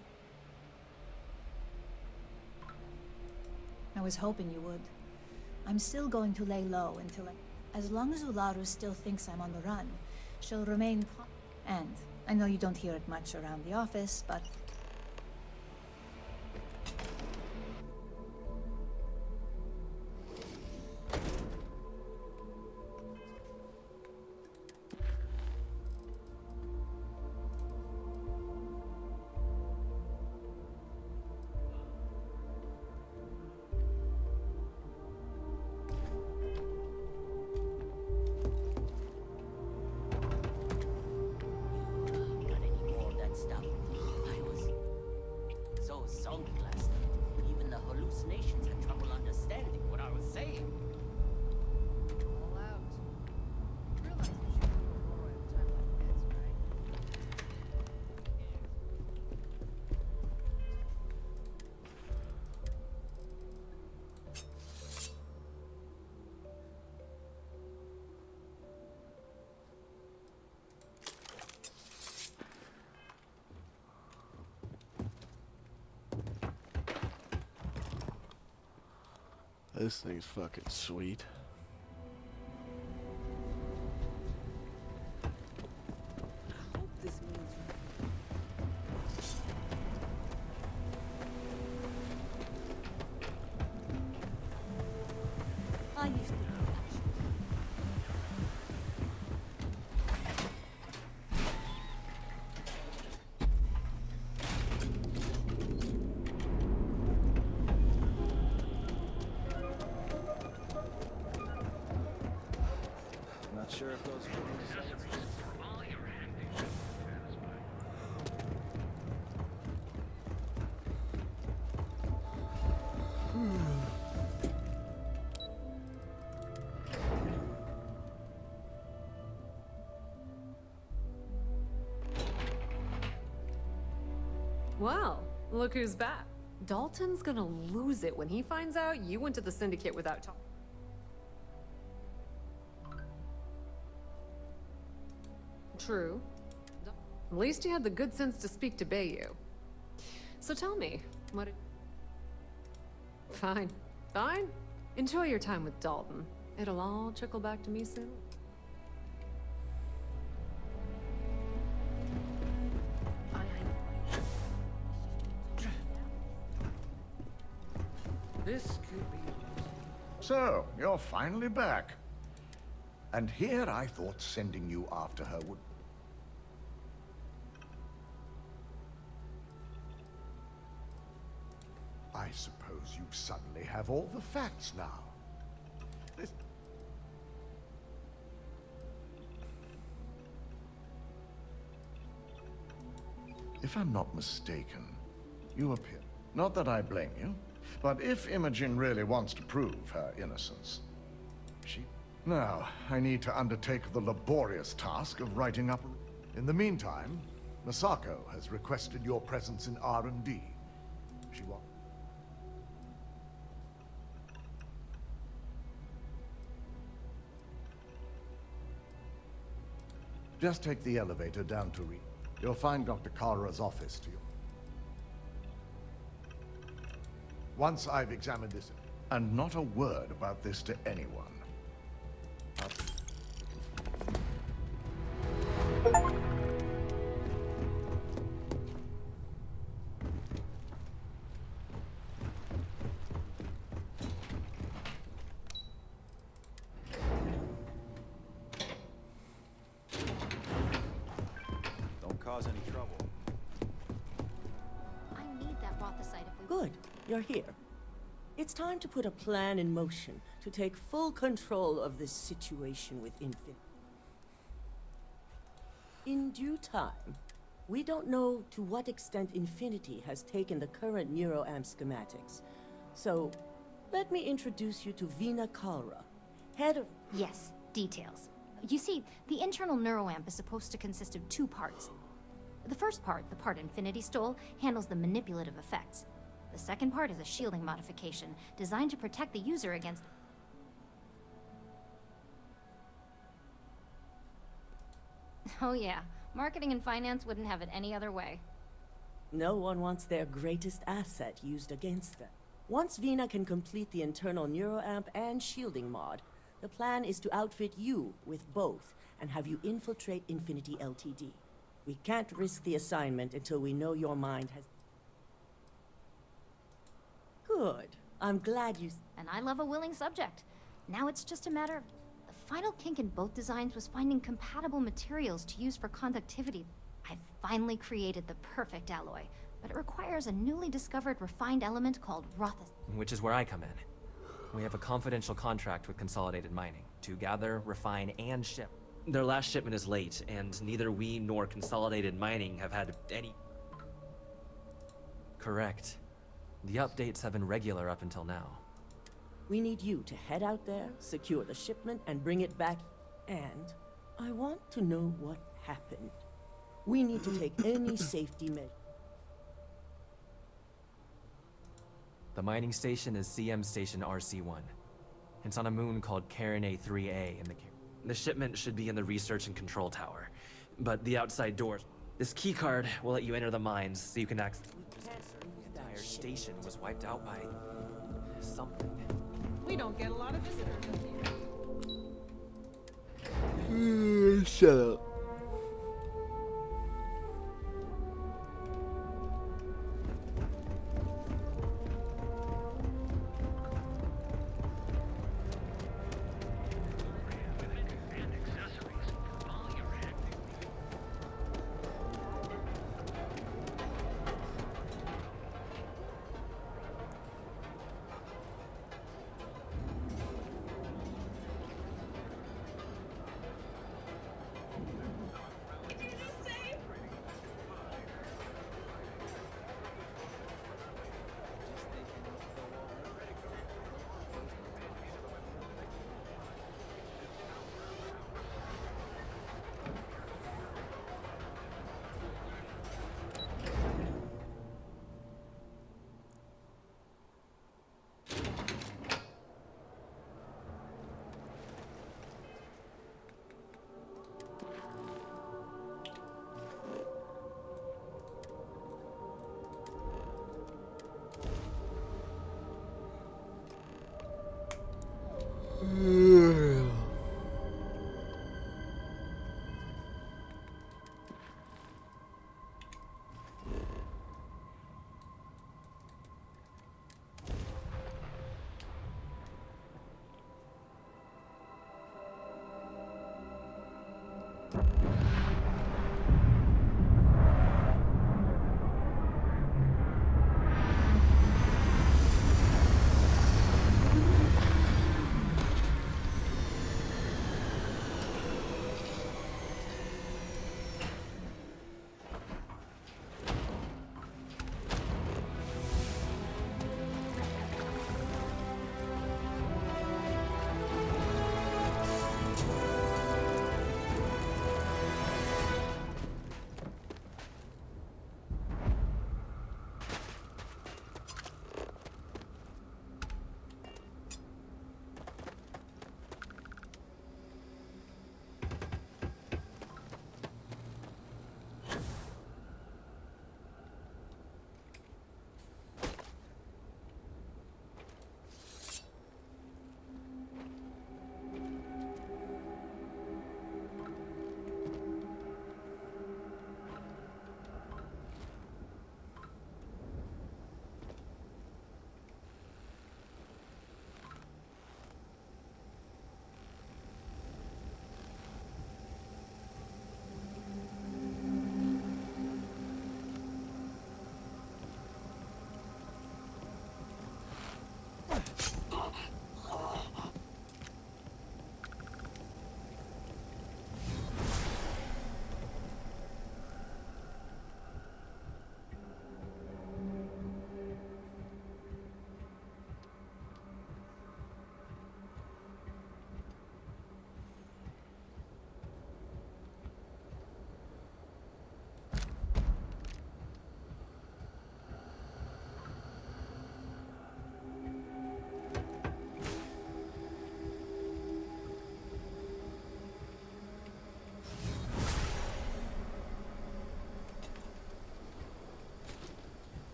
I was hoping you would. I'm still going to lay low until as long as Ularu still thinks I'm on the run, she'll remain... And I know you don't hear it much around the office, but... This thing's fucking sweet. Sure if those Well, look who's back. Dalton's gonna lose it when he finds out you went to the Syndicate without talking. True. At least he had the good sense to speak to Bayou. So tell me, what did... Fine. Fine. Enjoy your time with Dalton. It'll all trickle back to me soon. This could be... So, you're finally back. And here I thought sending you after her would... I suppose you suddenly have all the facts now. This... If I'm not mistaken, you appear... Not that I blame you, but if Imogen really wants to prove her innocence, she... Now, I need to undertake the laborious task of writing up... In the meantime, Masako has requested your presence in R&D. She wants... Just take the elevator down to Ryujin. You'll find Dr. Kara's office to you. Once I've examined this, and not a word about this to anyone. Don't cause any trouble. I need that Rothicite if we... Good, you're here. It's time to put a plan in motion to take full control of this situation with Infinity. In due time. We don't know to what extent Infinity has taken the current neuroamp schematics. So, let me introduce you to Vina Kalra, head of... Yes, details. You see, the internal neuroamp is supposed to consist of two parts. The first part, the part Infinity stole, handles the manipulative effects. The second part is a shielding modification, designed to protect the user against... Oh yeah, marketing and finance wouldn't have it any other way. No one wants their greatest asset used against them. Once Vina can complete the internal neuroamp and shielding mod, the plan is to outfit you with both and have you infiltrate Infinity Ltd. We can't risk the assignment until we know your mind has... Good. I'm glad you... And I love a willing subject. Now it's just a matter of... The final kink in both designs was finding compatible materials to use for conductivity. I've finally created the perfect alloy, but it requires a newly discovered refined element called Rothicite. Which is where I come in. We have a confidential contract with Consolidated Mining to gather, refine, and ship. Their last shipment is late, and neither we nor Consolidated Mining have had any... Correct. The updates have been regular up until now. We need you to head out there, secure the shipment, and bring it back. And I want to know what happened. We need to take any safety measure. The mining station is CM Station RC-1. It's on a moon called Carinae 3A in the shipment should be in the research and control tower, but the outside doors... This keycard will let you enter the mines so you can access... The entire station was wiped out by... something. We don't get a lot of visitors up here. Shut up.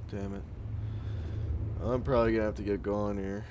Damn it. I'm probably gonna have to get going here.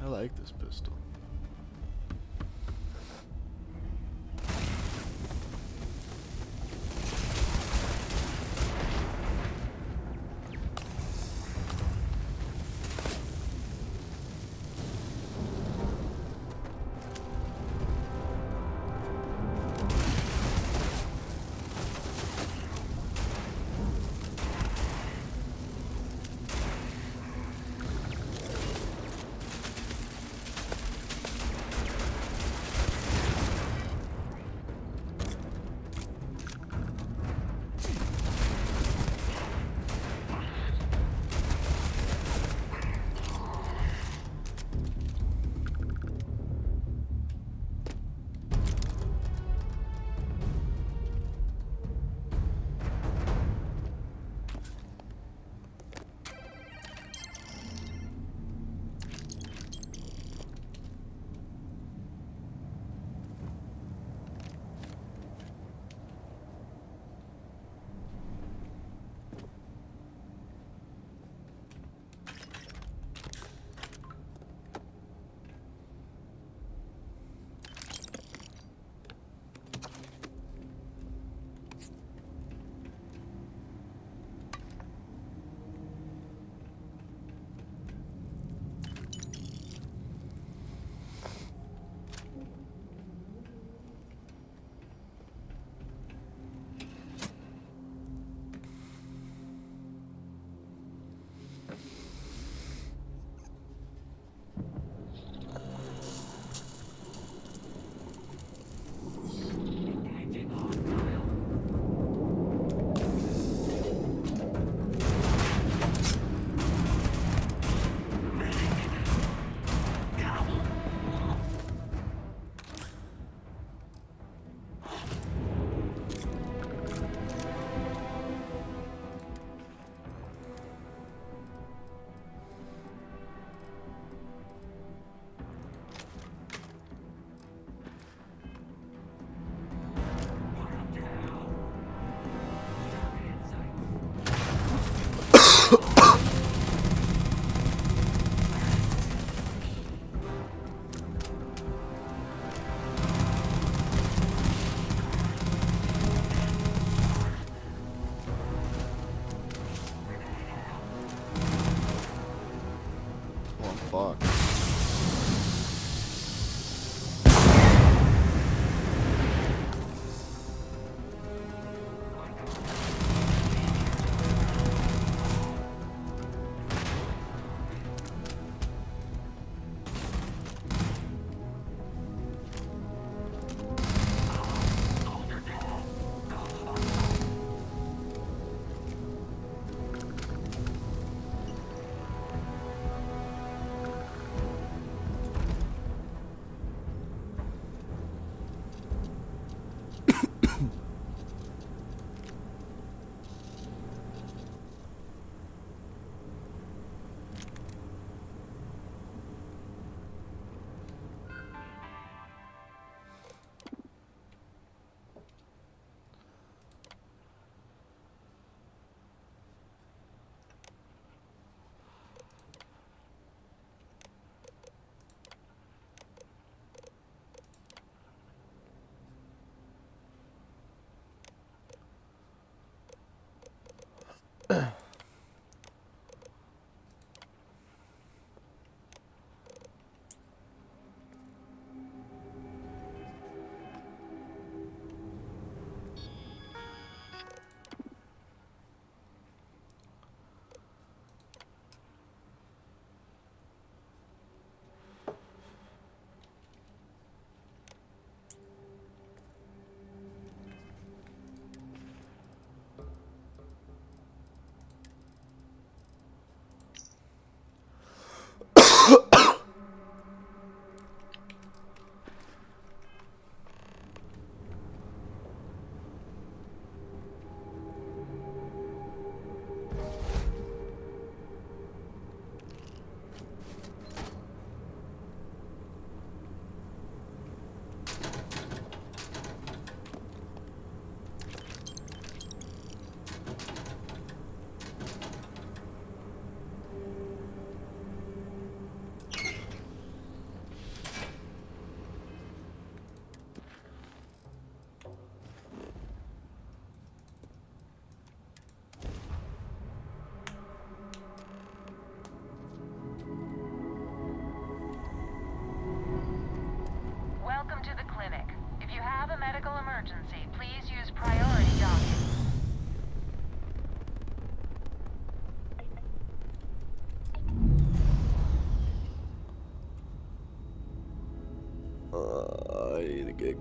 I like this pistol.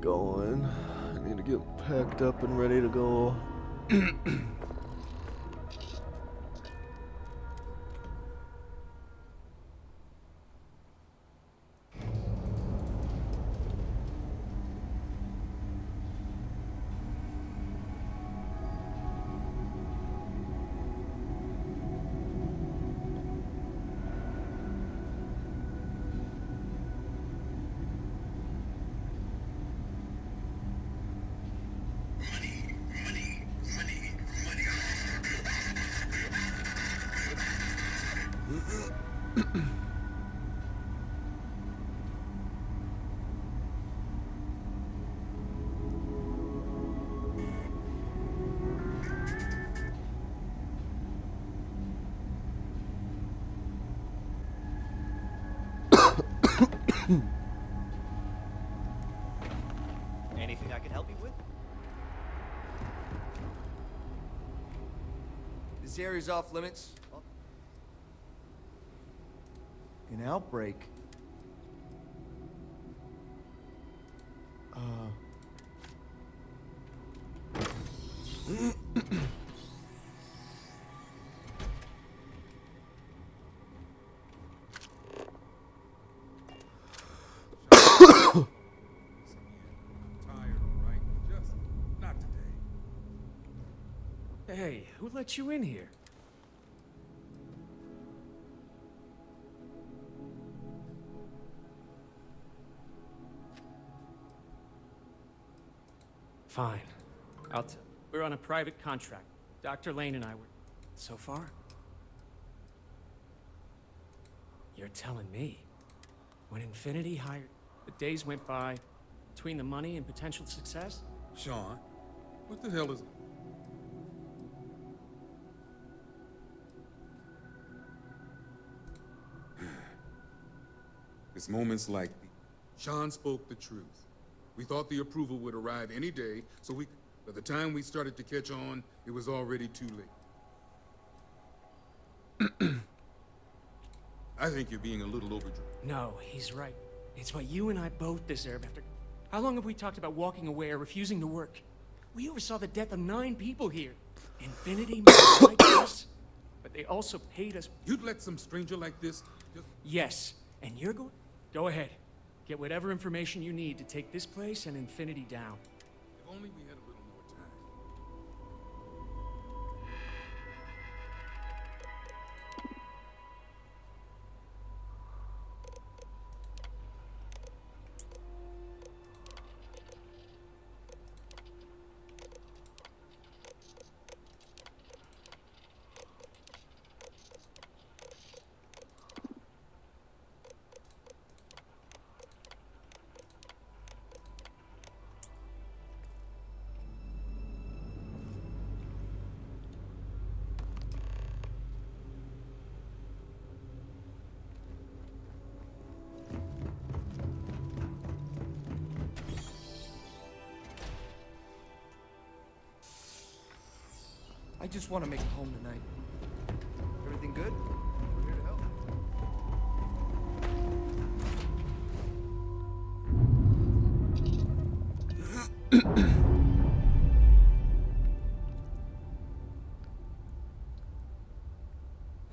going. I need to get packed up and ready to go. Anything I can help you with? This area's off limits. An outbreak. Hey, who let you in here? Fine. We're on a private contract. Dr. Lane and I were... So far? You're telling me. When Infinity hired... The days went by between the money and potential success? Sean, what the hell is... It's moments like these. Sean spoke the truth. We thought the approval would arrive any day, so by the time we started to catch on, it was already too late. I think you're being a little overdrawn. No, he's right. It's what you and I both deserve after... How long have we talked about walking away or refusing to work? We oversaw the death of 9 people here. Infinity must like us, but they also paid us... You'd let some stranger like this just... Yes, and you're going... Go ahead. Get whatever information you need to take this place and Infinity down. If only we had a little more time. I just want to make it home tonight. Everything good? We're here to help.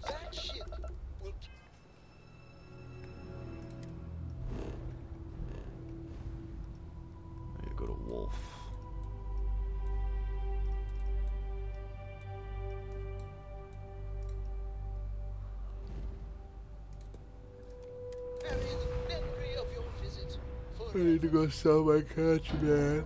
That shit will... I need to go to Wolf. I need to go sell my catch, man.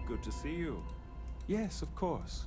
Good to see you. Yes, of course.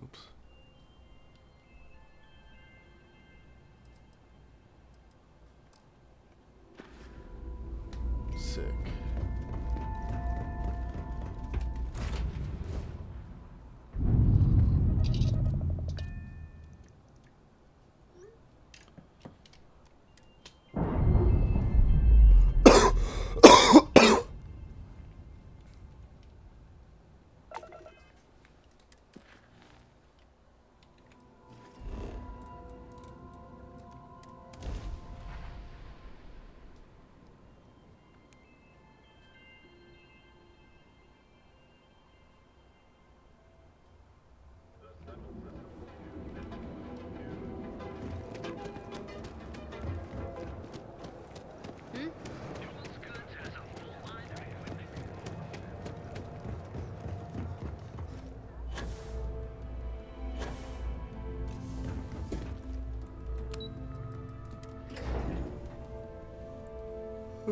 Oops. Sick.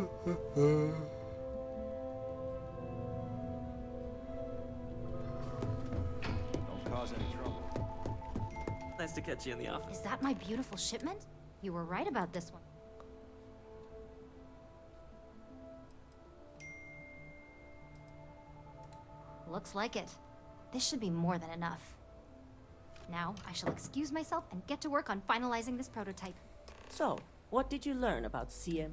Don't cause any trouble. Nice to catch you in the office. Is that my beautiful shipment? You were right about this one. Looks like it. This should be more than enough. Now, I shall excuse myself and get to work on finalizing this prototype. So, what did you learn about CM?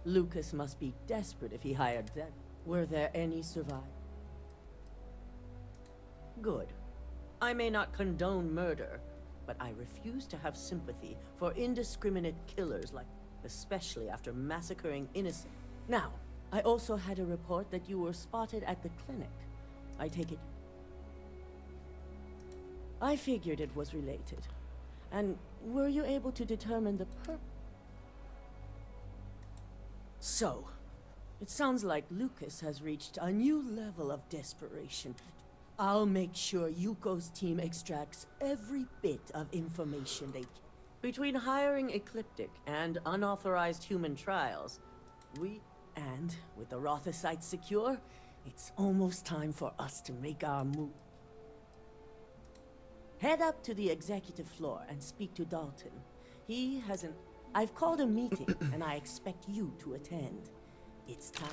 Lucas must be desperate if he hired them. Were there any survivors? Good. I may not condone murder, but I refuse to have sympathy for indiscriminate killers like, especially after massacring innocent. Now, I also had a report that you were spotted at the clinic. I take it. I figured it was related. And were you able to determine the So, it sounds like Lucas has reached a new level of desperation. I'll make sure Yuko's team extracts every bit of information they can. Between hiring Ecliptic and unauthorized human trials, and with the Rotha site secure, it's almost time for us to make our move. Head up to the executive floor and speak to Dalton. He hasn't... I've called a meeting, and I expect you to attend. It's time.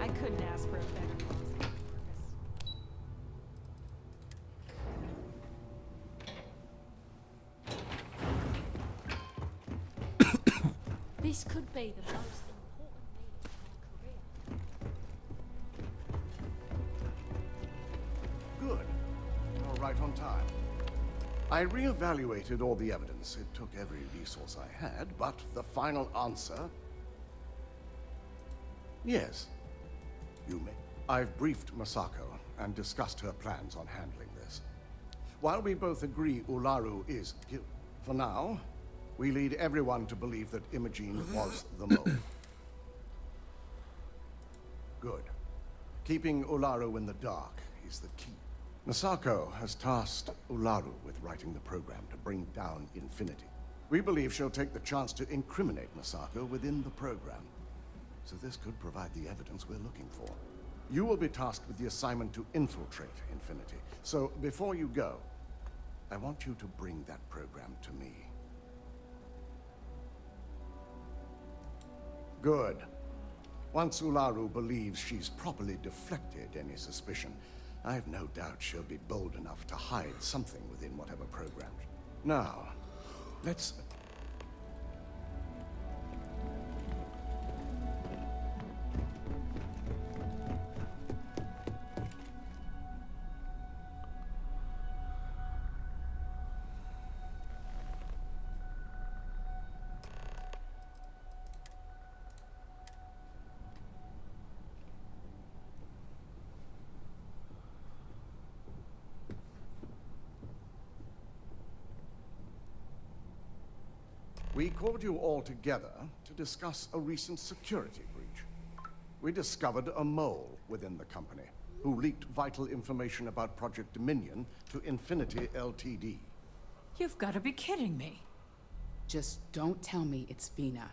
I couldn't ask for a better boss. This could be the most important meeting of my career. Good. You're right on time. I re-evaluated all the evidence. It took every resource I had, but the final answer... Yes. You may. I've briefed Masako and discussed her plans on handling this. While we both agree Ularu is guilty, for now, we lead everyone to believe that Imogene was the mole. Good. Keeping Ularu in the dark is the key. Masako has tasked Ularu with writing the program to bring down Infinity. We believe she'll take the chance to incriminate Masako within the program. So this could provide the evidence we're looking for. You will be tasked with the assignment to infiltrate Infinity. So before you go, I want you to bring that program to me. Good. Once Ularu believes she's properly deflected any suspicion, I have no doubt she'll be bold enough to hide something within whatever program. Now, let's... We called you all together to discuss a recent security breach. We discovered a mole within the company who leaked vital information about Project Dominion to Infinity Ltd. You've got to be kidding me. Just don't tell me it's Vina.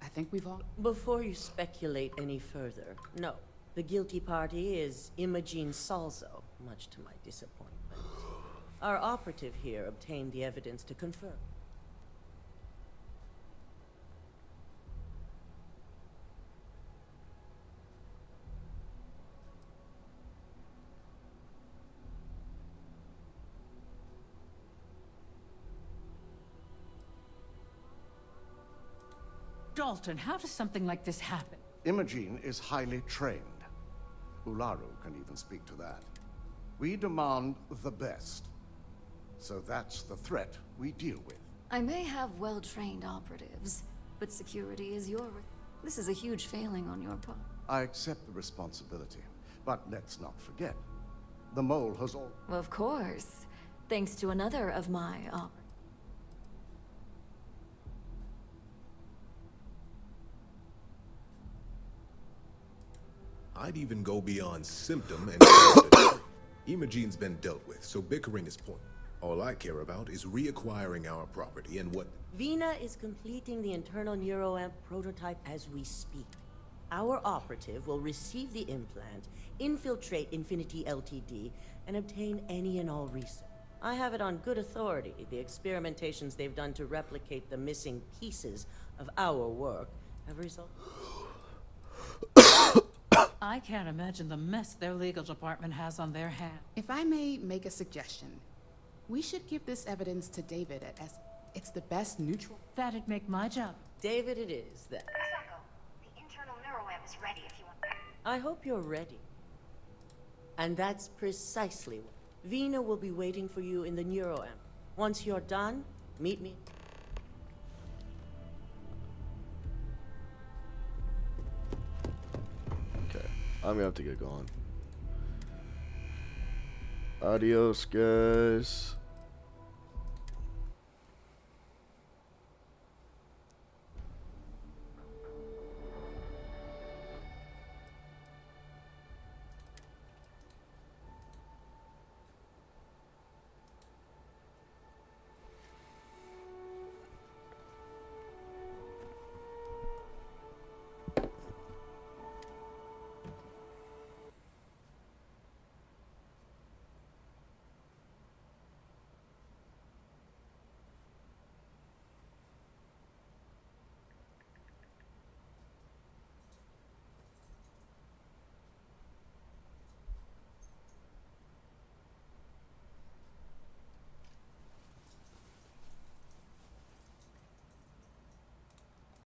I think we've all... Before you speculate any further, no. The guilty party is Imogene Salzo, much to my disappointment. Our operative here obtained the evidence to confirm. Dalton, how does something like this happen? Imogene is highly trained. Ularu can even speak to that. We demand the best. So that's the threat we deal with. I may have well-trained operatives, but security is this is a huge failing on your part. I accept the responsibility, but let's not forget. The mole has all... Of course. Thanks to another of my operatives. I'd even go beyond symptom and Imogene's been dealt with, so bickering is pointless. All I care about is reacquiring our property and what... Vina is completing the internal neuroamp prototype as we speak. Our operative will receive the implant, infiltrate Infinity Ltd, and obtain any and all research. I have it on good authority. The experimentations they've done to replicate the missing pieces of our work have resulted... I can't imagine the mess their legal department has on their hands. If I may make a suggestion, we should give this evidence to David as it's the best neutral. That'd make my job. David it is, then. Sako, the internal neuroamp is ready if you want. I hope you're ready. And that's precisely what... Vina will be waiting for you in the neuroamp. Once you're done, meet me. I'm gonna have to get going. Adios, guys.